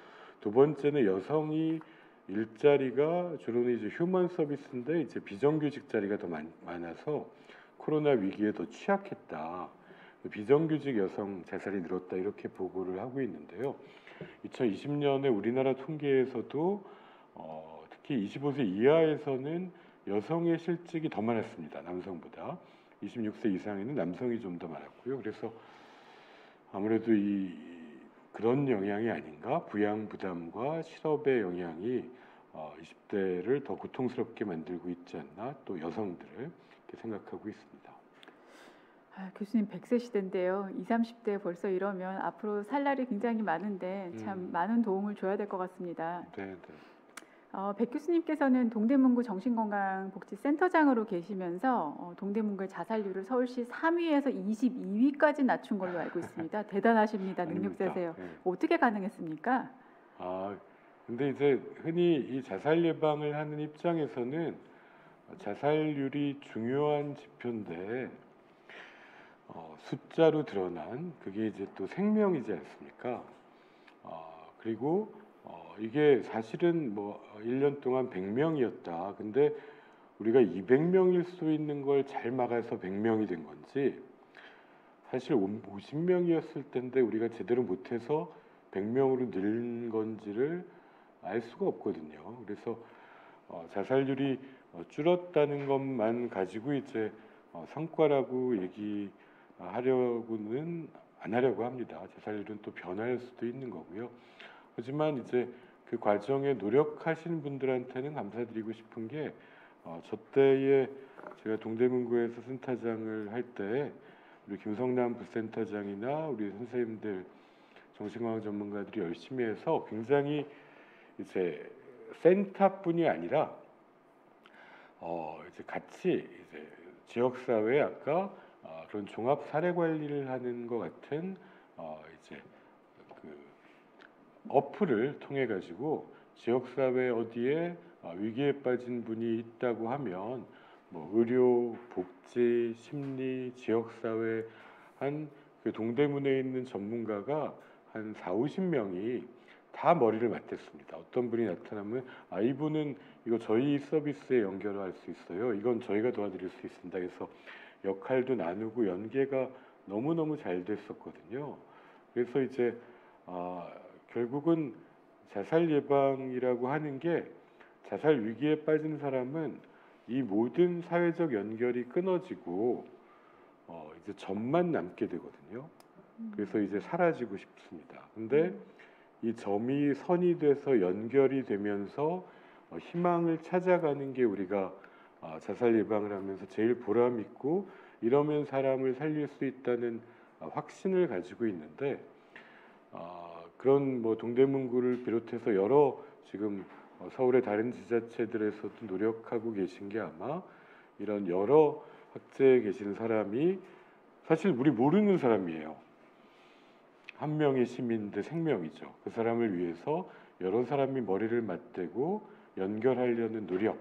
두 번째는 여성이 일자리가 주로는 이제 휴먼 서비스인데 이제 비정규직 자리가 더 많아서 코로나 위기에 더 취약했다. 비정규직 여성 자살이 늘었다 이렇게 보고를 하고 있는데요. 2020년에 우리나라 통계에서도 특히 25세 이하에서는 여성의 실직이 더 많았습니다. 남성보다. 26세 이상에는 남성이 좀 더 많았고요. 그래서 아무래도 그런 영향이 아닌가, 부양 부담과 실업의 영향이 20대를 더 고통스럽게 만들고 있지 않나, 또 여성들을 이렇게 생각하고 있습니다. 교수님 100세 시대인데요. 20, 30대 벌써 이러면 앞으로 살 날이 굉장히 많은데 참 많은 도움을 줘야 될 것 같습니다. 네. 백 교수님께서는 동대문구 정신건강복지센터장으로 계시면서 동대문구의 자살률을 서울시 3위에서 22위까지 낮춘 걸로 알고 있습니다. 대단하십니다. 능력자세요. 네. 어떻게 가능했습니까? 근데 이제 흔히 이 자살 예방을 하는 입장에서는 자살률이 중요한 지표인데 숫자로 드러난 그게 이제 또 생명이지 않습니까? 그리고 이게 사실은 뭐 1년 동안 100명이었다. 근데 우리가 200명일 수 있는 걸 잘 막아서 100명이 된 건지, 사실 50명이었을 텐데 우리가 제대로 못해서 100명으로 늘린 건지를 알 수가 없거든요. 그래서 자살률이 줄었다는 것만 가지고 이제 성과라고 얘기하려고는 안 하려고 합니다. 자살률은 또 변할 수도 있는 거고요. 하지만 이제 그 과정에 노력하신 분들한테는 감사드리고 싶은 게 저 때에 제가 동대문구에서 센터장을 할 때 우리 김성남 부센터장이나 우리 선생님들 정신건강 전문가들이 열심히 해서 굉장히 이제 센터뿐이 아니라 이제 같이 이제 지역사회 아까 그런 종합 사례 관리를 하는 것 같은 이제 그 어플을 통해 가지고 지역사회 어디에 위기에 빠진 분이 있다고 하면 뭐 의료, 복지, 심리, 지역사회 그 동대문에 있는 전문가가 한 4, 50명이 다 머리를 맞댔습니다. 어떤 분이 나타나면 이분은 이거 저희 서비스에 연결할 수 있어요. 이건 저희가 도와드릴 수 있습니다. 그래서 역할도 나누고 연계가 너무너무 잘 됐었거든요. 그래서 이제 결국은 자살 예방이라고 하는 게 자살 위기에 빠진 사람은 이 모든 사회적 연결이 끊어지고 이제 점만 남게 되거든요. 그래서 이제 사라지고 싶습니다. 근데 이 점이 선이 돼서 연결이 되면서 희망을 찾아가는 게 우리가 자살 예방을 하면서 제일 보람 있고 이러면 사람을 살릴 수 있다는 확신을 가지고 있는데 그런 뭐 동대문구를 비롯해서 여러 지금 서울의 다른 지자체들에서도 노력하고 계신 게 아마 이런 여러 학제에 계신 사람이 사실 우리 모르는 사람이에요. 한 명의 시민인데 생명이죠. 그 사람을 위해서 여러 사람이 머리를 맞대고 연결하려는 노력,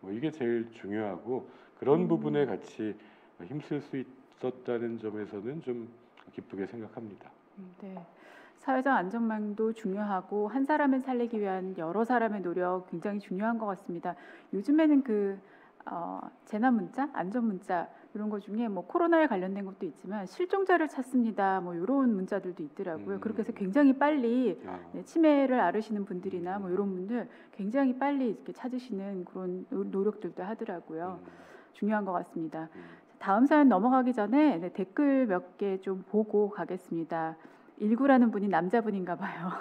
뭐 이게 제일 중요하고 그런 부분에 같이 힘쓸 수 있었다는 점에서는 좀 기쁘게 생각합니다. 네. 사회적 안전망도 중요하고 한 사람을 살리기 위한 여러 사람의 노력 굉장히 중요한 것 같습니다. 요즘에는 재난 문자, 안전 문자 이런 것 중에 뭐 코로나에 관련된 것도 있지만 실종자를 찾습니다. 뭐 이런 문자들도 있더라고요. 그렇게 해서 굉장히 빨리 치매를 앓으시는 분들이나 뭐 이런 분들 굉장히 빨리 이렇게 찾으시는 그런 노력들도 하더라고요. 중요한 것 같습니다. 다음 사연 넘어가기 전에 댓글 몇 개 좀 보고 가겠습니다. 19라는 분이 남자분인가 봐요.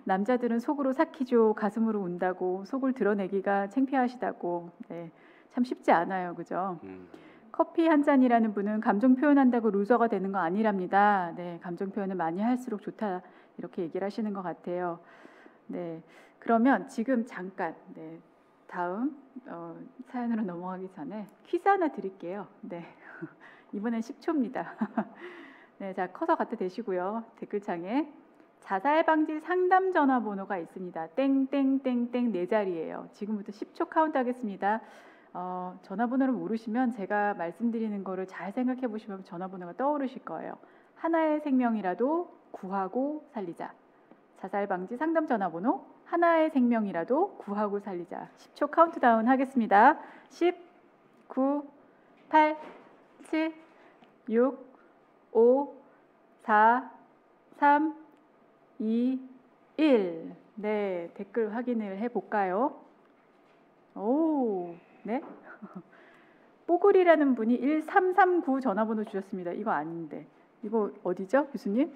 남자들은 속으로 삭히죠. 가슴으로 운다고 속을 드러내기가 창피하시다고. 네, 참 쉽지 않아요. 그죠? 커피 한 잔이라는 분은 감정 표현한다고 루저가 되는 거 아니랍니다. 네, 감정 표현을 많이 할수록 좋다. 이렇게 얘기를 하시는 것 같아요. 네, 그러면 지금 잠깐 다음 사연으로 넘어가기 전에 퀴즈 하나 드릴게요. 네, 이번엔 10초입니다. 네, 자 커서 갖다 대시고요. 댓글창에 자살 방지 상담 전화번호가 있습니다. 땡땡땡땡 4자리예요. 지금부터 10초 카운트 하겠습니다. 전화번호를 모르시면 제가 말씀드리는 거를 잘 생각해 보시면 전화번호가 떠오르실 거예요. 하나의 생명이라도 구하고 살리자. 자살 방지 상담 전화번호 하나의 생명이라도 구하고 살리자. 10초 카운트다운 하겠습니다. 10, 9, 8, 7, 6, 5, 4, 3, 2, 1. 네, 댓글 확인을 해볼까요? 오, 네. 뽀글이라는 분이 1339 전화번호 주셨습니다. 이거 아닌데. 이거 어디죠, 교수님?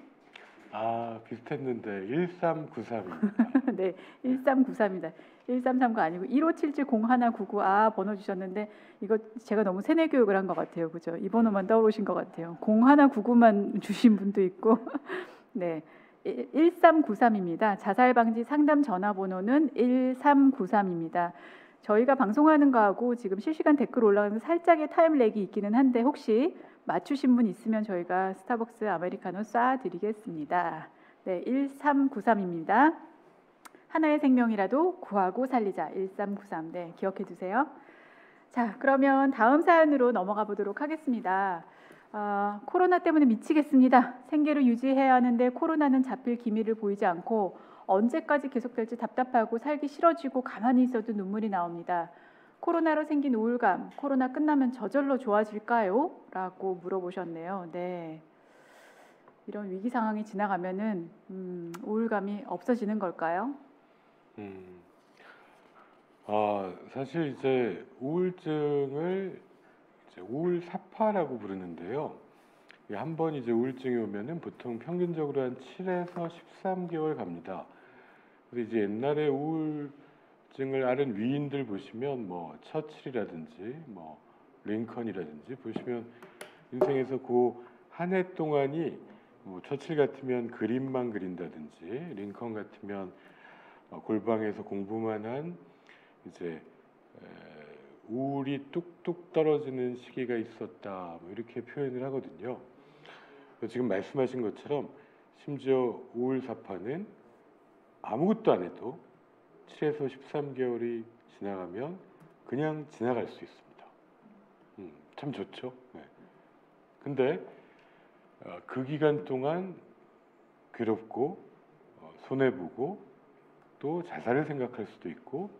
비슷했는데 1393입니다. 네, 1393입니다. 1339 아니고 15770199 번호 주셨는데 이거 제가 너무 세뇌 교육을 한 것 같아요. 그죠? 이 번호만 떠오르신 것 같아요. 0199만 주신 분도 있고. 네. 1393입니다. 자살 방지 상담 전화번호는 1393입니다. 저희가 방송하는 거하고 지금 실시간 댓글 올라가는 살짝의 타임 렉이 있기는 한데 혹시 맞추신 분 있으면 저희가 스타벅스 아메리카노 쏴드리겠습니다. 네, 1393입니다. 하나의 생명이라도 구하고 살리자. 1393. 네, 기억해 두세요. 자, 그러면 다음 사연으로 넘어가 보도록 하겠습니다. 코로나 때문에 미치겠습니다. 생계를 유지해야 하는데 코로나는 잡힐 기미를 보이지 않고 언제까지 계속될지 답답하고 살기 싫어지고 가만히 있어도 눈물이 나옵니다. 코로나로 생긴 우울감, 코로나 끝나면 저절로 좋아질까요? 라고 물어보셨네요. 네. 이런 위기 상황이 지나가면은 우울감이 없어지는 걸까요? 사실 이제 우울증을 이제 우울사파라고 부르는데요. 한 번 이제 우울증이 오면은 보통 평균적으로 한 7에서 13개월 갑니다. 그래서 이제 옛날에 우울증을 앓은 위인들 보시면 뭐 처칠이라든지 뭐 링컨이라든지 보시면 인생에서 그 한 해 동안이 뭐 처칠 같으면 그림만 그린다든지 링컨 같으면 골방에서 공부만 한 이제 우울이 뚝뚝 떨어지는 시기가 있었다 뭐 이렇게 표현을 하거든요. 지금 말씀하신 것처럼 심지어 우울사파는 아무것도 안 해도 7에서 13개월이 지나가면 그냥 지나갈 수 있습니다. 참 좋죠. 네. 근데 그 기간 동안 괴롭고 손해보고 또 자살을 생각할 수도 있고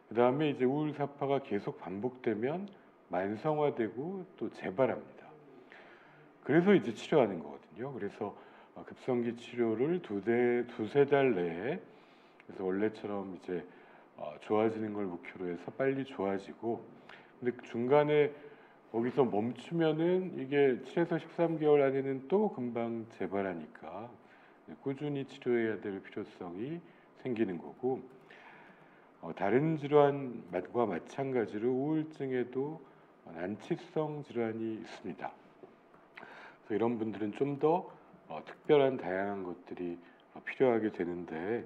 그 다음에 이제 우울사파가 계속 반복되면 만성화되고 또 재발합니다. 그래서 이제 치료하는 거거든요. 그래서 급성기 치료를 두세 달 내에 그래서 원래처럼 이제 좋아지는 걸 목표로 해서 빨리 좋아지고 근데 중간에 거기서 멈추면은 이게 7에서 13개월 안에는 또 금방 재발하니까 꾸준히 치료해야 될 필요성이 생기는 거고 다른 질환과 마찬가지로 우울증에도 난치성 질환이 있습니다. 그래서 이런 분들은 좀 더 특별한 다양한 것들이 필요하게 되는데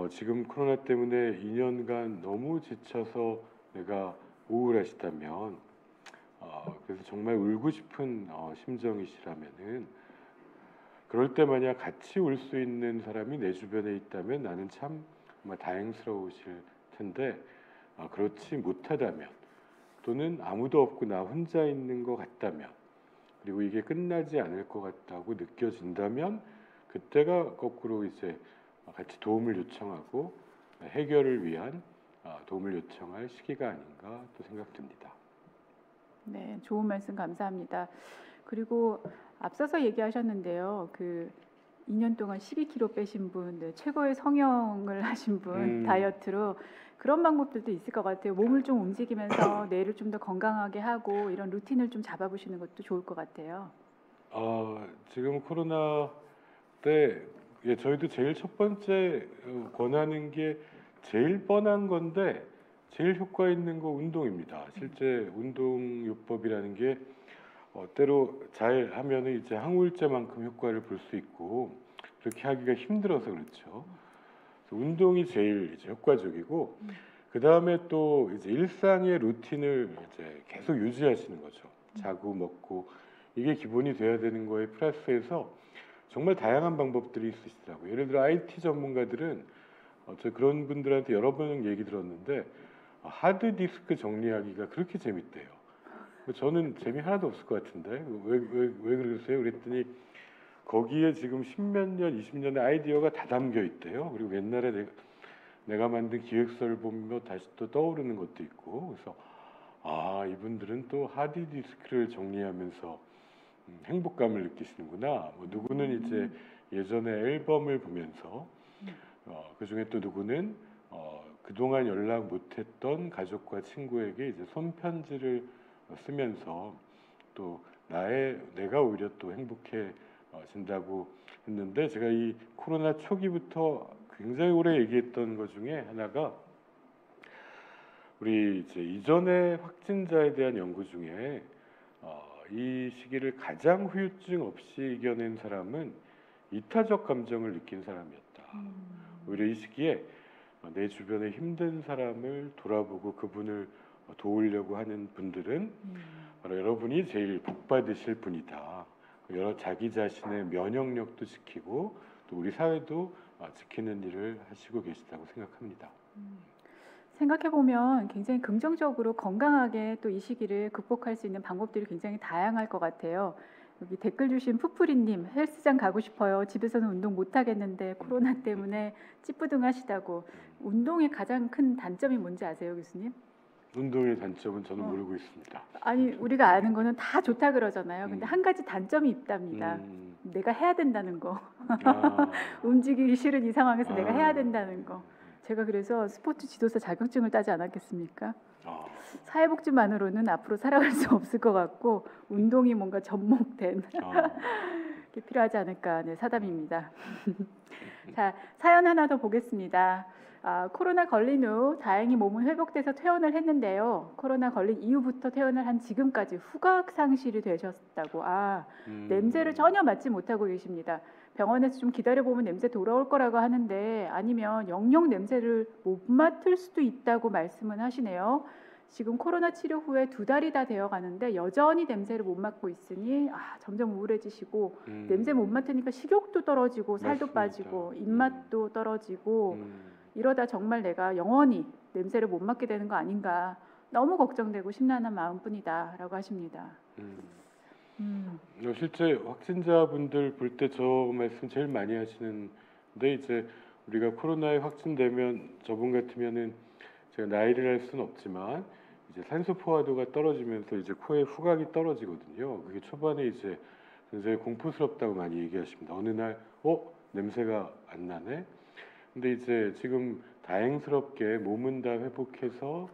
지금 코로나 때문에 2년간 너무 지쳐서 내가 우울하시다면 그래서 정말 울고 싶은 심정이시라면은 그럴 때 만약 같이 울 수 있는 사람이 내 주변에 있다면 나는 참 정말 다행스러우실 텐데 그렇지 못하다면 또는 아무도 없고 나 혼자 있는 것 같다면 그리고 이게 끝나지 않을 것 같다고 느껴진다면 그때가 거꾸로 이제 같이 도움을 요청하고 해결을 위한 도움을 요청할 시기가 아닌가 또 생각됩니다. 네, 좋은 말씀 감사합니다. 그리고 앞서서 얘기하셨는데요. 그 2년 동안 12kg 빼신 분, 네, 최고의 성형을 하신 분, 다이어트로 그런 방법들도 있을 것 같아요. 몸을 좀 움직이면서 뇌를 좀 더 건강하게 하고 이런 루틴을 좀 잡아보시는 것도 좋을 것 같아요. 지금 코로나 때 저희도 제일 첫 번째 권하는 게 제일 뻔한 건데 제일 효과 있는 거 운동입니다. 실제 운동요법이라는 게 때로 잘 하면은 이제 항우울제만큼 효과를 볼 수 있고 그렇게 하기가 힘들어서 그렇죠. 그래서 운동이 제일 이제 효과적이고 그 다음에 또 이제 일상의 루틴을 이제 계속 유지하시는 거죠. 자고 먹고 이게 기본이 돼야 되는 거에 플러스해서 정말 다양한 방법들이 있으시더라고요. 예를 들어 IT 전문가들은 저 그런 분들한테 여러 번 얘기 들었는데 하드 디스크 정리하기가 그렇게 재밌대요. 저는 재미 하나도 없을 것 같은데 왜 그러세요? 그랬더니 거기에 지금 10몇 년, 20년의 아이디어가 다 담겨 있대요. 그리고 옛날에 내가 만든 기획서를 보면 다시 또 떠오르는 것도 있고 그래서 이분들은 또 하드 디스크를 정리하면서 행복감을 느끼시는구나. 뭐 누구는 이제 예전에 앨범을 보면서 그 중에 또 누구는 그동안 연락 못했던 가족과 친구에게 이제 손편지를 쓰면서 또 내가 오히려 또 행복해진다고 했는데, 제가 이 코로나 초기부터 굉장히 오래 얘기했던 것 중에 하나가, 우리 이제 이전에 확진자에 대한 연구 중에 이 시기를 가장 후유증 없이 이겨낸 사람은 이타적 감정을 느낀 사람이었다. 오히려 이 시기에 내 주변에 힘든 사람을 돌아보고 그분을 도우려고 하는 분들은 바로 여러분이 제일 복 받으실 분이다. 여러 자기 자신의 면역력도 지키고 또 우리 사회도 지키는 일을 하시고 계시다고 생각합니다. 생각해보면 굉장히 긍정적으로 건강하게 또 이 시기를 극복할 수 있는 방법들이 굉장히 다양할 것 같아요. 여기 댓글 주신 푸푸리님, 헬스장 가고 싶어요. 집에서는 운동 못 하겠는데 코로나 때문에 찌뿌둥하시다고. 운동의 가장 큰 단점이 뭔지 아세요, 교수님? 운동의 단점은 저는 모르고 있습니다. 아니, 우리가 아는 거는 다 좋다 그러잖아요. 근데 한 가지 단점이 있답니다. 내가 해야 된다는 거. 움직이기 싫은 이 상황에서 내가 해야 된다는 거. 제가 그래서 스포츠 지도사 자격증을 따지 않았겠습니까? 사회복지만으로는 앞으로 살아갈 수 없을 것 같고 운동이 뭔가 접목된 게 필요하지 않을까. 네, 사담입니다. 자, 사연 하나 더 보겠습니다. 코로나 걸린 후 다행히 몸은 회복돼서 퇴원을 했는데요. 코로나 걸린 이후부터 퇴원을 한 지금까지 후각 상실이 되셨다고. 냄새를 전혀 맡지 못하고 계십니다. 병원에서 좀 기다려보면 냄새 돌아올 거라고 하는데, 아니면 영영 냄새를 못 맡을 수도 있다고 말씀은 하시네요. 지금 코로나 치료 후에 2달이 다 되어 가는데 여전히 냄새를 못 맡고 있으니 점점 우울해지시고, 냄새 못 맡으니까 식욕도 떨어지고 살도 맞습니다. 빠지고 입맛도 떨어지고 이러다 정말 내가 영원히 냄새를 못 맡게 되는 거 아닌가, 너무 걱정되고 심란한 마음뿐이다 라고 하십니다. 실제 확진자분들 볼 때 저 말씀 제일 많이 하시는데, 이제 우리가 코로나에 확진되면 저분 같으면은 제가 나이를 할 수는 없지만 이제 산소 포화도가 떨어지면서 이제 코에 후각이 떨어지거든요. 그게 초반에 이제 굉장히 공포스럽다고 많이 얘기하십니다. 어느 날 냄새가 안 나네. 근데 이제 지금 다행스럽게 몸은 다 회복해서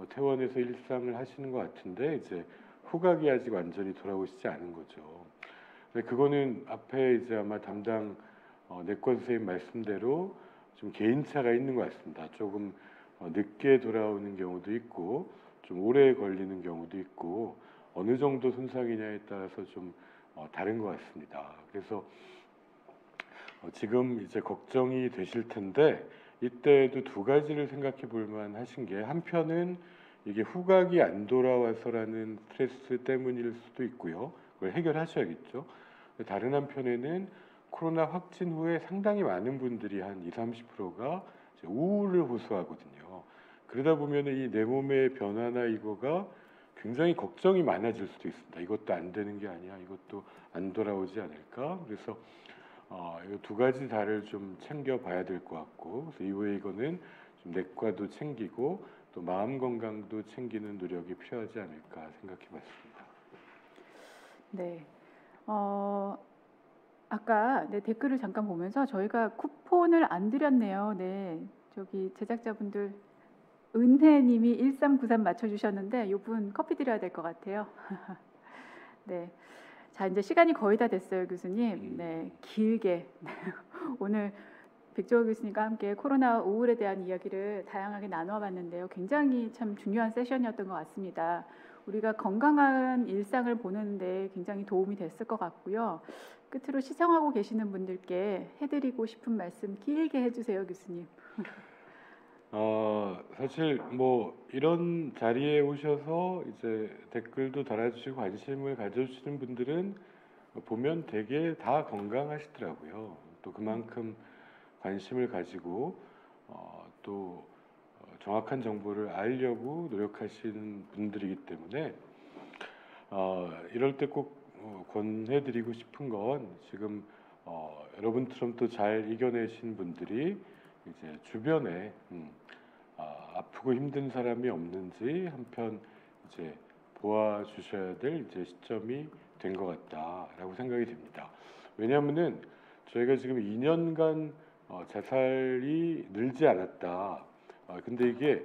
퇴원해서 일상을 하시는 것 같은데, 이제 후각이 아직 완전히 돌아오시지 않은 거죠. 근데 그거는 앞에 이제 아마 담당 내과 선생님 말씀대로 좀 개인차가 있는 것 같습니다. 조금 늦게 돌아오는 경우도 있고 좀 오래 걸리는 경우도 있고 어느 정도 손상이냐에 따라서 좀 다른 것 같습니다. 그래서 지금 이제 걱정이 되실 텐데, 이때도 2가지를 생각해 볼 만하신 게, 한편은 이게 후각이 안 돌아와서라는 스트레스 때문일 수도 있고요. 그걸 해결하셔야겠죠. 다른 한편에는 코로나 확진 후에 상당히 많은 분들이 한 20-30%가 우울을 호소하거든요. 그러다 보면 이 내 몸의 변화나 이거가 굉장히 걱정이 많아질 수도 있습니다. 이것도 안 되는 게 아니야, 이것도 안 돌아오지 않을까. 그래서 이 2가지 다를 좀 챙겨봐야 될 것 같고, 그래서 이후에 이거는 좀 내과도 챙기고 또 마음 건강도 챙기는 노력이 필요하지 않을까 생각해봤습니다. 네. 아까 댓글을 잠깐 보면서 저희가 쿠폰을 안 드렸네요. 네, 저기 제작자분들 은혜님이 1393 맞춰주셨는데 이분 커피 드려야 될 것 같아요. 네. 자, 이제 시간이 거의 다 됐어요, 교수님. 네, 길게 오늘 백종원 교수님과 함께 코로나 우울에 대한 이야기를 다양하게 나눠봤는데요. 굉장히 참 중요한 세션이었던 것 같습니다. 우리가 건강한 일상을 보는데 굉장히 도움이 됐을 것 같고요. 끝으로 시청하고 계시는 분들께 해드리고 싶은 말씀 길게 해주세요, 교수님. 사실 이런 자리에 오셔서 이제 댓글도 달아주시고 관심을 가져주시는 분들은 보면 되게 다 건강하시더라고요. 또 그만큼 관심을 가지고 또 정확한 정보를 알려고 노력하시는 분들이기 때문에 이럴 때 꼭 권해드리고 싶은 건, 지금 여러분처럼 또 잘 이겨내신 분들이 이제 주변에 아프고 힘든 사람이 없는지 한편 이제 보아주셔야 될 이제 시점이 된 것 같다라고 생각이 됩니다. 왜냐하면은 저희가 지금 2년간 자살이 늘지 않았다. 근데 이게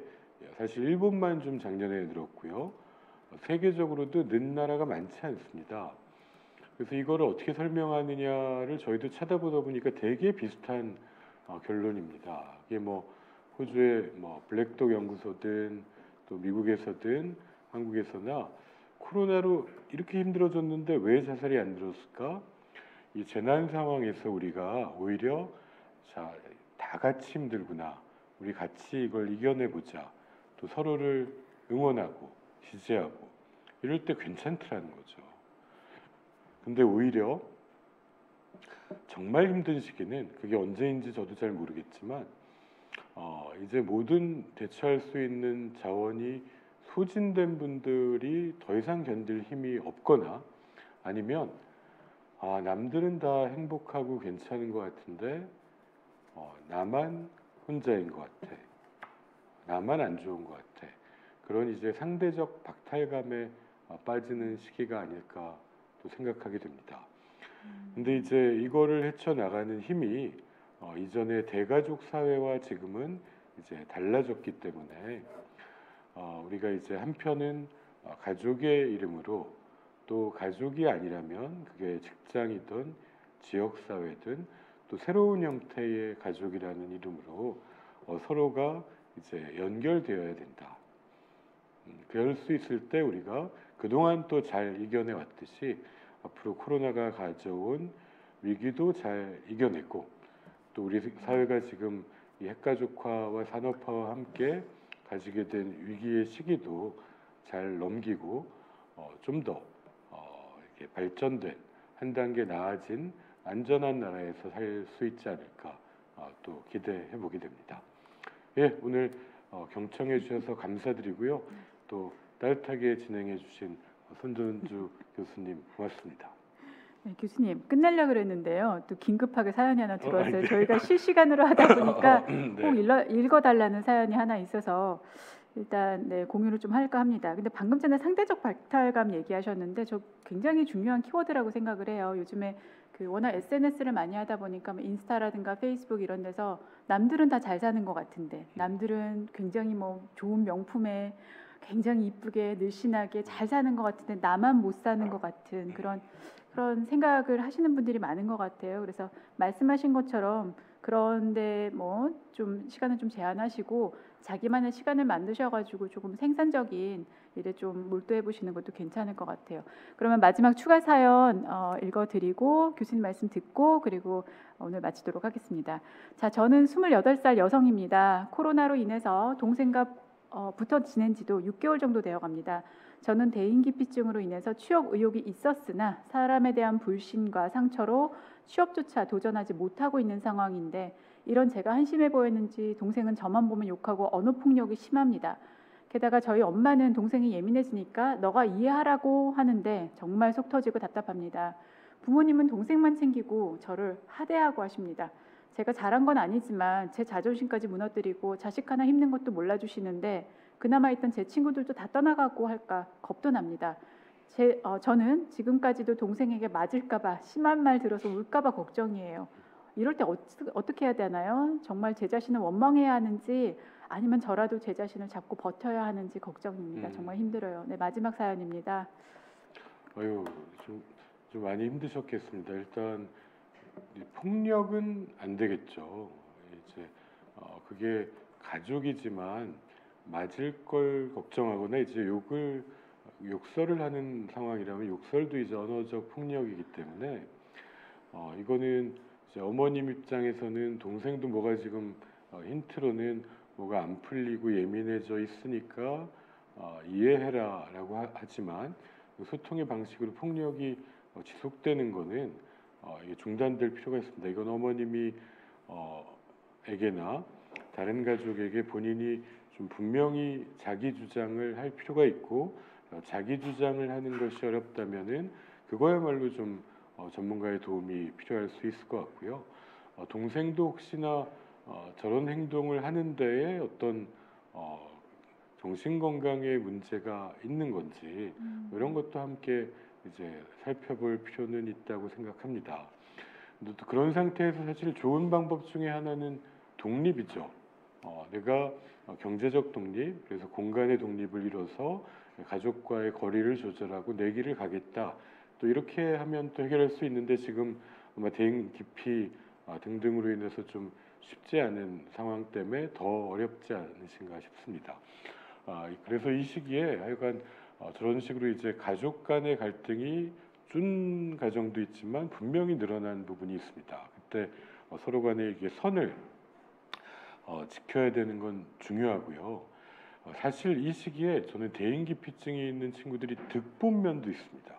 사실 일본만 좀 작년에 늘었고요. 세계적으로도 는 나라가 많지 않습니다. 그래서 이거를 어떻게 설명하느냐를 저희도 찾아보다 보니까 되게 비슷한 결론입니다. 이게 뭐 호주의 뭐 블랙독 연구소든 또 미국에서든 한국에서나 코로나로 이렇게 힘들어졌는데 왜 자살이 안 늘었을까? 이 재난 상황에서 우리가 오히려 자, 다 같이 힘들구나. 우리 같이 이걸 이겨내보자. 또 서로를 응원하고 지지하고 이럴 때 괜찮더라는 거죠. 근데 오히려 정말 힘든 시기는 그게 언제인지 저도 잘 모르겠지만 이제 모든 대처할 수 있는 자원이 소진된 분들이 더 이상 견딜 힘이 없거나 아니면 남들은 다 행복하고 괜찮은 것 같은데 나만 혼자인 것 같아. 나만 안 좋은 것 같아. 그런 이제 상대적 박탈감에 빠지는 시기가 아닐까 또 생각하게 됩니다. 근데 이제 이거를 헤쳐나가는 힘이 이전에 대가족 사회와 지금은 이제 달라졌기 때문에 우리가 이제 한편은 가족의 이름으로 또 가족이 아니라면 그게 직장이든 지역사회든 또 새로운 형태의 가족이라는 이름으로 서로가 이제 연결되어야 된다. 그럴 수 있을 때 우리가 그동안 또 잘 이겨내 왔듯이 앞으로 코로나가 가져온 위기도 잘 이겨내고 또 우리 사회가 지금 이 핵가족화와 산업화와 함께 가지게 된 위기의 시기도 잘 넘기고 좀 더 이렇게 발전된 한 단계 나아진 안전한 나라에서 살 수 있지 않을까 또 기대해 보게 됩니다. 예, 오늘 경청해 주셔서 감사드리고요. 또 따뜻하게 진행해 주신 손전주 교수님 고맙습니다. 네, 교수님 끝내려고 그랬는데요. 또 긴급하게 사연이 하나 들어왔어요. 네. 저희가 실시간으로 하다 보니까 네. 꼭 읽어달라는 사연이 하나 있어서 일단 네, 공유를 좀 할까 합니다. 근데 방금 전에 상대적 박탈감 얘기하셨는데 저 굉장히 중요한 키워드라고 생각을 해요. 요즘에 그 워낙 SNS를 많이 하다 보니까 뭐 인스타라든가 페이스북 이런 데서 남들은 다 잘 사는 것 같은데 남들은 굉장히 뭐 좋은 명품에 굉장히 이쁘게 늘씬하게 잘 사는 것 같은데 나만 못 사는 것 같은 그런 생각을 하시는 분들이 많은 것 같아요. 그래서 말씀하신 것처럼 그런데 뭐 좀 시간을 좀 제한하시고 자기만의 시간을 만드셔가지고 조금 생산적인 일에 좀 몰두해 보시는 것도 괜찮을 것 같아요. 그러면 마지막 추가 사연 읽어드리고 교수님 말씀 듣고 그리고 오늘 마치도록 하겠습니다. 자, 저는 28살 여성입니다. 코로나로 인해서 동생과 붙어 지낸 지도 6개월 정도 되어 갑니다. 저는 대인기피증으로 인해서 취업 의욕이 있었으나 사람에 대한 불신과 상처로 취업조차 도전하지 못하고 있는 상황인데 이런 제가 한심해 보였는지 동생은 저만 보면 욕하고 언어 폭력이 심합니다. 게다가 저희 엄마는 동생이 예민해지니까 너가 이해하라고 하는데 정말 속 터지고 답답합니다. 부모님은 동생만 챙기고 저를 하대하고 하십니다. 제가 잘한 건 아니지만 제 자존심까지 무너뜨리고 자식 하나 힘든 것도 몰라주시는데 그나마 있던 제 친구들도 다 떠나가고 할까 겁도 납니다. 저는 지금까지도 동생에게 맞을까봐 심한 말 들어서 울까봐 걱정이에요. 이럴 때 어떻게 해야 되나요? 정말 제 자신을 원망해야 하는지 아니면 저라도 제 자신을 잡고 버텨야 하는지 걱정입니다. 정말 힘들어요. 네, 마지막 사연입니다. 아유, 좀 많이 힘드셨겠습니다. 일단 폭력은 안 되겠죠. 이제 그게 가족이지만 맞을 걸 걱정하거나 이제 욕설을 하는 상황이라면 욕설도 이제 언어적 폭력이기 때문에 이거는 이제 어머님 입장에서는 동생도 뭐가 지금 힌트로는 뭐가 안 풀리고 예민해져 있으니까 이해해라라고 하지만 소통의 방식으로 폭력이 지속되는 거는 이게 중단될 필요가 있습니다. 이건 어머님이 에게나 다른 가족에게 본인이 좀 분명히 자기 주장을 할 필요가 있고 자기 주장을 하는 것이 어렵다면은 그거야말로 좀 전문가의 도움이 필요할 수 있을 것 같고요. 동생도 혹시나 저런 행동을 하는 데에 어떤 정신 건강에 문제가 있는 건지 이런 것도 함께 이제 살펴볼 필요는 있다고 생각합니다. 근데 또 그런 상태에서 사실 좋은 방법 중에 하나는 독립이죠. 내가 경제적 독립, 그래서 공간의 독립을 이뤄서 가족과의 거리를 조절하고 내 길을 가겠다. 또 이렇게 하면 또 해결할 수 있는데 지금 아마 대인 기피 등등으로 인해서 좀 쉽지 않은 상황 때문에 더 어렵지 않으신가 싶습니다. 그래서 이 시기에 하여간 저런 식으로 이제 가족 간의 갈등이 준 가정도 있지만 분명히 늘어난 부분이 있습니다. 그때 서로 간에 이게 선을 지켜야 되는 건 중요하고요. 사실 이 시기에 저는 대인기피증이 있는 친구들이 득본 면도 있습니다.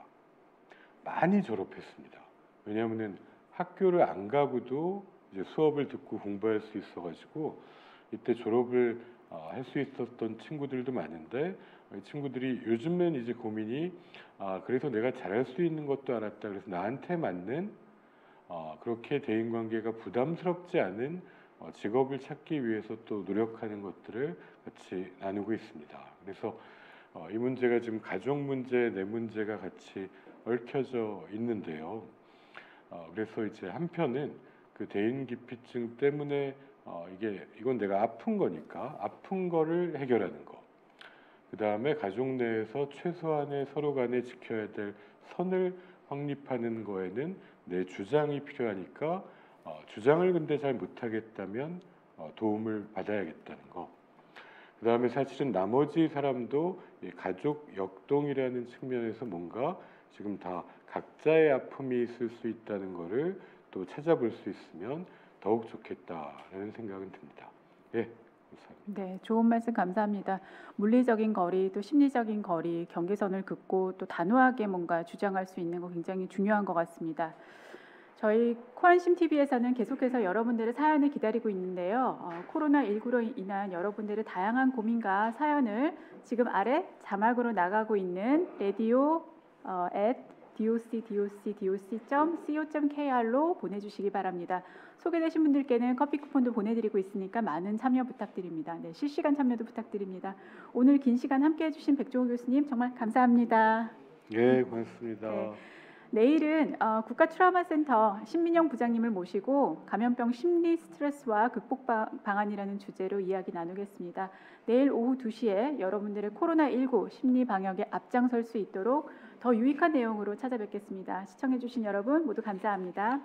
많이 졸업했습니다. 왜냐하면 학교를 안 가고도 이제 수업을 듣고 공부할 수 있어가지고 이때 졸업을 할 수 있었던 친구들도 많은데 이 친구들이 요즘엔 이제 고민이 그래서 내가 잘할 수 있는 것도 알았다. 그래서 나한테 맞는 그렇게 대인관계가 부담스럽지 않은 직업을 찾기 위해서 또 노력하는 것들을 같이 나누고 있습니다. 그래서 이 문제가 지금 가족 문제, 내 문제가 같이 얽혀져 있는데요. 그래서 이제 한편은 그 대인기피증 때문에 이건 내가 아픈 거니까 아픈 거를 해결하는 거. 그 다음에 가족 내에서 최소한의 서로 간에 지켜야 될 선을 확립하는 거에는 내 주장이 필요하니까 주장을 근데 잘 못하겠다면 도움을 받아야겠다는 거. 그 다음에 사실은 나머지 사람도 가족 역동이라는 측면에서 뭔가 지금 다 각자의 아픔이 있을 수 있다는 거를 또 찾아볼 수 있으면 더욱 좋겠다라는 생각은 듭니다. 예, 감사합니다. 네, 좋은 말씀 감사합니다. 물리적인 거리, 또 심리적인 거리, 경계선을 긋고 또 단호하게 뭔가 주장할 수 있는 거 굉장히 중요한 것 같습니다. 저희 코안심 TV에서는 계속해서 여러분들의 사연을 기다리고 있는데요. 코로나19로 인한 여러분들의 다양한 고민과 사연을 지금 아래 자막으로 나가고 있는 radio @docdoc.co.kr로 보내주시기 바랍니다. 소개되신 분들께는 커피 쿠폰도 보내드리고 있으니까 많은 참여 부탁드립니다. 네, 실시간 참여도 부탁드립니다. 오늘 긴 시간 함께해 주신 백종호 교수님 정말 감사합니다. 예, 고맙습니다. 네. 내일은 국가 트라우마 센터 신민영 부장님을 모시고 감염병 심리 스트레스와 극복 방안이라는 주제로 이야기 나누겠습니다. 내일 오후 2시에 여러분들의 코로나19 심리 방역에 앞장설 수 있도록 더 유익한 내용으로 찾아뵙겠습니다. 시청해 주신 여러분 모두 감사합니다.